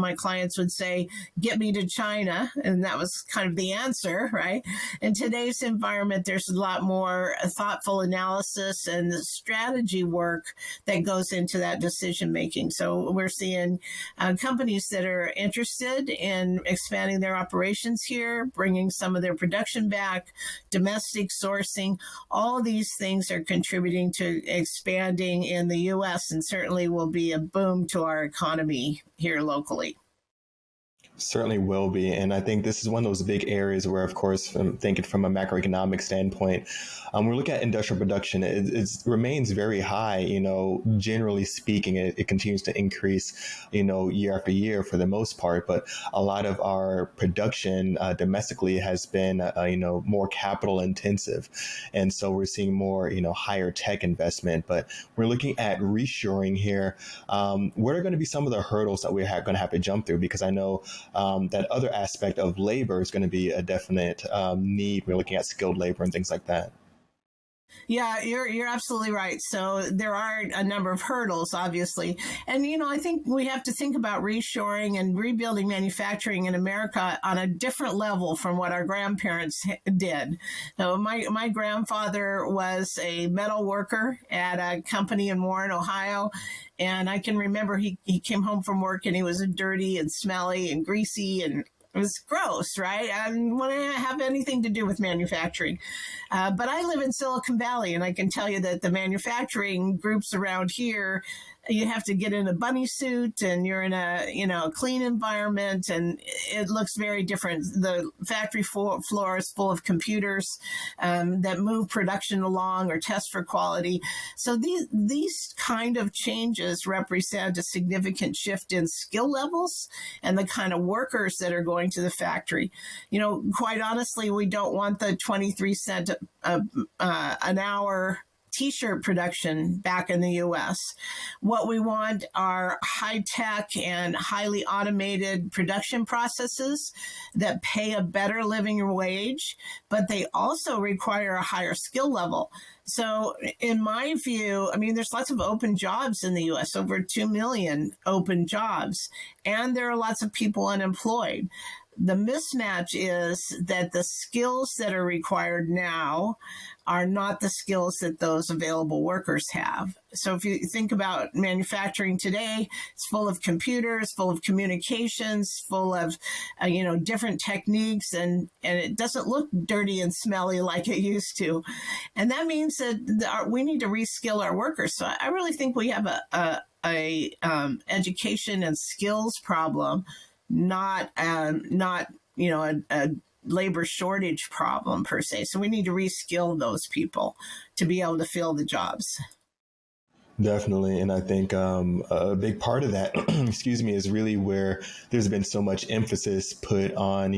my clients would say, get me to China. And that was kind of the answer, right? In today's environment, there's a lot more thoughtful analysis and strategy work that goes into that decision making. So we're seeing companies that are interested in expanding their operations here, bringing some of their production back, domestic sourcing. All these things are contributing to expanding in the U.S. and certainly will be a boom to our economy here locally. Certainly will be. And I think this is one of those big areas where, of course, thinking from a macroeconomic standpoint, we look at industrial production, it remains very high, generally speaking. It continues to increase, year after year for the most part. But a lot of our production domestically has been, more capital intensive. And so we're seeing more, higher tech investment. But we're looking at reshoring here. What are going to be some of the hurdles that we're going to have to jump through? Because I know that other aspect of labor is going to be a definite need. We're looking at skilled labor and things like that. Yeah, you're absolutely right. So there are a number of hurdles, obviously. And, I think we have to think about reshoring and rebuilding manufacturing in America on a different level from what our grandparents did. So my grandfather was a metal worker at a company in Warren, Ohio. And I can remember he came home from work and he was dirty and smelly and greasy, and it was gross, right? I didn't want to have anything to do with manufacturing. But I live in Silicon Valley, and I can tell you that the manufacturing groups around here, you have to get in a bunny suit and you're in a clean environment, and it looks very different. The factory floor is full of computers that move production along or test for quality. So these kind of changes represent a significant shift in skill levels and the kind of workers that are going to the factory. Quite honestly, we don't want the 23-cent an hour T-shirt production back in the U.S. What we want are high-tech and highly automated production processes that pay a better living wage, but they also require a higher skill level. So in my view, there's lots of open jobs in the U.S., over 2 million open jobs, and there are lots of people unemployed. The mismatch is that the skills that are required now are not the skills that those available workers have. So if you think about manufacturing today, it's full of computers, full of communications, full of, different techniques, and it doesn't look dirty and smelly like it used to. And that means that we need to reskill our workers. So I really think we have a education and skills problem, not a labor shortage problem per se. So we need to reskill those people to be able to fill the jobs. Definitely. And I think a big part of that, is really where there's been so much emphasis put on,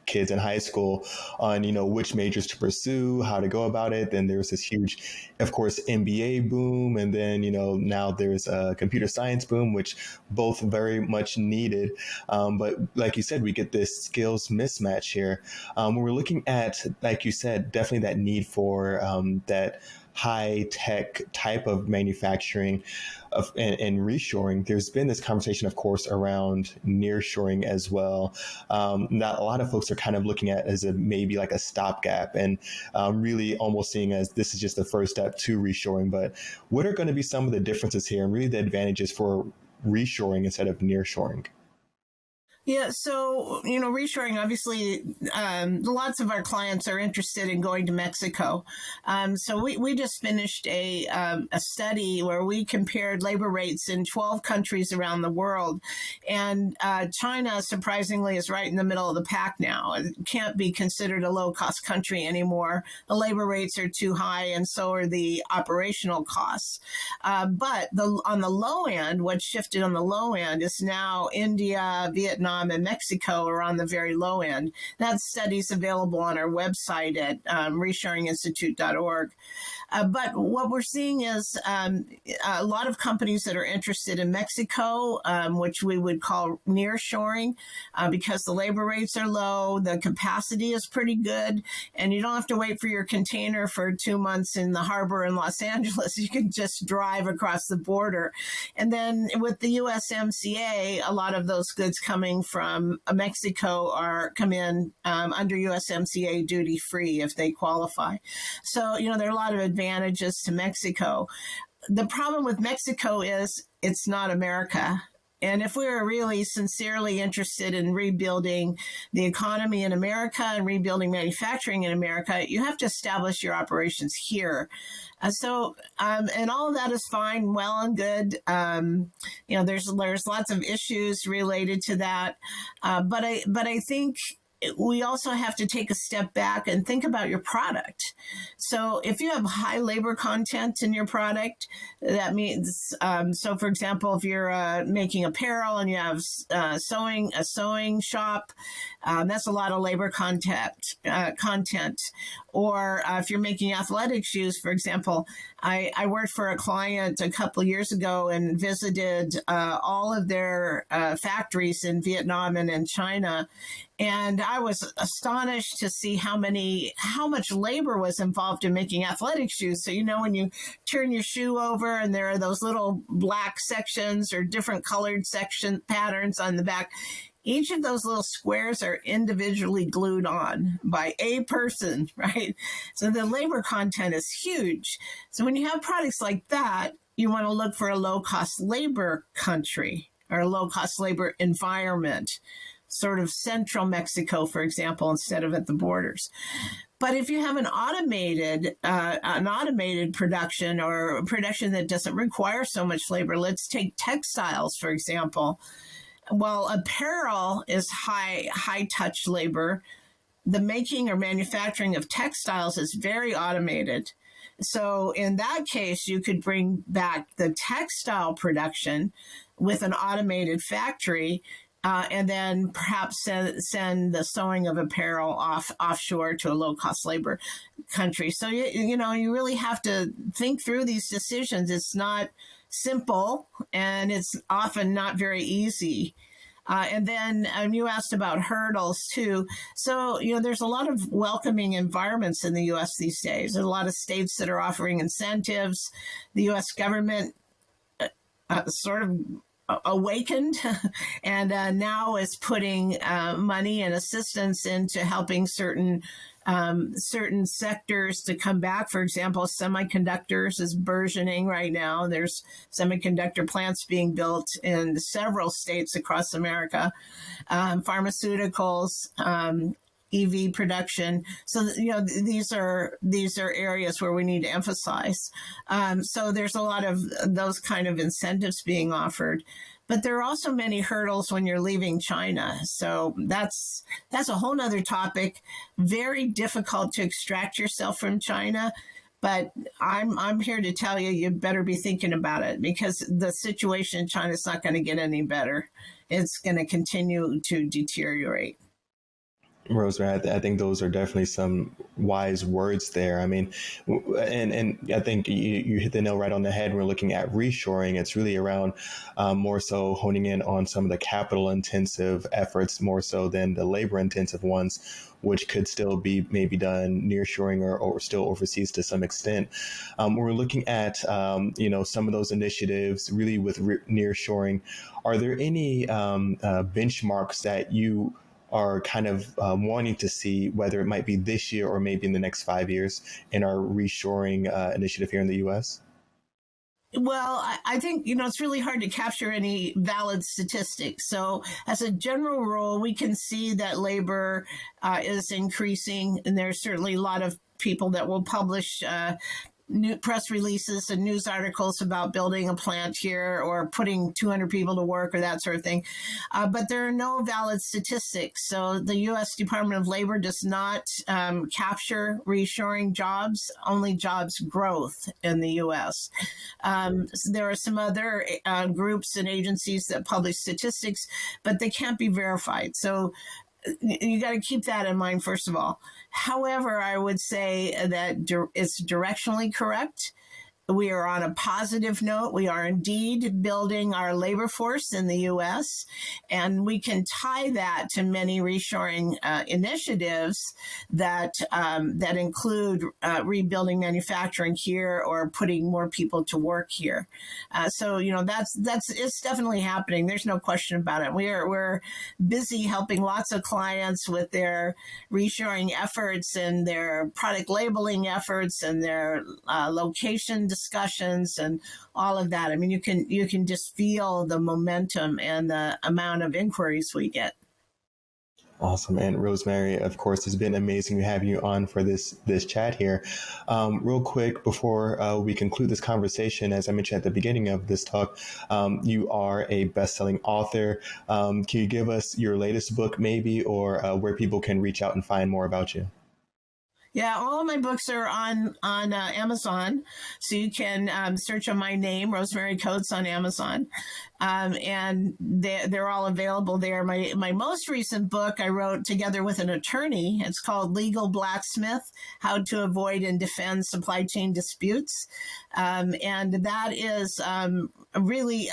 kids in high school on, which majors to pursue, how to go about it. Then there's this huge, of course, MBA boom. And then, now there's a computer science boom, which both very much needed. But like you said, we get this skills mismatch here. When we're looking at, like you said, definitely that need for that high-tech type of manufacturing and reshoring. There's been this conversation, of course, around nearshoring as well. That a lot of folks are kind of looking at as maybe like a stopgap, and really almost seeing as this is just the first step to reshoring. But what are going to be some of the differences here and really the advantages for reshoring instead of nearshoring? Yeah, so, reshoring, obviously, lots of our clients are interested in going to Mexico. So we just finished a study where we compared labor rates in 12 countries around the world. And China, surprisingly, is right in the middle of the pack now. It can't be considered a low-cost country anymore. The labor rates are too high, and so are the operational costs. But on the low end, what's shifted on the low end is now India, Vietnam, and Mexico are on the very low end. That study's available on our website at reshoringinstitute.org. But what we're seeing is a lot of companies that are interested in Mexico, which we would call nearshoring, because the labor rates are low, the capacity is pretty good, and you don't have to wait for your container for 2 months in the harbor in Los Angeles. You can just drive across the border. And then with the USMCA, a lot of those goods coming from Mexico come in under USMCA duty free if they qualify. So, there are a lot of advantages to Mexico. The problem with Mexico is it's not America. And if we were really sincerely interested in rebuilding the economy in America and rebuilding manufacturing in America, you have to establish your operations here. And all of that is fine, well and good. There's lots of issues related to that. But I think we also have to take a step back and think about your product. So if you have high labor content in your product, that means, so for example, if you're making apparel and you have a sewing shop, that's a lot of labor content. Or if you're making athletic shoes, for example, I worked for a client a couple of years ago and visited all of their factories in Vietnam and in China. And I was astonished to see how much labor was involved in making athletic shoes. So, when you turn your shoe over and there are those little black sections or different colored section patterns on the back, each of those little squares are individually glued on by a person, right? So the labor content is huge. So when you have products like that, you want to look for a low-cost labor country or a low-cost labor environment, sort of central Mexico, for example, instead of at the borders. But if you have an automated production or a production that doesn't require so much labor, let's take textiles, for example. Well, apparel is high touch labor. The making or manufacturing of textiles is very automated. So in that case, you could bring back the textile production with an automated factory, and then perhaps send the sewing of apparel offshore to a low-cost labor country. So, you really have to think through these decisions. It's not simple, and it's often not very easy. And then you asked about hurdles, too. So, there's a lot of welcoming environments in the U.S. these days. There's a lot of states that are offering incentives. The U.S. government sort of awakened and now is putting money and assistance into helping certain sectors to come back. For example, semiconductors is burgeoning right now. There's semiconductor plants being built in several states across America. Pharmaceuticals, EV production. So, these are areas where we need to emphasize. So there's a lot of those kind of incentives being offered. But there are also many hurdles when you're leaving China. So that's a whole nother topic. Very difficult to extract yourself from China. But I'm here to tell you, you better be thinking about it, because the situation in China is not going to get any better. It's going to continue to deteriorate. Rosemary, I think those are definitely some wise words there. I mean, and I think you hit the nail right on the head. We're looking at reshoring. It's really around more so honing in on some of the capital intensive efforts more so than the labor intensive ones, which could still be maybe done nearshoring or still overseas to some extent. We're looking at, some of those initiatives really with nearshoring. Are there any benchmarks that you are kind of wanting to see, whether it might be this year or maybe in the next 5 years, in our reshoring initiative here in the U.S.? Well, I think, it's really hard to capture any valid statistics. So as a general rule, we can see that labor is increasing, and there's certainly a lot of people that will publish new press releases and news articles about building a plant here or putting 200 people to work or that sort of thing. But there are no valid statistics. So the U.S. Department of Labor does not capture reshoring jobs, only jobs growth in the U.S. So there are some other groups and agencies that publish statistics, but they can't be verified. So you got to keep that in mind, first of all. However, I would say that it's directionally correct. We are on a positive note. We are indeed building our labor force in the U.S., and we can tie that to many reshoring initiatives that include rebuilding manufacturing here or putting more people to work here. So it's definitely happening. There's no question about it. We're busy helping lots of clients with their reshoring efforts and their product labeling efforts and their location discussions and all of that. I mean, you can just feel the momentum and the amount of inquiries we get. Awesome. And Rosemary, of course, it's been amazing to have you on for this chat here. Real quick, before we conclude this conversation, as I mentioned at the beginning of this talk, you are a best-selling author. Can you give us your latest book maybe, or where people can reach out and find more about you? Yeah, all of my books are on Amazon, so you can search on my name, Rosemary Coates, on Amazon, and they're all available there. My most recent book I wrote together with an attorney. It's called Legal Blacksmith: How to Avoid and Defend Supply Chain Disputes, and that is really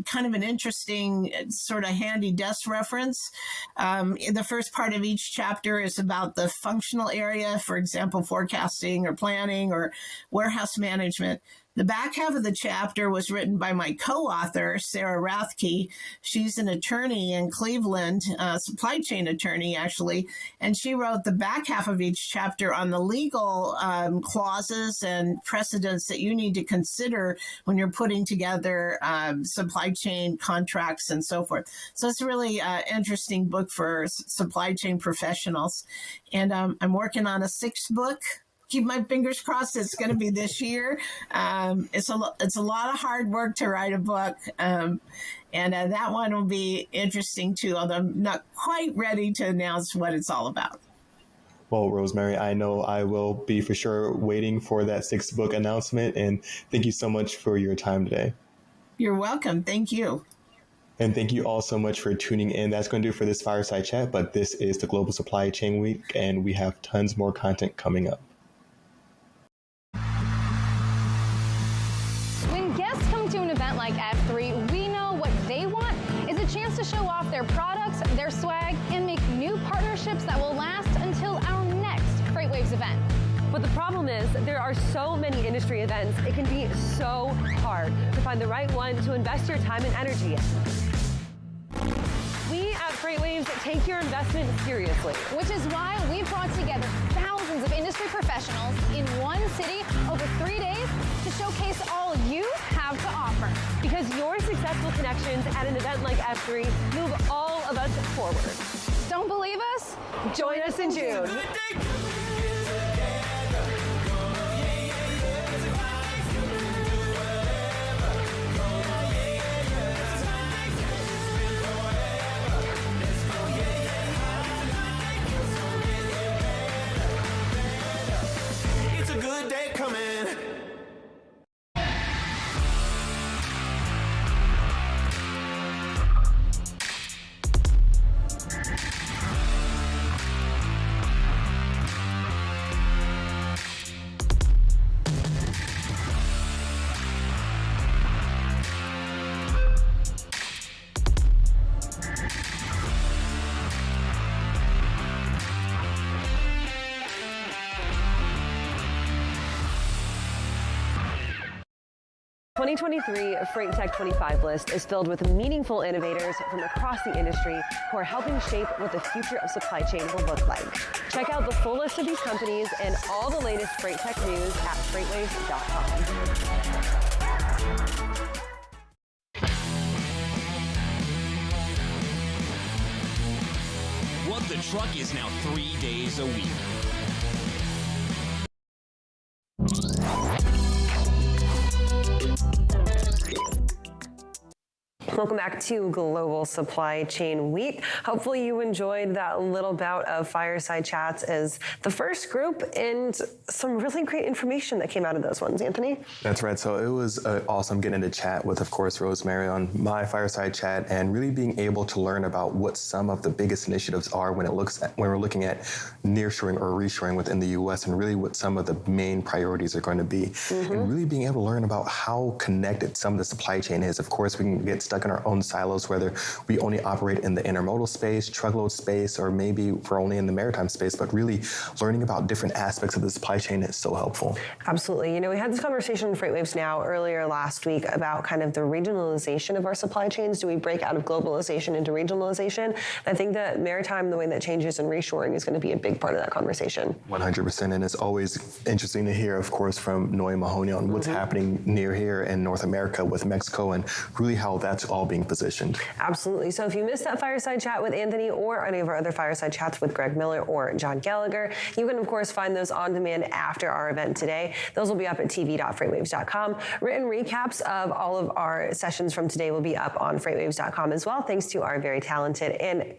kind of an interesting sort of handy desk reference. The first part of each chapter is about the functional area, for example, forecasting or planning or warehouse management. The back half of the chapter was written by my co-author, Sarah Rathke. She's an attorney in Cleveland, supply chain attorney, actually, and she wrote the back half of each chapter on the legal clauses and precedents that you need to consider when you're putting together supply chain contracts and so forth. So it's a really interesting book for supply chain professionals. And I'm working on a 6th book. Keep my fingers crossed it's going to be this year. It's a lot of hard work to write a book. And that one will be interesting too, although I'm not quite ready to announce what it's all about. Well, Rosemary, I know I will be for sure waiting for that 6th book announcement. And thank you so much for your time today. You're welcome. Thank you. And thank you all so much for tuning in. That's going to do it for this Fireside Chat, but this is the Global Supply Chain Week, and we have tons more content coming up. When guests come to an event like F3, we know what they want is a chance to show off their products, their swag, and make new partnerships that will last until our next FreightWaves event. But the problem is there are so many industry events, it can be so hard to find the right one to invest your time and energy in. We at FreightWaves take your investment seriously. Which is why we've brought together thousands of industry professionals in one city over 3 days to showcase all you have to offer. Because your successful connections at an event like F3 move all of us forward. Don't believe us? Join us in June. Good day coming. The 2023 Freight Tech 25 list is filled with meaningful innovators from across the industry who are helping shape what the future of supply chain will look like. Check out the full list of these companies and all the latest Freight Tech news at FreightWaves.com. What the Truck is now 3 days a week. Welcome back to Global Supply Chain Week. Hopefully you enjoyed that little bout of fireside chats as the first group and some really great information that came out of those ones, Anthony. That's right. So it was awesome getting to chat with, of course, Rosemary on my fireside chat and really being able to learn about what some of the biggest initiatives are when we're looking at nearshoring or reshoring within the U.S. and really what some of the main priorities are going to be. And really being able to learn about how connected some of the supply chain is. Of course, we can get stuck in our own silos, whether we only operate in the intermodal space, truckload space, or maybe we're only in the maritime space, but really learning about different aspects of the supply chain is so helpful. Absolutely. You know, we had this conversation in FreightWaves Now earlier last week about kind of the regionalization of our supply chains. Do we break out of globalization into regionalization? I think that maritime, the way that changes in reshoring is going to be a big part of that conversation. 100%. And it's always interesting to hear, of course, from Noe Mahoney on what's happening near here in North America with Mexico and really how that's all being positioned. Absolutely. So if you missed that fireside chat with Anthony or any of our other fireside chats with Greg Miller or John Gallagher, you can, of course, find those on demand after our event today. Those will be up at tv.freightwaves.com. Written recaps of all of our sessions from today will be up on freightwaves.com as well, thanks to our very talented and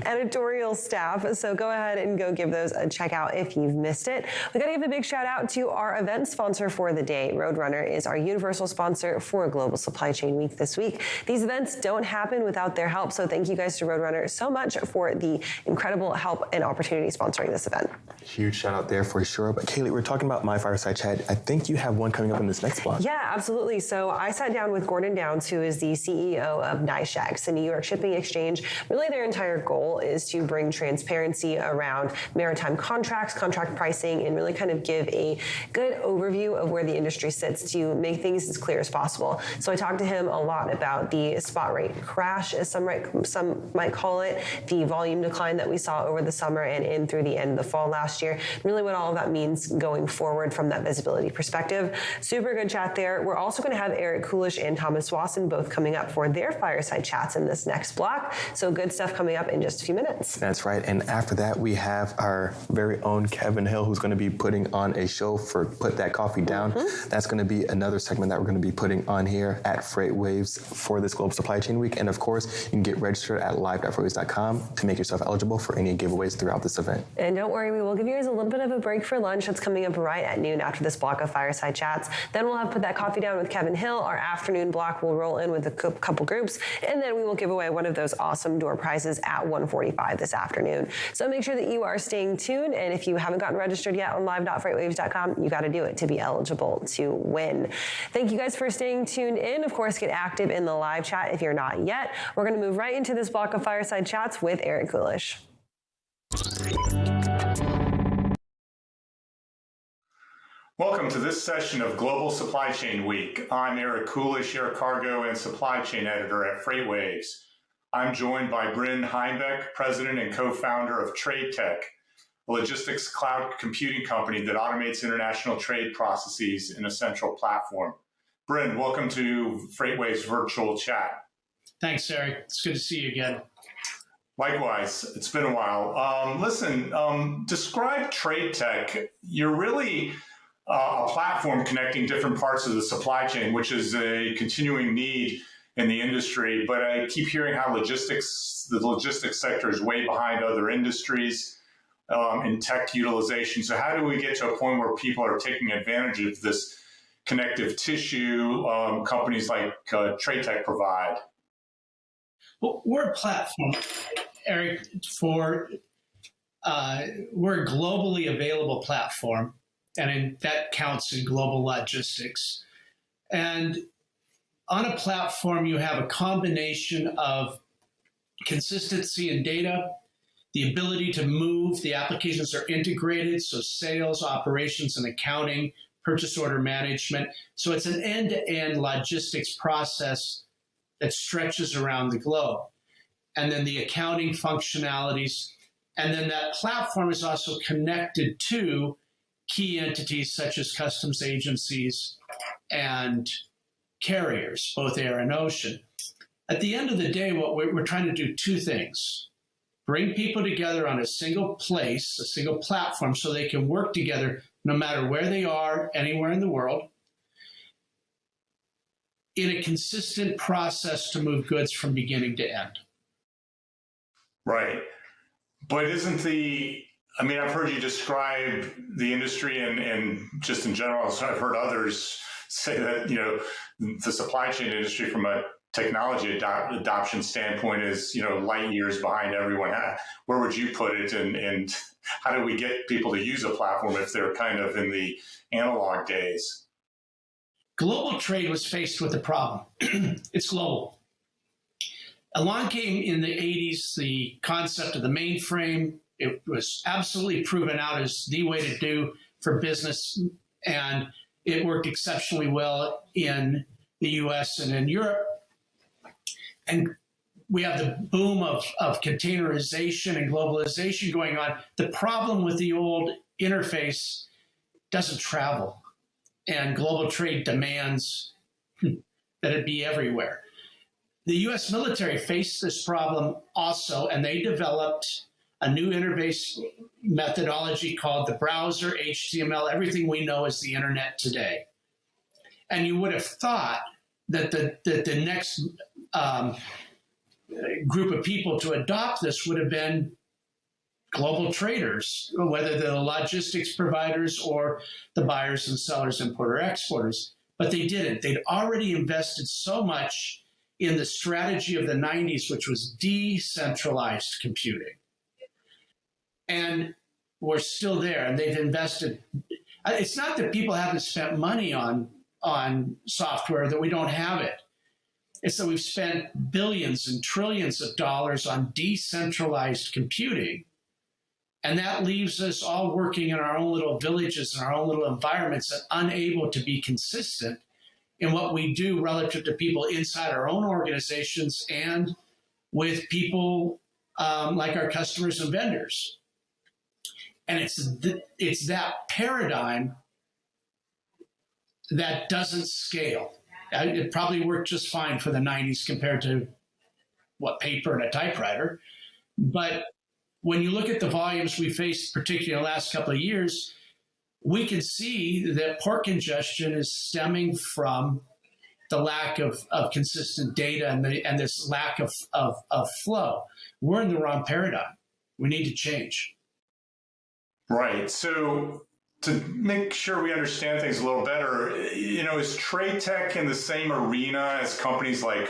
editorial staff. So go ahead and go give those a check out if you've missed it. We got to give a big shout out to our event sponsor for the day. Roadrunner is our universal sponsor for Global Supply Chain Week this week. These events don't happen without their help, so thank you guys to Roadrunner so much for the incredible help and opportunity sponsoring this event. Huge shout out there for sure. But Kaylee, we're talking about my fireside chat. I think you have one coming up in this next block. Yeah, absolutely. So I sat down with Gordon Downs, who is the CEO of NYSHAX, the New York Shipping Exchange. Really, their entire goal is to bring transparency around maritime contracts, contract pricing, and really kind of give a good overview of where the industry sits to make things as clear as possible. So I talked to him a lot about the spot rate crash, as some might call it, the volume decline that we saw over the summer and in through the end of the fall last year, really what all of that means going forward from that visibility perspective. Super good chat there. We're also going to have Eric Coolish and Thomas Wasson both coming up for their fireside chats in this next block. So good stuff coming up in just a few minutes. That's right. And after that, we have our very own Kevin Hill, who's going to be putting on a show for Put That Coffee Down. That's going to be another segment that we're going to be putting on here at FreightWaves for this Global Supply Chain Week. And of course, you can get registered at live.freightwaves.com to make yourself eligible for any giveaways throughout this event. And don't worry, we will give you guys a little bit of a break for lunch. That's coming up right at noon after this block of fireside chats. Then we'll have Put That Coffee Down with Kevin Hill. Our afternoon block will roll in with a couple groups, and then we will give away one of those awesome door prizes at 1:45 this afternoon. So make sure that you are staying tuned, and if you haven't gotten registered yet on live.freightwaves.com, you got to do it to be eligible to win. Thank you guys for staying tuned in. Of course, get active in the live chat if you're not yet. We're going to move right into this block of fireside chats with Eric Coolish. Welcome to this session of Global Supply Chain Week. I'm Eric Coolish, Air Cargo and Supply Chain Editor at FreightWaves. I'm joined by Bryn Heinbeck, President and co-founder of TradeTech, a logistics cloud computing company that automates international trade processes in a central platform. Bryn, welcome to FreightWaves Virtual Chat. Thanks, Eric. It's good to see you again. Likewise, it's been a while. Describe TradeTech. You're really a platform connecting different parts of the supply chain, which is a continuing need in the industry. But I keep hearing how the logistics sector is way behind other industries in tech utilization. So how do we get to a point where people are taking advantage of this connective tissue companies like TradeTech provide? Well, we're a platform, Eric, we're a globally available platform, and that counts in global logistics. And on a platform, you have a combination of consistency in data, the ability to move, the applications are integrated, so sales, operations, and accounting, purchase order management. So it's an end-to-end logistics process that stretches around the globe. And then the accounting functionalities. And then that platform is also connected to key entities such as customs agencies and carriers, both air and ocean. At the end of the day, what we're trying to do two things: bring people together on a single place, a single platform, so they can work together no matter where they are, anywhere in the world, in a consistent process to move goods from beginning to end. Right. But I've heard you describe the industry and just in general, so I've heard others say that, the supply chain industry from a technology adoption standpoint is, light years behind everyone. Where would you put it? And how do we get people to use a platform if they're kind of in the analog days? Global trade was faced with a problem. It's global. Along came in the 80s the concept of the mainframe. It was absolutely proven out as the way to do for business, and it worked exceptionally well in the US and in Europe. And we have the boom of containerization and globalization going on. The problem with the old interface doesn't travel, and global trade demands that it'd be everywhere. The U.S. military faced this problem also, and they developed a new interface methodology called the browser, HTML, everything we know as the internet today. And you would have thought that the next group of people to adopt this would have been global traders, whether they're the logistics providers or the buyers and sellers, importer, exporters. But they didn't. They'd already invested so much in the strategy of the 90s, which was decentralized computing. And we're still there, and they've invested. It's not that people haven't spent money on software, that we don't have it. It's that we've spent billions and trillions of dollars on decentralized computing. And that leaves us all working in our own little villages and our own little environments and unable to be consistent in what we do relative to people inside our own organizations and with people like our customers and vendors. And it's that paradigm that doesn't scale. It probably worked just fine for the 90s compared to paper and a typewriter. But when you look at the volumes we faced, particularly in the last couple of years, we can see that port congestion is stemming from the lack of consistent data and this lack of flow. We're in the wrong paradigm. We need to change. Right. So to make sure we understand things a little better, is trade tech in the same arena as companies like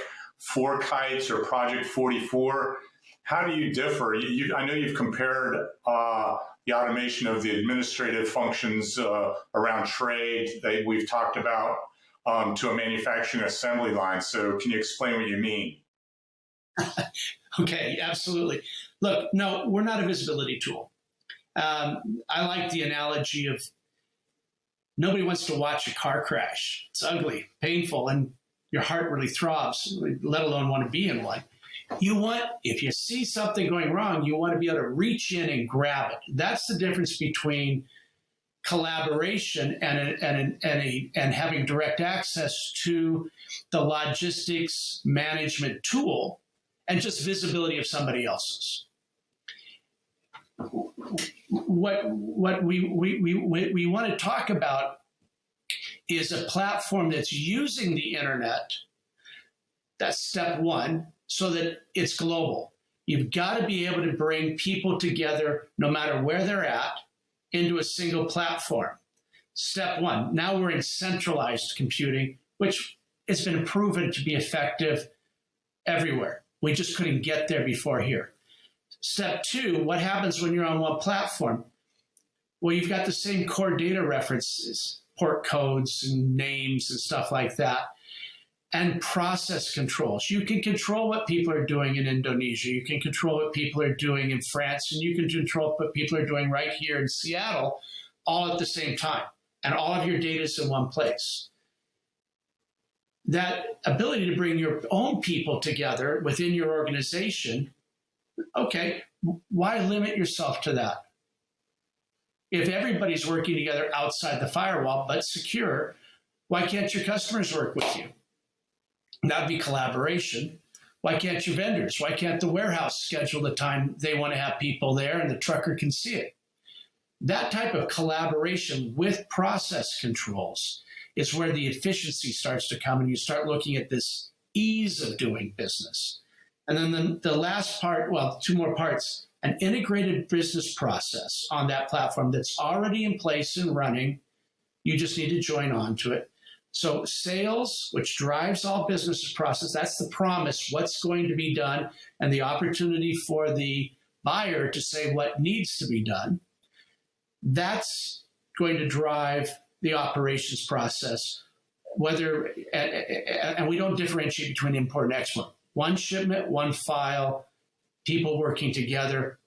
Kites or Project 44? How do you differ? I know you've compared the automation of the administrative functions around trade that we've talked about to a manufacturing assembly line. So can you explain what you mean? Okay, absolutely. Look, no, we're not a visibility tool. I like the analogy of nobody wants to watch a car crash. It's ugly, painful, and your heart really throbs, let alone want to be in one. If you see something going wrong, you want to be able to reach in and grab it. That's the difference between collaboration and having direct access to the logistics management tool and just visibility of somebody else's. What we want to talk about is a platform that's using the internet. That's step one, so that it's global. You've got to be able to bring people together, no matter where they're at, into a single platform. Step one. Now we're in centralized computing, which has been proven to be effective everywhere. We just couldn't get there before here. Step two, what happens when you're on one platform? Well, you've got the same core data references, port codes and names and stuff like that, and process controls. You can control what people are doing in Indonesia. You can control what people are doing in France, and you can control what people are doing right here in Seattle, all at the same time. And all of your data is in one place. That ability to bring your own people together within your organization, okay, why limit yourself to that? If everybody's working together outside the firewall, but secure, why can't your customers work with you? That'd be collaboration. Why can't your vendors? Why can't the warehouse schedule the time they want to have people there and the trucker can see it? That type of collaboration with process controls is where the efficiency starts to come, and you start looking at this ease of doing business. And then the last part, well, two more parts, an integrated business process on that platform that's already in place and running. You just need to join on to it. So sales, which drives all business process, that's the promise, what's going to be done, and the opportunity for the buyer to say what needs to be done. That's going to drive the operations process, and we don't differentiate between import and export. One shipment, one file, people working together,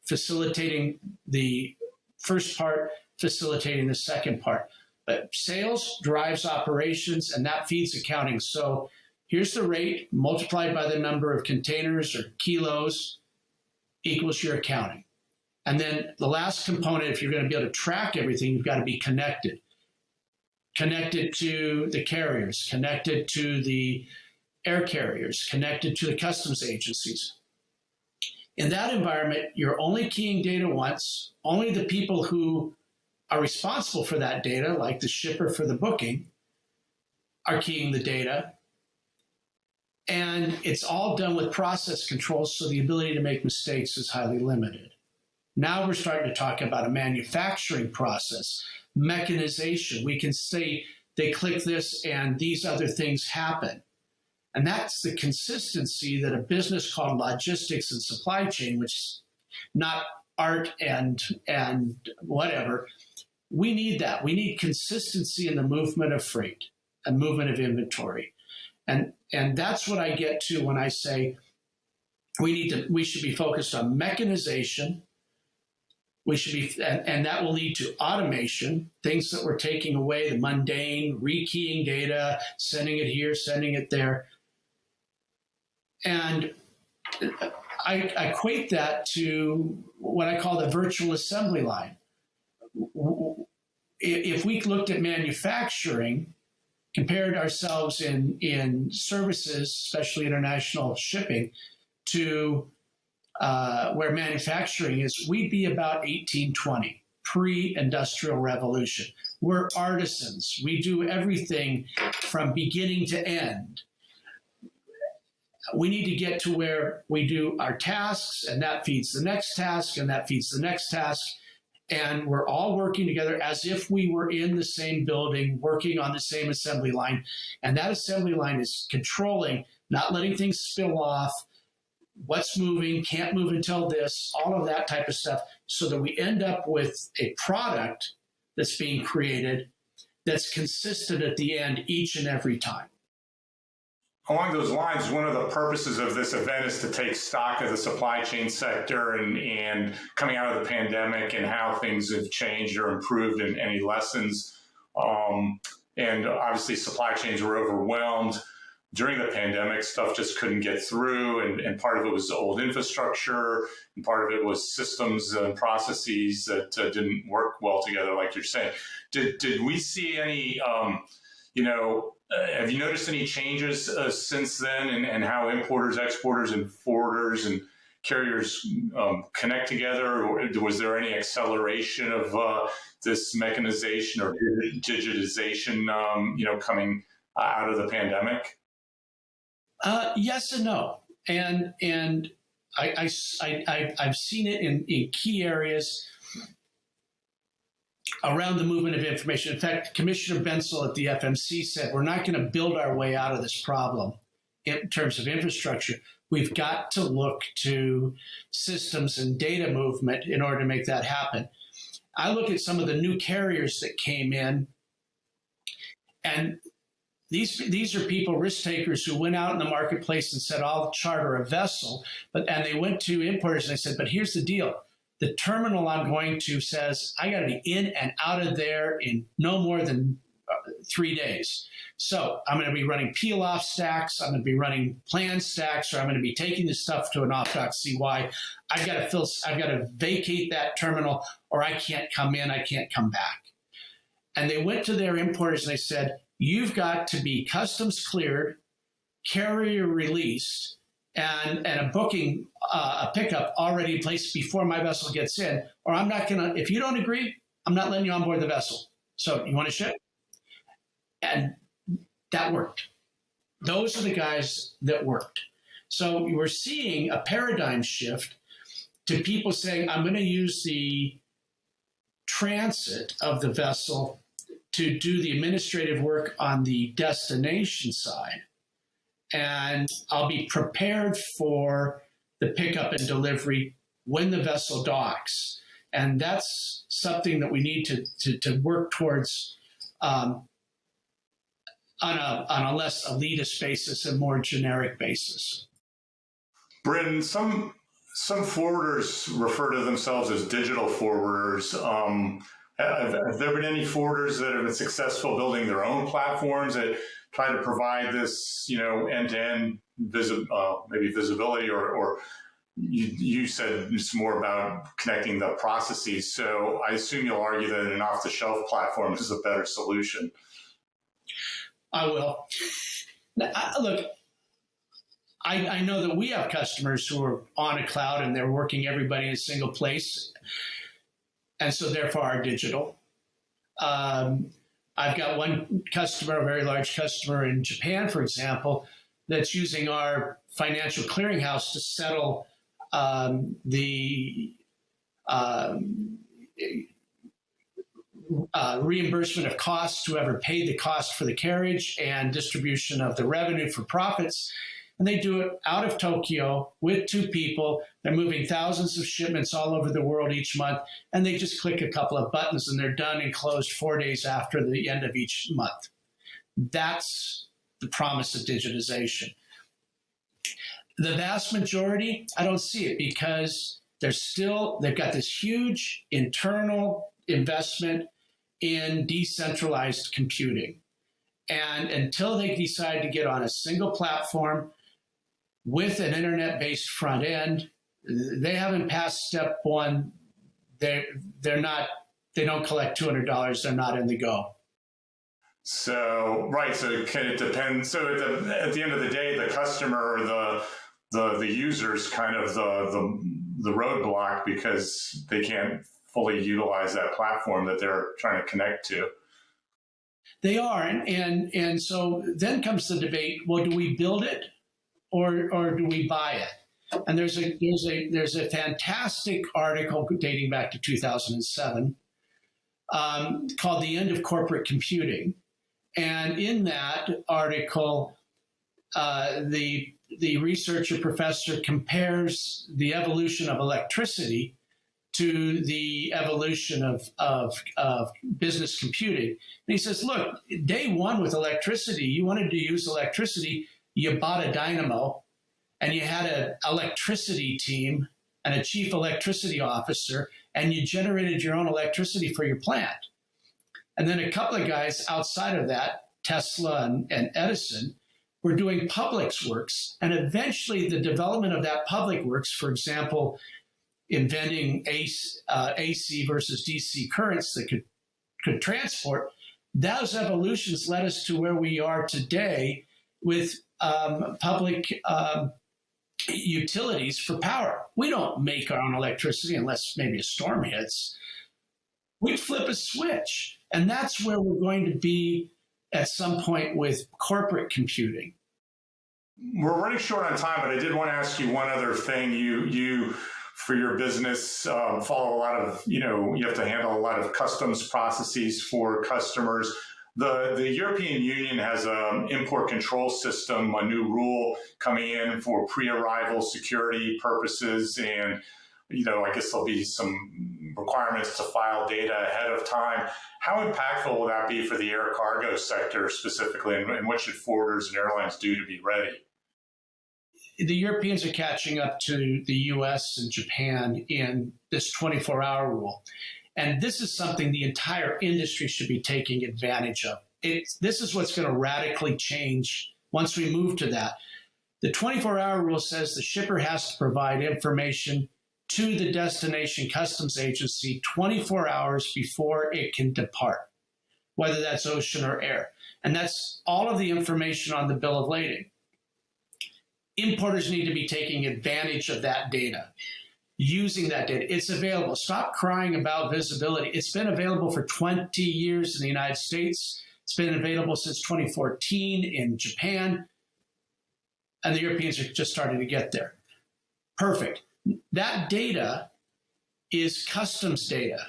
facilitating the first part, facilitating the second part. But sales drives operations, and that feeds accounting. So here's the rate multiplied by the number of containers or kilos equals your accounting. And then the last component, if you're going to be able to track everything, you've got to be connected. connected to the carriers, connected to the air carriers, connected to the customs agencies. In that environment, you're only keying data once. Only the people who are responsible for that data, like the shipper for the booking, are keying the data. And it's all done with process controls, so the ability to make mistakes is highly limited. Now we're starting to talk about a manufacturing process, mechanization. We can say they click this and these other things happen. And that's the consistency that a business called logistics and supply chain, which is not art and whatever, we need that. We need consistency in the movement of freight and movement of inventory. And that's what I get to when I say we should be focused on mechanization. We should be, and that will lead to automation, things that we're taking away, the mundane, rekeying data, sending it here, sending it there. And I equate that to what I call the virtual assembly line. If we looked at manufacturing, compared ourselves in services, especially international shipping, to where manufacturing is, we'd be about 1820, pre-industrial revolution. We're artisans. We do everything from beginning to end. We need to get to where we do our tasks, and that feeds the next task, and that feeds the next task. And we're all working together as if we were in the same building, working on the same assembly line. And that assembly line is controlling, not letting things spill off, what's moving, can't move until this, all of that type of stuff, so that we end up with a product that's being created that's consistent at the end each and every time. Along those lines, one of the purposes of this event is to take stock of the supply chain sector and coming out of the pandemic and how things have changed or improved and any lessons. And obviously supply chains were overwhelmed during the pandemic. Stuff just couldn't get through, and part of it was old infrastructure, and part of it was systems and processes that didn't work well together, like you're saying. Did we see any, have you noticed any changes since then and how importers, exporters, and forwarders and carriers connect together? Or was there any acceleration of this mechanization or digitization, coming out of the pandemic? Yes and no. And I've seen it in key areas around the movement of information. In fact, Commissioner Bensel at the FMC said, we're not going to build our way out of this problem in terms of infrastructure. We've got to look to systems and data movement in order to make that happen. I look at some of the new carriers that came in, and these are people, risk takers, who went out in the marketplace and said, I'll charter a vessel. And they went to importers and they said, but here's the deal. The terminal I'm going to says, I got to be in and out of there in no more than 3 days. So I'm going to be running peel-off stacks. I'm going to be running plan stacks, or I'm going to be taking this stuff to an off-dock CY. I've got to vacate that terminal, or I can't come in. I can't come back. And they went to their importers and they said, you've got to be customs cleared, carrier released, and a booking, a pickup already in place before my vessel gets in, or I'm not going to, if you don't agree, I'm not letting you on board the vessel. So you want to ship? And that worked. Those are the guys that worked. So we're seeing a paradigm shift to people saying, I'm going to use the transit of the vessel to do the administrative work on the destination side. And I'll be prepared for the pickup and delivery when the vessel docks. And that's something that we need to work towards on a less elitist basis and more generic basis. Bryn, some forwarders refer to themselves as digital forwarders. Have there been any forwarders that have been successful building their own platforms that try to provide this, end-to-end maybe visibility, or you said it's more about connecting the processes. So I assume you'll argue that an off-the-shelf platform is a better solution. I will. Now, look, I know that we have customers who are on a cloud and they're working everybody in a single place, and so therefore are digital. I've got one customer, a very large customer in Japan, for example, that's using our financial clearinghouse to settle the reimbursement of costs to whoever paid the cost for the carriage and distribution of the revenue for profits. And they do it out of Tokyo with 2 people. They're moving thousands of shipments all over the world each month, and they just click a couple of buttons and they're done and closed 4 days after the end of each month. That's the promise of digitization. The vast majority, I don't see it because they've got this huge internal investment in decentralized computing. And until they decide to get on a single platform with an internet-based front end, they haven't passed step 1. They don't collect $200. They're not in the go. So, right. So it depends. So at the end of the day, the customer or the user's kind of the roadblock because they can't fully utilize that platform that they're trying to connect to. They are, and so then comes the debate: well, do we build it, or do we buy it? And there's a fantastic article dating back to 2007 called "The End of Corporate Computing," and in that article, the researcher professor compares the evolution of electricity to the evolution of business computing. And he says, look, day 1 with electricity, you wanted to use electricity, you bought a dynamo, and you had an electricity team and a chief electricity officer, and you generated your own electricity for your plant. And then a couple of guys outside of that, Tesla and Edison, were doing public works. And eventually the development of that public works, for example, inventing AC versus DC currents that could transport, those evolutions led us to where we are today with public utilities for power. We don't make our own electricity unless maybe a storm hits. We flip a switch. And that's where we're going to be at some point with corporate computing. We're running short on time, but I did want to ask you one other thing. You for your business, follow a lot of, you have to handle a lot of customs processes for customers. The European Union has an import control system, a new rule coming in for pre-arrival security purposes. And, I guess there'll be some requirements to file data ahead of time. How impactful will that be for the air cargo sector specifically? And what should forwarders and airlines do to be ready? The Europeans are catching up to the US and Japan in this 24-hour rule. And this is something the entire industry should be taking advantage of. This is what's going to radically change once we move to that. The 24-hour rule says the shipper has to provide information to the destination customs agency 24 hours before it can depart, whether that's ocean or air. And that's all of the information on the bill of lading. Importers need to be taking advantage of that data, using that data. It's available. Stop crying about visibility. It's been available for 20 years in the United States. It's been available since 2014 in Japan, and the Europeans are just starting to get there. Perfect. That data is customs data.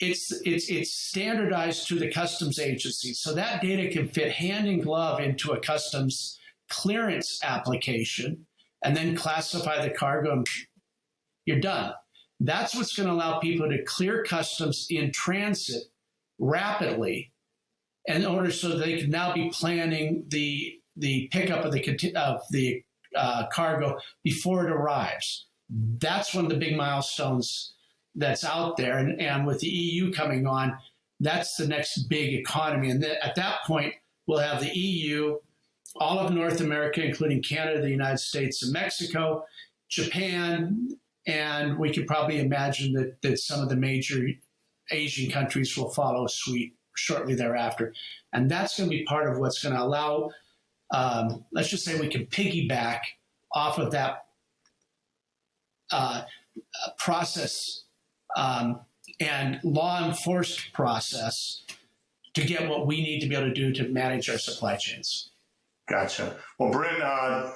It's standardized to the customs agency. So that data can fit hand in glove into a customs clearance application and then classify the cargo and you're done. That's what's going to allow people to clear customs in transit rapidly in order so they can now be planning the pickup of the cargo before it arrives. That's one of the big milestones that's out there. And with the EU coming on, that's the next big economy. And at that point, we'll have the EU, all of North America, including Canada, the United States, and Mexico, Japan, and we could probably imagine that some of the major Asian countries will follow suit shortly thereafter. And that's going to be part of what's going to allow, let's just say we can piggyback off of that process and law enforced process to get what we need to be able to do to manage our supply chains. Gotcha. Well, Bryn,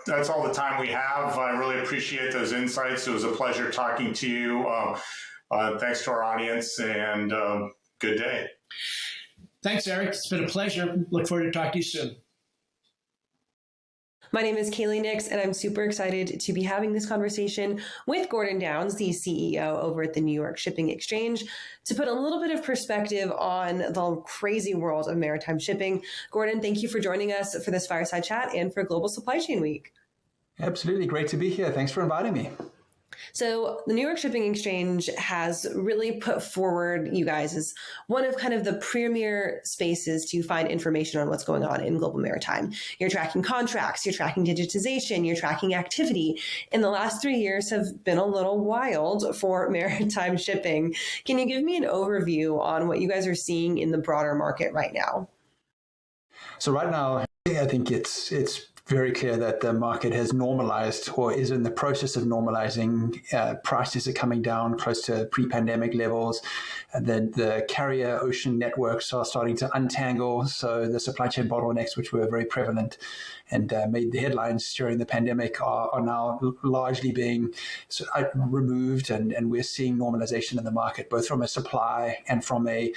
that's all the time we have. I really appreciate those insights. It was a pleasure talking to you. Thanks to our audience, and good day. Thanks, Eric. It's been a pleasure. Look forward to talking to you soon. My name is Kaylee Nix, and I'm super excited to be having this conversation with Gordon Downs, the CEO over at the New York Shipping Exchange, to put a little bit of perspective on the crazy world of maritime shipping. Gordon, thank you for joining us for this Fireside Chat and for Global Supply Chain Week. Absolutely. Great to be here. Thanks for inviting me. So the New York Shipping Exchange has really put forward you guys as one of kind of the premier spaces to find information on what's going on in global maritime. You're tracking contracts, you're tracking digitization, you're tracking activity. And the last 3 years have been a little wild for maritime shipping. Can you give me an overview on what you guys are seeing in the broader market right now? So right now, I think it's very clear that the market has normalized or is in the process of normalizing. Prices are coming down close to pre-pandemic levels. The carrier ocean networks are starting to untangle. So the supply chain bottlenecks, which were very prevalent and made the headlines during the pandemic, are now largely being removed. And we're seeing normalization in the market, both from a supply and from a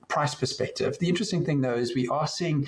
price perspective. The interesting thing, though, is we are seeing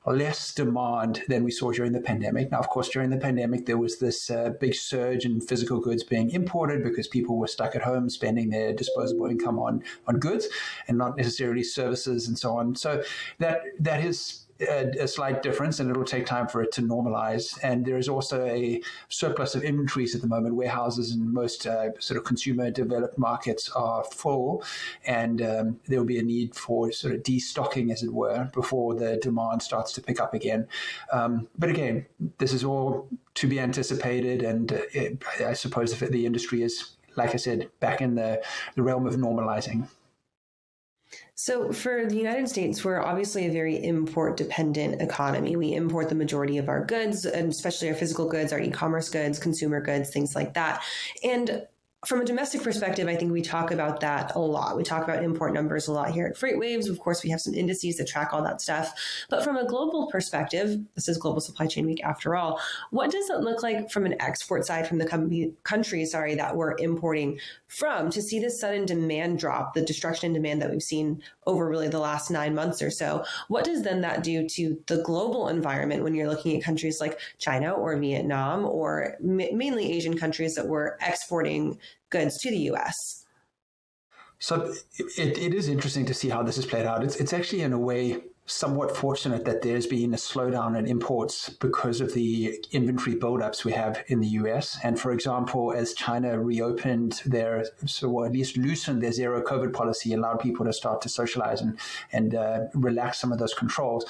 less demand than we saw during the pandemic. Now, of course, during the pandemic, there was this big surge in physical goods being imported because people were stuck at home spending their disposable income on goods and not necessarily services and so on. So that is a slight difference, and it'll take time for it to normalize. And there is also a surplus of inventories at the moment. Warehouses in most sort of consumer developed markets are full, and there will be a need for sort of destocking, as it were, before the demand starts to pick up again. But again, this is all to be anticipated, and I suppose if the industry is, like I said, back in the realm of normalizing. So for the United States, we're obviously a very import-dependent economy. We import the majority of our goods, and especially our physical goods, our e-commerce goods, consumer goods, things like that. And from a domestic perspective, I think we talk about that a lot. We talk about import numbers a lot here at FreightWaves. Of course, we have some indices that track all that stuff. But from a global perspective, this is Global Supply Chain Week after all, what does it look like from an export side from the countries that we're importing from to see this sudden demand drop, the destruction in demand that we've seen over really the last 9 months or so? What does then that do to the global environment when you're looking at countries like China or Vietnam or mainly Asian countries that were exporting goods to the U.S.? So it is interesting to see how this has played out. It's actually, in a way, somewhat fortunate that there's been a slowdown in imports because of the inventory buildups we have in the US. And for example, as China reopened or at least loosened their zero COVID policy, allowed people to start to socialize and relax some of those controls.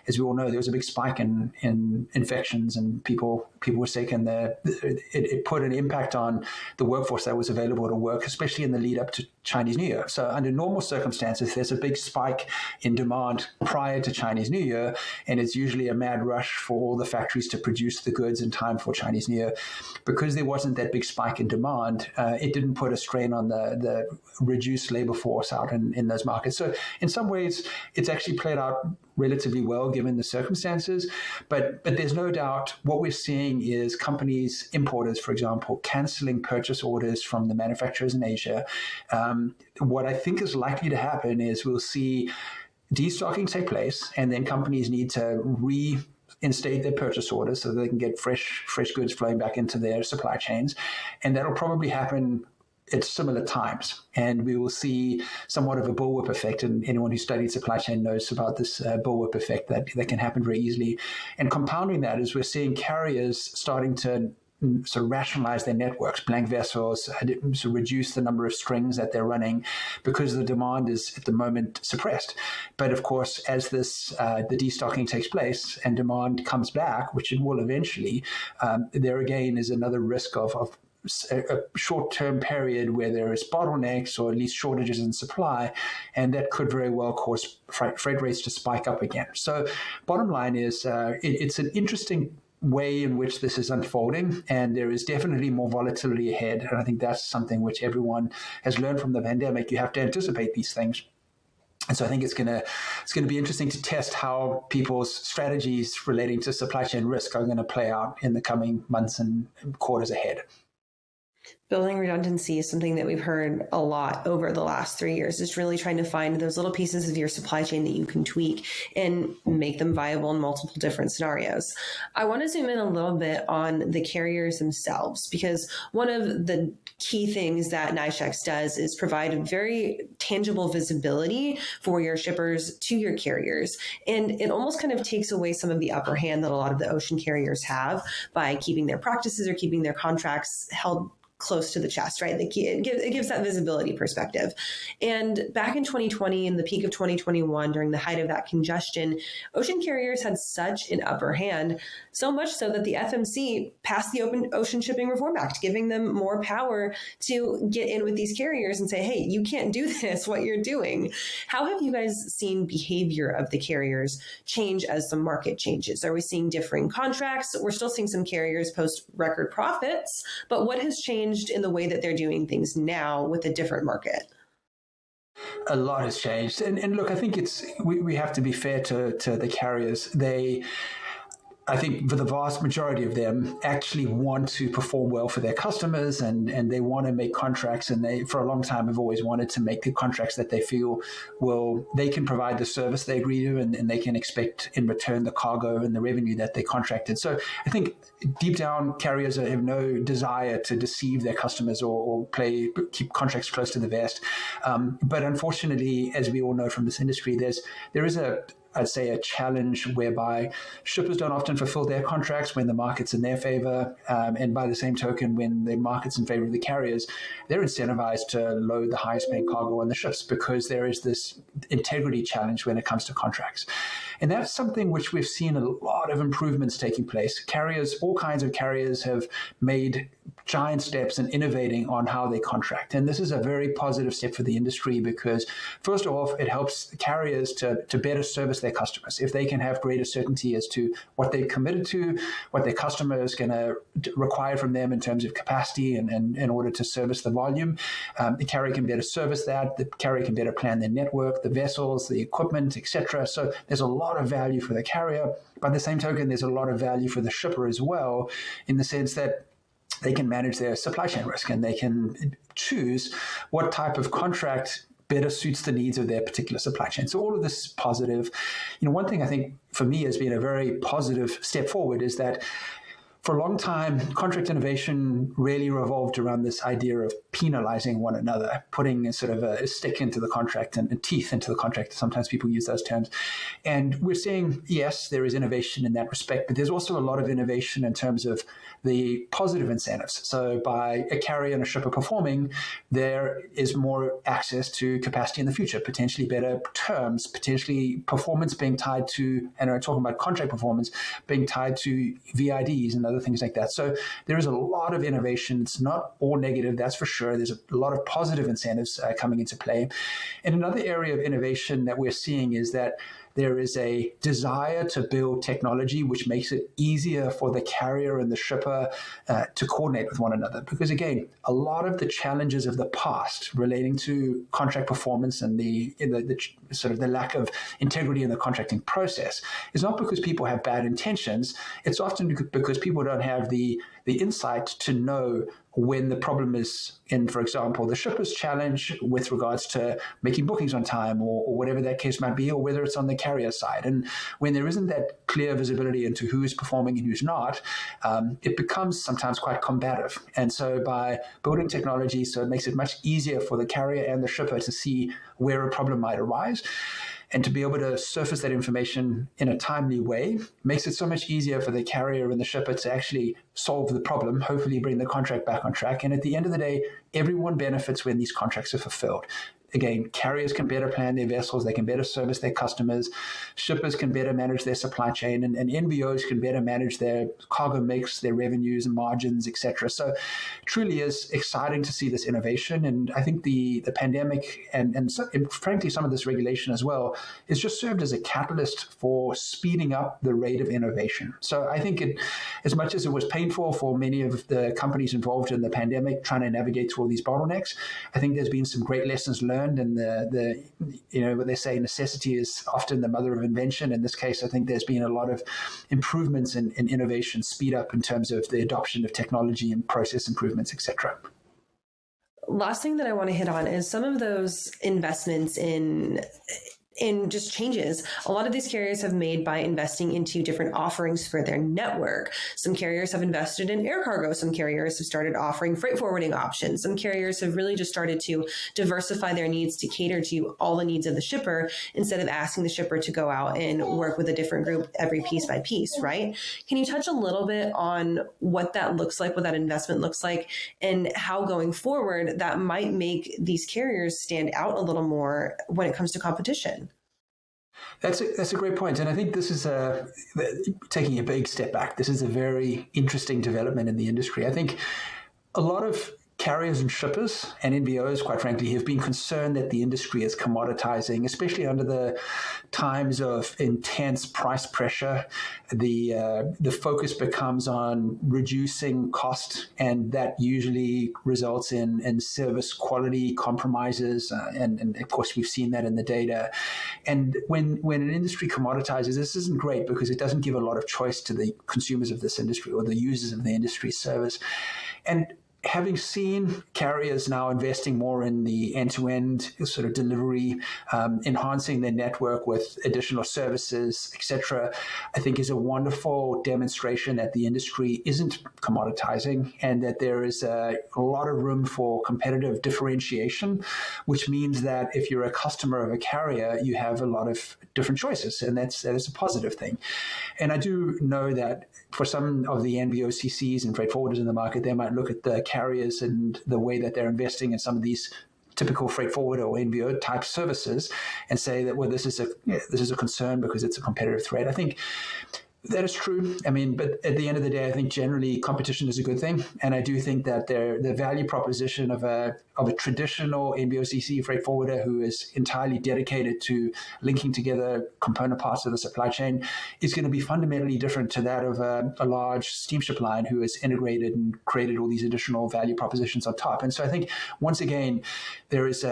As we all know, there was a big spike in infections and people were sick, and it put an impact on the workforce that was available to work, especially in the lead up to Chinese New Year. So under normal circumstances, there's a big spike in demand prior to Chinese New Year, and it's usually a mad rush for all the factories to produce the goods in time for Chinese New Year. Because there wasn't that big spike in demand, it didn't put a strain on the reduced labor force out in those markets. So in some ways, it's actually played out relatively well given the circumstances. But there's no doubt what we're seeing is companies, importers, for example, canceling purchase orders from the manufacturers in Asia. What I think is likely to happen is we'll see destocking take place, and then companies need to reinstate their purchase orders so they can get fresh goods flowing back into their supply chains. And that'll probably happen at similar times. And we will see somewhat of a bullwhip effect. And anyone who studied supply chain knows about this bullwhip effect that can happen very easily. And compounding that is we're seeing carriers starting to sort of rationalize their networks, blank vessels, so reduce the number of strings that they're running because the demand is at the moment suppressed. But of course, as the destocking takes place and demand comes back, which it will eventually, there again is another risk of a short-term period where there is bottlenecks or at least shortages in supply, and that could very well cause freight rates to spike up again. So bottom line is it's an interesting way in which this is unfolding, and there is definitely more volatility ahead. And I think that's something which everyone has learned from the pandemic. You have to anticipate these things. And so I think it's going to be interesting to test how people's strategies relating to supply chain risk are going to play out in the coming months and quarters ahead. Building redundancy is something that we've heard a lot over the last 3 years. It's really trying to find those little pieces of your supply chain that you can tweak and make them viable in multiple different scenarios. I want to zoom in a little bit on the carriers themselves, because one of the key things that NYCHEX does is provide very tangible visibility for your shippers to your carriers. And it almost kind of takes away some of the upper hand that a lot of the ocean carriers have by keeping their practices or keeping their contracts held close to the chest, right? It gives that visibility perspective. And back in 2020, in the peak of 2021, during the height of that congestion, ocean carriers had such an upper hand, so much so that the FMC passed the Open Ocean Shipping Reform Act, giving them more power to get in with these carriers and say, hey, you can't do this, what you're doing. How have you guys seen behavior of the carriers change as the market changes? Are we seeing differing contracts? We're still seeing some carriers post record profits, but what has changed in the way that they're doing things now with a different market? A lot has changed. And look, I think we have to be fair to the carriers. I think for the vast majority of them actually want to perform well for their customers, and they want to make contracts, and they, for a long time, have always wanted to make the contracts that they feel they can provide the service they agree to, and they can expect in return the cargo and the revenue that they contracted. So I think deep down, carriers have no desire to deceive their customers or keep contracts close to the vest. But unfortunately, as we all know from this industry, there is I'd say a challenge whereby shippers don't often fulfill their contracts when the market's in their favor. And by the same token, when the market's in favor of the carriers, they're incentivized to load the highest paying cargo on the ships because there is this integrity challenge when it comes to contracts. And that's something which we've seen a lot of improvements taking place. Carriers, all kinds of carriers, have made giant steps in innovating on how they contract. And this is a very positive step for the industry because, first off, it helps the carriers to better service their customers. If they can have greater certainty as to what they've committed to, what their customer is going to require from them in terms of capacity and in order to service the volume, the carrier can better service that. The carrier can better plan their network, the vessels, the equipment, etc. So there's a lot of value for the carrier. By the same token, there's a lot of value for the shipper as well, in the sense that they can manage their supply chain risk and they can choose what type of contract better suits the needs of their particular supply chain. So all of this is positive. One thing I think for me has been a very positive step forward is that for a long time, contract innovation really revolved around this idea of penalizing one another, putting a sort of a stick into the contract and teeth into the contract. Sometimes people use those terms. And we're seeing, yes, there is innovation in that respect, but there's also a lot of innovation in terms of the positive incentives. So by a carrier and a shipper performing, there is more access to capacity in the future, potentially better terms, potentially performance being tied to, and I'm talking about contract performance, being tied to VIDs and other things like that. So there is a lot of innovation. It's not all negative, that's for sure. There's a lot of positive incentives coming into play. And another area of innovation that we're seeing is that there is a desire to build technology which makes it easier for the carrier and the shipper to coordinate with one another. Because again, a lot of the challenges of the past relating to contract performance and the sort of the lack of integrity in the contracting process is not because people have bad intentions. It's often because people don't have the insight to know when the problem is in, for example, the shipper's challenge with regards to making bookings on time or whatever that case might be, or whether it's on the carrier side. And when there isn't that clear visibility into who is performing and who's not, it becomes sometimes quite combative. And so by building technology, so it makes it much easier for the carrier and the shipper to see where a problem might arise, and to be able to surface that information in a timely way makes it so much easier for the carrier and the shipper to actually solve the problem, hopefully bring the contract back on track. And at the end of the day, everyone benefits when these contracts are fulfilled. again, carriers can better plan their vessels, they can better service their customers, shippers can better manage their supply chain, and NVOs can better manage their cargo mix, their revenues and margins, etc. So it truly is exciting to see this innovation. And I think the pandemic and frankly some of this regulation as well has just served as a catalyst for speeding up the rate of innovation. So I think as much as it was painful for many of the companies involved in the pandemic trying to navigate through all these bottlenecks, I think there's been some great lessons learned, and the what they say, necessity is often the mother of invention. In this case, I think there's been a lot of improvements in innovation, speed up in terms of the adoption of technology and process improvements, etc. Last thing that I want to hit on is some of those investments in just changes a lot of these carriers have made by investing into different offerings for their network. Some carriers have invested in air cargo. Some carriers have started offering freight forwarding options. Some carriers have really just started to diversify their needs to cater to all the needs of the shipper instead of asking the shipper to go out and work with a different group every piece by piece, right? Can you touch a little bit on what that looks like, what that investment looks like, and how going forward that might make these carriers stand out a little more when it comes to competition? That's a great point. And I think this is taking a big step back. This is a very interesting development in the industry. I think a lot of carriers and shippers and NVOs, quite frankly, have been concerned that the industry is commoditizing, especially under the times of intense price pressure. The focus becomes on reducing cost, and that usually results in service quality compromises. And of course, we've seen that in the data. And when an industry commoditizes, this isn't great because it doesn't give a lot of choice to the consumers of this industry or the users of the industry service. And having seen carriers now investing more in the end-to-end sort of delivery, enhancing their network with additional services, etc., I think is a wonderful demonstration that the industry isn't commoditizing and that there is a lot of room for competitive differentiation, which means that if you're a customer of a carrier, you have a lot of different choices, and that is a positive thing. And I do know that for some of the NVOCCs and freight forwarders in the market, they might look at the carriers and the way that they're investing in some of these typical freight forwarder or NVO type services and say that, well, this is a concern because it's a competitive threat. I think that is true. I mean, but at the end of the day, I think generally competition is a good thing. And I do think that the value proposition of a traditional NVOCC freight forwarder who is entirely dedicated to linking together component parts of the supply chain is going to be fundamentally different to that of a large steamship line who has integrated and created all these additional value propositions on top. And so I think, once again, there is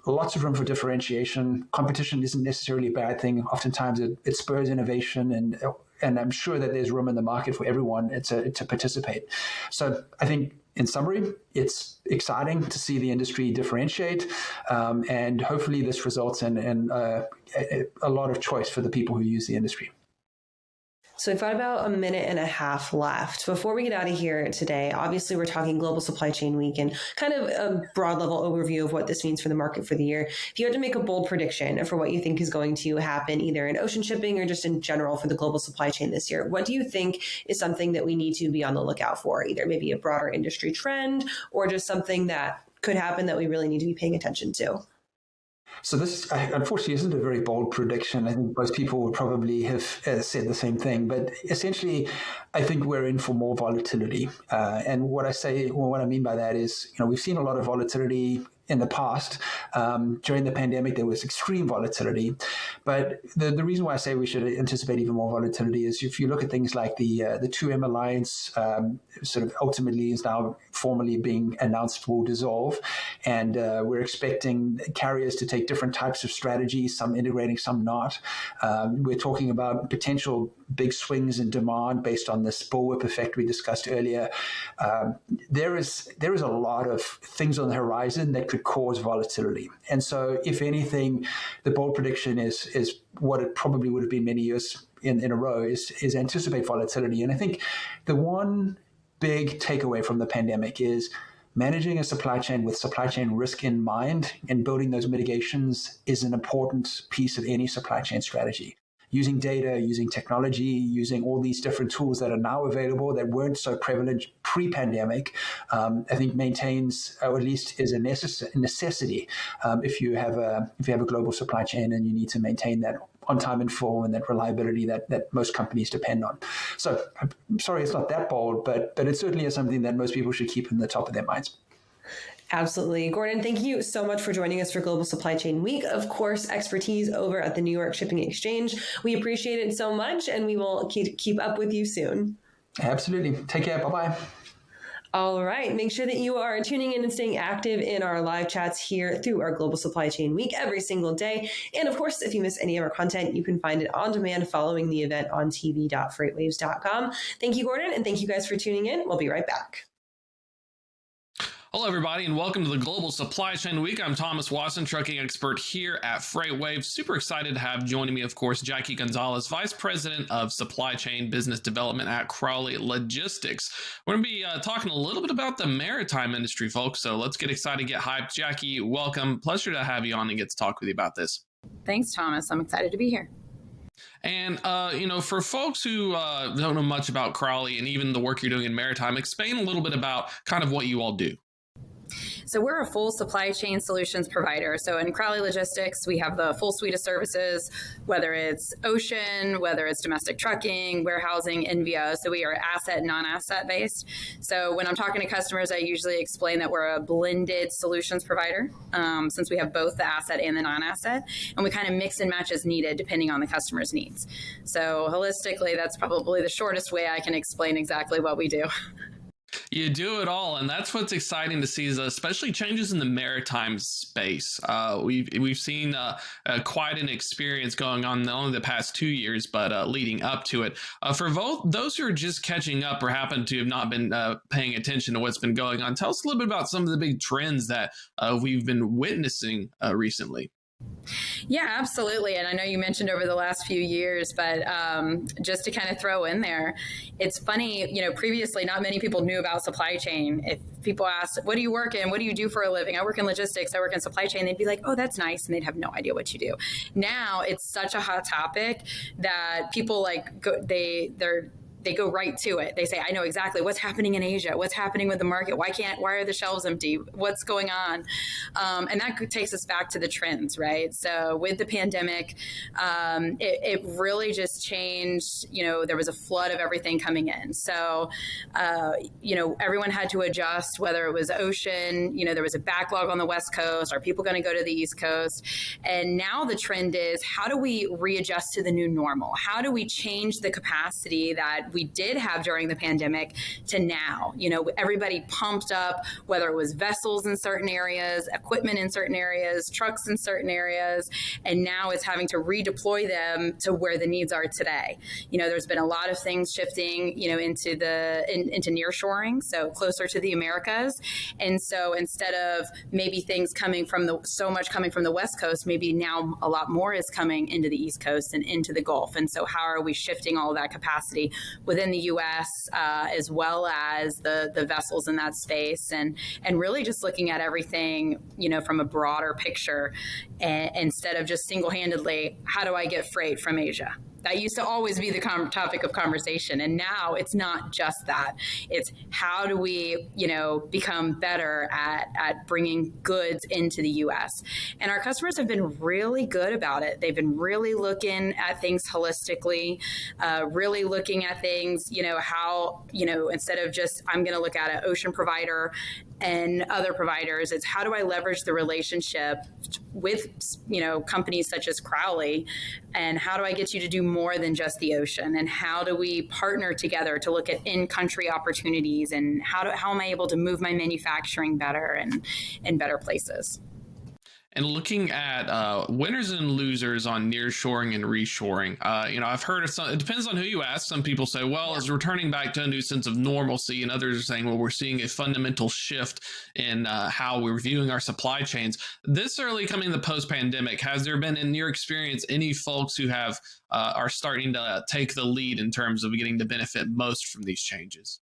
lots of room for differentiation. Competition isn't necessarily a bad thing. Oftentimes it spurs innovation, and I'm sure that there's room in the market for everyone to participate. So I think, in summary, it's exciting to see the industry differentiate, and hopefully this results in a lot of choice for the people who use the industry. So we've got about a minute and a half left. Before we get out of here today, obviously we're talking Global Supply Chain Week and kind of a broad level overview of what this means for the market for the year. If you had to make a bold prediction for what you think is going to happen, either in ocean shipping or just in general for the global supply chain this year, what do you think is something that we need to be on the lookout for? Either maybe a broader industry trend or just something that could happen that we really need to be paying attention to? So this, unfortunately, isn't a very bold prediction. I think most people would probably have said the same thing. But essentially, I think we're in for more volatility. And what I mean by that is, we've seen a lot of volatility in the past. During the pandemic, there was extreme volatility. But the reason why I say we should anticipate even more volatility is if you look at things like the 2M Alliance sort of ultimately is now formally being announced will dissolve. And we're expecting carriers to take different types of strategies, some integrating, some not. We're talking about potential big swings in demand based on this bullwhip effect we discussed earlier. There is a lot of things on the horizon that could cause volatility. And so, if anything, the bold prediction is what it probably would have been many years in a row, is anticipate volatility. And I think the one big takeaway from the pandemic is managing a supply chain with supply chain risk in mind and building those mitigations is an important piece of any supply chain strategy. using data, using technology, using all these different tools that are now available that weren't so prevalent pre-pandemic, I think maintains, or at least is a necessity if you have a global supply chain and you need to maintain that on time and full and that reliability that most companies depend on. So I'm sorry it's not that bold, but it certainly is something that most people should keep in the top of their minds. Absolutely. Gordon, thank you so much for joining us for Global Supply Chain Week. Of course, expertise over at the New York Shipping Exchange. We appreciate it so much, and we will keep up with you soon. Absolutely. Take care. Bye-bye. All right. Make sure that you are tuning in and staying active in our live chats here through our Global Supply Chain Week every single day. And of course, if you miss any of our content, you can find it on demand following the event on tv.freightwaves.com. Thank you, Gordon, and thank you guys for tuning in. We'll be right back. Hello, everybody, and welcome to the Global Supply Chain Week. I'm Thomas Watson, trucking expert here at FreightWaves. Super excited to have joining me, of course, Jackie Gonzalez, Vice President of Supply Chain Business Development at Crowley Logistics. We're going to be talking a little bit about the maritime industry, folks, so let's get excited, get hyped. Jackie, welcome. Pleasure to have you on and get to talk with you about this. Thanks, Thomas. I'm excited to be here. And, for folks who don't know much about Crowley and even the work you're doing in maritime, explain a little bit about kind of what you all do. So we're a full supply chain solutions provider. So in Crowley Logistics, we have the full suite of services, whether it's ocean, whether it's domestic trucking, warehousing, NVO. So we are asset and non-asset based. So when I'm talking to customers, I usually explain that we're a blended solutions provider, since we have both the asset and the non-asset, and we kind of mix and match as needed depending on the customer's needs. So holistically, that's probably the shortest way I can explain exactly what we do. You do it all, and that's what's exciting to see, is especially changes in the maritime space. We've seen quite an experience going on not only the past 2 years, but leading up to it. For those who are just catching up or happen to have not been paying attention to what's been going on, tell us a little bit about some of the big trends that we've been witnessing recently. Yeah, absolutely. And I know you mentioned over the last few years, but just to kind of throw in there, it's funny, previously not many people knew about supply chain. If people asked, what do you work in? What do you do for a living? I work in logistics. I work in supply chain. They'd be like, oh, that's nice. And they'd have no idea what you do. Now it's such a hot topic that people they go right to it. They say, I know exactly what's happening in Asia, what's happening with the market. Why are the shelves empty? What's going on? And that takes us back to the trends, right? So with the pandemic, it really just changed, there was a flood of everything coming in. So, everyone had to adjust, whether it was ocean, there was a backlog on the West Coast. Are people going to go to the East Coast? And now the trend is, how do we readjust to the new normal? How do we change the capacity that we did have during the pandemic to now? Everybody pumped up, whether it was vessels in certain areas, equipment in certain areas, trucks in certain areas, and now it's having to redeploy them to where the needs are today. There's been a lot of things shifting, into nearshoring, so closer to the Americas. And so instead of maybe things coming from so much coming from the West Coast, maybe now a lot more is coming into the East Coast and into the Gulf. And so how are we shifting all of that capacity within the U.S. As well as the vessels in that space, and really just looking at everything, from a broader picture, instead of just single-handedly, how do I get freight from Asia? That used to always be the topic of conversation. And now it's not just that. It's how do we, become better at bringing goods into the U.S. And our customers have been really good about it. They've been really looking at things holistically, really looking at things, how, instead of just, I'm going to look at an ocean provider and other providers, it's how do I leverage the relationship with, companies such as Crowley, and how do I get you to do more than just the ocean, and how do we partner together to look at in-country opportunities, and how am I able to move my manufacturing better and in better places. And looking at winners and losers on nearshoring and reshoring, I've heard it depends on who you ask. Some people say, well, it's returning back to a new sense of normalcy. And others are saying, well, we're seeing a fundamental shift in how we're viewing our supply chains. This early coming in the post-pandemic, has there been, in your experience, any folks who have are starting to take the lead in terms of getting to benefit most from these changes?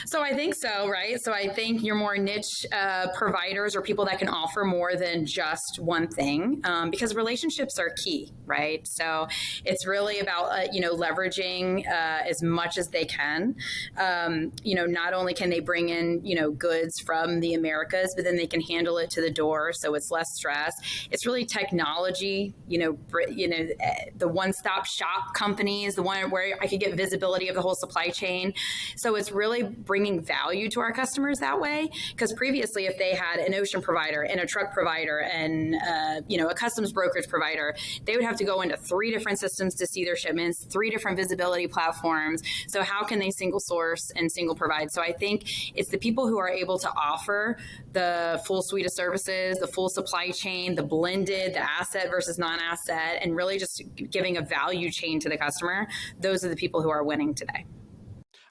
So I think so, right? So I think you're more niche providers or people that can offer more than just one thing, because relationships are key, right? So it's really about leveraging as much as they can. Not only can they bring in goods from the Americas, but then they can handle it to the door, so it's less stress. It's really technology, the one-stop shop company is the one where I could get visibility of the whole supply chain. So it's really bringing value to our customers that way, because previously if they had an ocean provider and a truck provider and a customs brokerage provider, they would have to go into 3 different systems to see their shipments, 3 different visibility platforms. So how can they single source and single provide? So I think it's the people who are able to offer the full suite of services, the full supply chain, the blended, the asset versus non-asset, and really just giving a value chain to the customer. Those are the people who are winning today.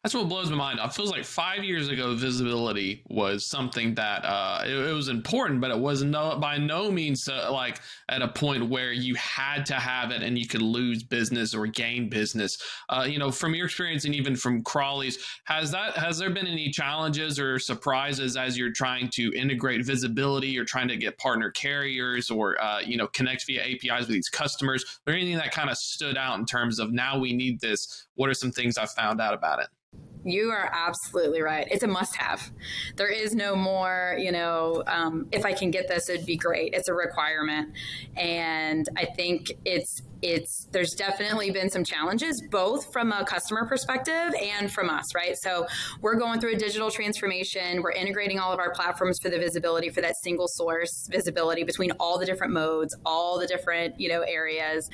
That's what blows my mind. It feels like 5 years ago, visibility was something that it was important, but it was by no means like at a point where you had to have it and you could lose business or gain business. From your experience and even from Crawley's, has there been any challenges or surprises as you're trying to integrate visibility or trying to get partner carriers or connect via APIs with these customers? Or anything that kind of stood out in terms of now we need this? What are some things I found out about it? You are absolutely right. It's a must-have. There is no more, if I can get this, it'd be great. It's a requirement. And I think there's definitely been some challenges, both from a customer perspective and from us, right? So we're going through a digital transformation. We're integrating all of our platforms for the visibility, for that single source visibility between all the different modes, all the different, areas.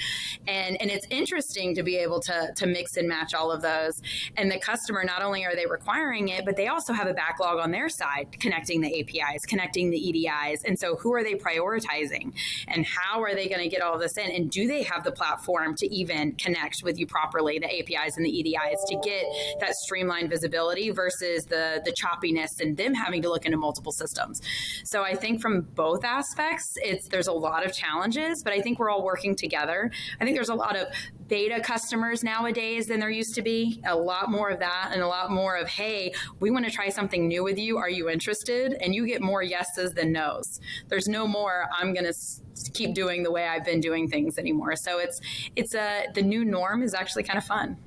And it's interesting to be able to mix and match all of those. And the customer, not only are they requiring it, but they also have a backlog on their side, connecting the APIs, connecting the EDIs. And so who are they prioritizing? And how are they going to get all of this in? And do they have the platform to even connect with you properly, the APIs and the EDIs, to get that streamlined visibility versus the choppiness and them having to look into multiple systems? So I think from both aspects, there's a lot of challenges, but I think we're all working together. I think there's a lot of beta customers nowadays than there used to be. A lot more of that and a lot more of, hey, we want to try something new with you. Are you interested? And you get more yeses than nos. There's no more, I'm going to keep doing the way I've been doing things anymore. So the new norm is actually kind of fun.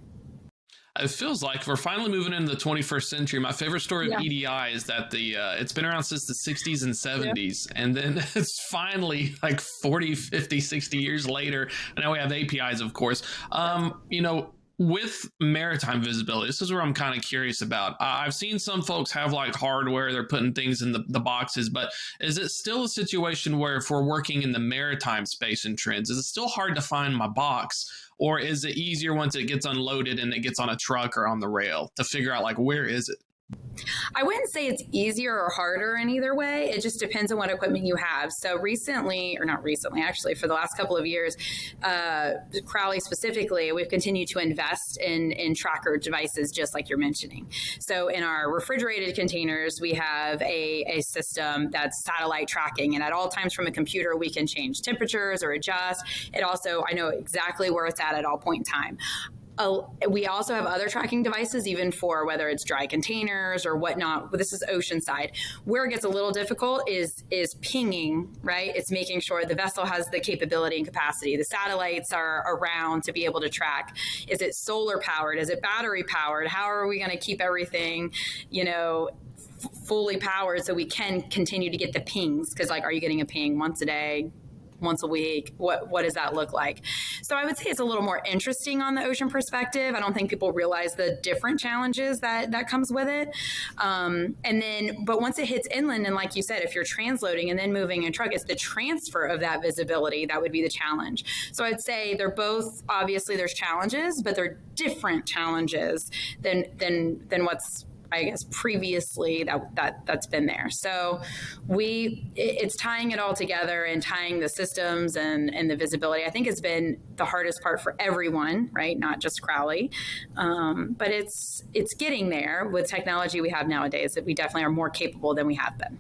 It feels like we're finally moving into the 21st century. My favorite story of EDI is that it's been around since the 60s and 70s. Yeah. And then it's finally like 40, 50, 60 years later. And now we have APIs, of course. With maritime visibility, this is where I'm kind of curious about. I've seen some folks have like hardware, they're putting things in the boxes, but is it still a situation where if we're working in the maritime space and trends, is it still hard to find my box? Or is it easier once it gets unloaded and it gets on a truck or on the rail to figure out like, where is it? I wouldn't say it's easier or harder in either way. It just depends on what equipment you have. So actually, for the last couple of years, Crowley specifically, we've continued to invest in tracker devices, just like you're mentioning. So in our refrigerated containers, we have a system that's satellite tracking. And at all times from a computer, we can change temperatures or adjust. I know exactly where it's at all point in time. We also have other tracking devices, even for whether it's dry containers or whatnot. This is ocean side. Where it gets a little difficult is pinging, right? It's making sure the vessel has the capability and capacity. The satellites are around to be able to track. Is it solar powered? Is it battery powered? How are we going to keep everything, fully powered so we can continue to get the pings? Because are you getting a ping once a day? Once a week? What does that look like? So I would say it's a little more interesting on the ocean perspective. I don't think people realize the different challenges that comes with it. But once it hits inland, and like you said, if you're transloading and then moving a truck, it's the transfer of that visibility that would be the challenge. So I'd say they're both, obviously there's challenges, but they're different challenges than what's, I guess, previously that's been there. So it's tying it all together and tying the systems and the visibility. I think it's been the hardest part for everyone, right? Not just Crowley. But it's getting there with technology we have nowadays, that we definitely are more capable than we have been.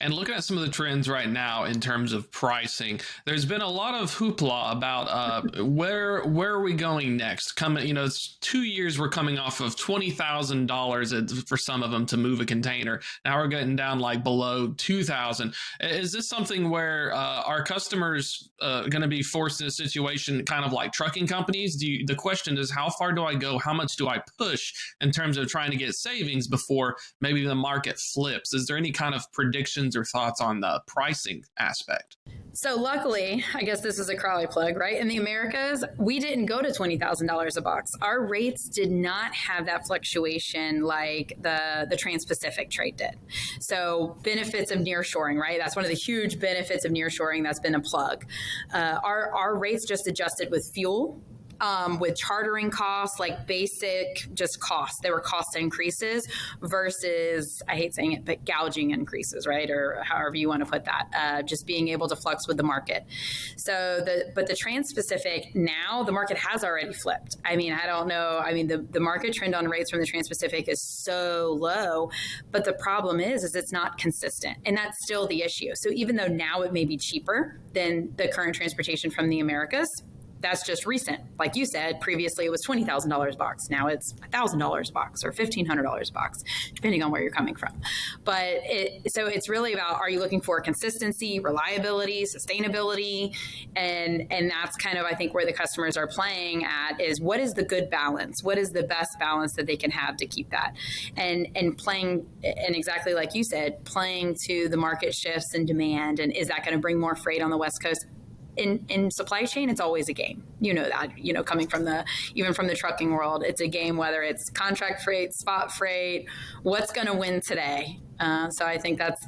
And looking at some of the trends right now in terms of pricing, there's been a lot of hoopla about where are we going next? It's 2 years we're coming off of $20,000 for some of them to move a container. Now we're getting down like below $2,000. Is this something where our customers going to be forced in a situation kind of like trucking companies? The question is, how far do I go? How much do I push in terms of trying to get savings before maybe the market flips? Is there any kind of prediction or thoughts on the pricing aspect? So luckily, I guess this is a Crowley plug, right? In the Americas, we didn't go to $20,000 a box. Our rates did not have that fluctuation like the Trans-Pacific trade did. So benefits of nearshoring, right? That's one of the huge benefits of nearshoring. That's been a plug. Our rates just adjusted with fuel. With chartering costs, like basic just costs. There were cost increases versus, I hate saying it, but gouging increases, right? Or however you want to put that, just being able to flux with the market. So the Trans-Pacific, now the market has already flipped. I mean, I don't know. I mean, the market trend on rates from the Trans-Pacific is so low, but the problem is it's not consistent. And that's still the issue. So even though now it may be cheaper than the current transportation from the Americas, that's just recent. Like you said, previously it was $20,000 a box. Now it's $1,000 a box or $1,500 a box, depending on where you're coming from. But so it's really about, are you looking for consistency, reliability, sustainability? And that's kind of, I think, where the customers are playing at is, what is the good balance? What is the best balance that they can have to keep that? And playing, and exactly like you said, playing to the market shifts and demand. And is that going to bring more freight on the West Coast? In supply chain, it's always a game. You know that, coming from even from the trucking world, it's a game, whether it's contract freight, spot freight, what's going to win today. So I think that's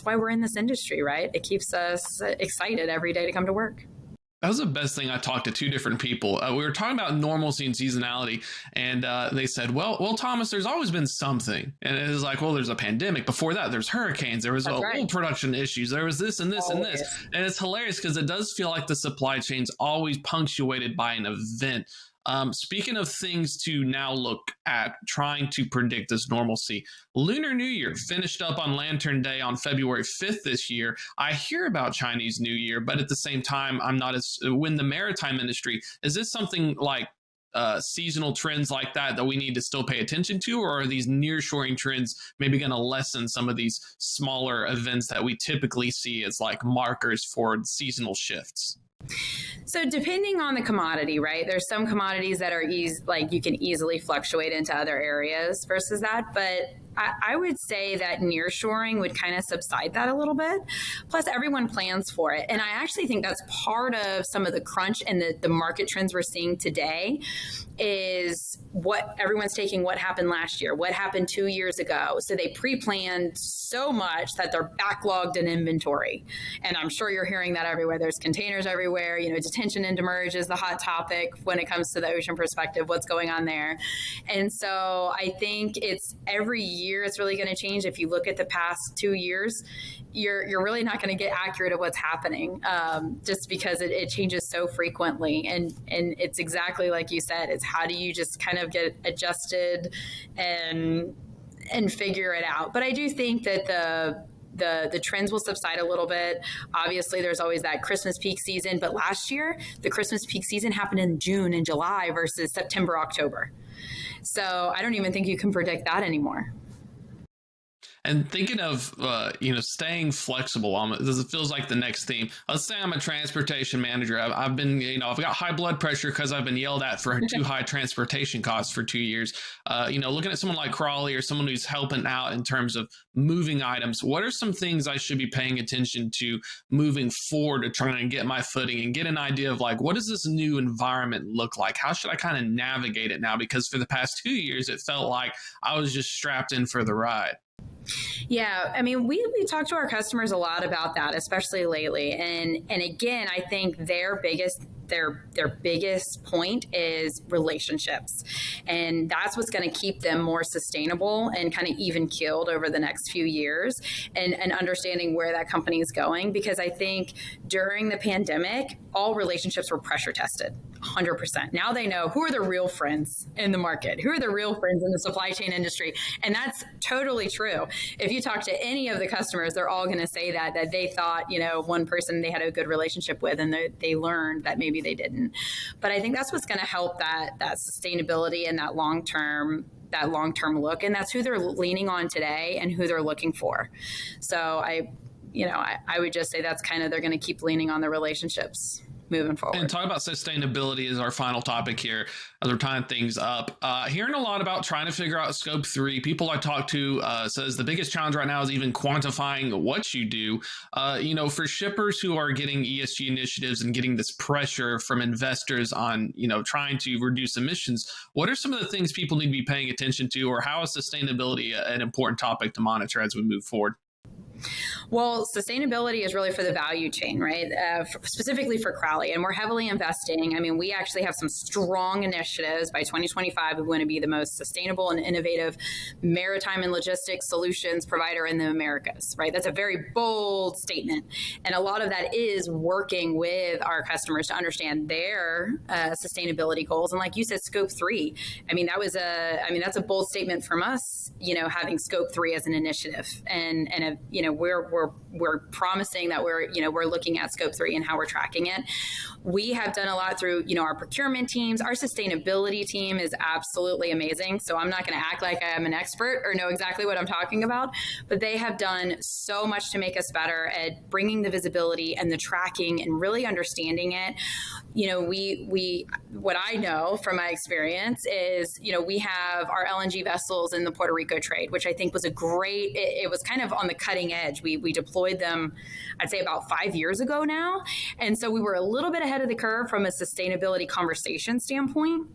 why we're in this industry, right? It keeps us excited every day to come to work. That was the best thing. I talked to two different people. We were talking about normalcy and seasonality, and they said, well, Thomas, there's always been something. And it was like, well, there's a pandemic. Before that, there's hurricanes. There was oil production issues. There was this and this and this. And it's hilarious because it does feel like the supply chain's always punctuated by an event. Speaking of things to now look at, trying to predict this normalcy, Lunar New Year finished up on Lantern Day on February 5th this year. I hear about Chinese New Year, but at the same time, I'm not as, when the maritime industry, is this something like seasonal trends like that we need to still pay attention to, or are these nearshoring trends maybe going to lessen some of these smaller events that we typically see as like markers for seasonal shifts? So depending on the commodity, right? There's some commodities that are like you can easily fluctuate into other areas versus that. But I would say that nearshoring would kind of subside that a little bit. Plus, everyone plans for it. And I actually think that's part of some of the crunch and the market trends we're seeing today is what everyone's taking what happened last year, what happened 2 years ago. So they pre-planned so much that they're backlogged in inventory. And I'm sure you're hearing that everywhere. There's containers everywhere. Detention and demurrage is the hot topic when it comes to the ocean perspective, what's going on there. And so I think it's every year it's really going to change. If you look at the past 2 years, you're really not going to get accurate at what's happening just because it changes so frequently. And it's exactly like you said, it's how do you just kind of get adjusted and figure it out. But I do think that the trends will subside a little bit. Obviously, there's always that Christmas peak season. But last year, the Christmas peak season happened in June and July versus September, October. So I don't even think you can predict that anymore. And thinking of, staying flexible, this feels like the next theme. Let's say I'm a transportation manager. I've been, I've got high blood pressure because I've been yelled at for too high transportation costs for 2 years. Looking at someone like Crawley or someone who's helping out in terms of moving items, what are some things I should be paying attention to moving forward to try and get my footing and get an idea of like, what does this new environment look like? How should I kind of navigate it now? Because for the past 2 years, it felt like I was just strapped in for the ride. Yeah, I mean, we talk to our customers a lot about that, especially lately. And again, I think their biggest their biggest point is relationships, and that's what's going to keep them more sustainable and kind of even keeled over the next few years, and understanding where that company is going. Because I think during the pandemic, all relationships were pressure tested 100%. Now they know who are the real friends in the market, who are the real friends in the supply chain industry. And that's totally true. If you talk to any of the customers, they're all going to say that they thought, one person they had a good relationship with, and they learned that maybe they didn't. But I think that's what's going to help that sustainability and that long-term look. And that's who they're leaning on today and who they're looking for. So I would just say that's kind of, they're going to keep leaning on the relationships moving forward. And talk about sustainability is our final topic here as we're tying things up. Hearing a lot about trying to figure out scope 3. People I talk to says the biggest challenge right now is even quantifying what you do. For shippers who are getting ESG initiatives and getting this pressure from investors on, trying to reduce emissions, what are some of the things people need to be paying attention to, or how is sustainability an important topic to monitor as we move forward? Well, sustainability is really for the value chain, right? Specifically for Crowley, and we're heavily investing. I mean, we actually have some strong initiatives. By 2025, we want to be the most sustainable and innovative maritime and logistics solutions provider in the Americas, right? That's a very bold statement. And a lot of that is working with our customers to understand their sustainability goals. And like you said, scope 3, that's a bold statement from us, having scope 3 as an initiative. And we're promising that we're looking at scope 3 and how we're tracking it. We have done a lot through, our procurement teams. Our sustainability team is absolutely amazing. So I'm not going to act like I'm an expert or know exactly what I'm talking about, but they have done so much to make us better at bringing the visibility and the tracking and really understanding it. What I know from my experience is, we have our LNG vessels in the Puerto Rico trade, which I think was it was kind of on the cutting edge. We deployed them, I'd say about 5 years ago now. And so we were a little bit ahead of the curve from a sustainability conversation standpoint.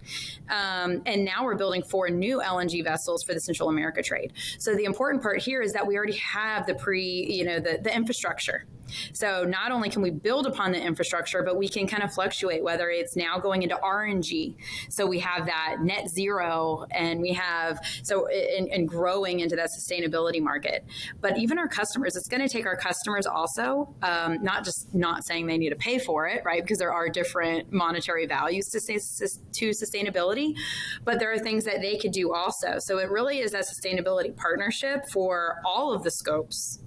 And now we're building 4 new LNG vessels for the Central America trade. So the important part here is that we already have the infrastructure. So not only can we build upon the infrastructure, but we can kind of fluctuate, whether it's now going into RNG. So we have that net zero, and we have, and growing into that sustainability market. But even our customers, it's going to take our customers also, not saying they need to pay for it, right? Because there are different monetary values to sustainability, but there are things that they could do also. So it really is that sustainability partnership for all of the scopes.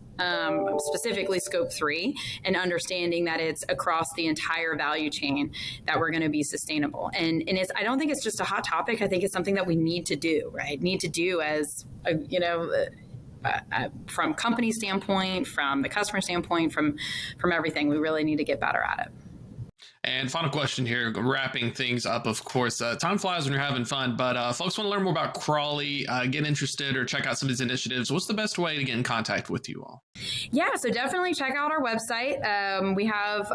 Specifically scope 3, and understanding that it's across the entire value chain that we're going to be sustainable. And I don't think it's just a hot topic. I think it's something that we need to do, right? Need to do as, from company standpoint, from the customer standpoint, from everything. We really need to get better at it. And final question here, wrapping things up, of course. Time flies when you're having fun, but folks want to learn more about Crawley, get interested, or check out some of these initiatives. What's the best way to get in contact with you all? Yeah, so definitely check out our website. We have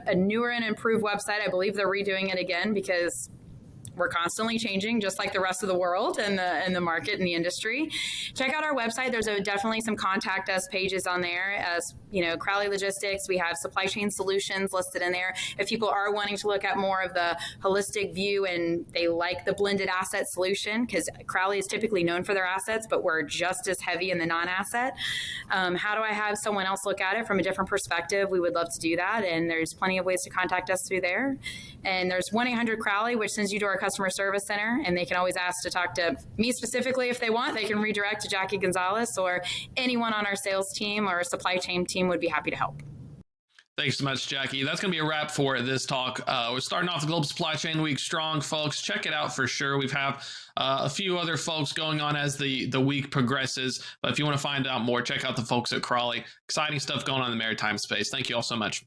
a newer and improved website. I believe they're redoing it again because we're constantly changing, just like the rest of the world and the market and the industry. Check out our website. There's definitely some contact us pages on there. As Crowley Logistics, we have supply chain solutions listed in there. If people are wanting to look at more of the holistic view and they like the blended asset solution, because Crowley is typically known for their assets, but we're just as heavy in the non-asset. How do I have someone else look at it from a different perspective? We would love to do that. And there's plenty of ways to contact us through there. And there's 1-800-CROWLEY, which sends you to our customer service center, and they can always ask to talk to me specifically if they want. They can redirect to Jackie Gonzalez, or anyone on our sales team or supply chain team would be happy to help. Thanks so much, Jackie. That's going to be a wrap for this talk. We're starting off the Global Supply Chain Week strong, folks. Check it out for sure. We've have a few other folks going on as the week progresses. But if you want to find out more, check out the folks at Crawley. Exciting stuff going on in the maritime space. Thank you all so much.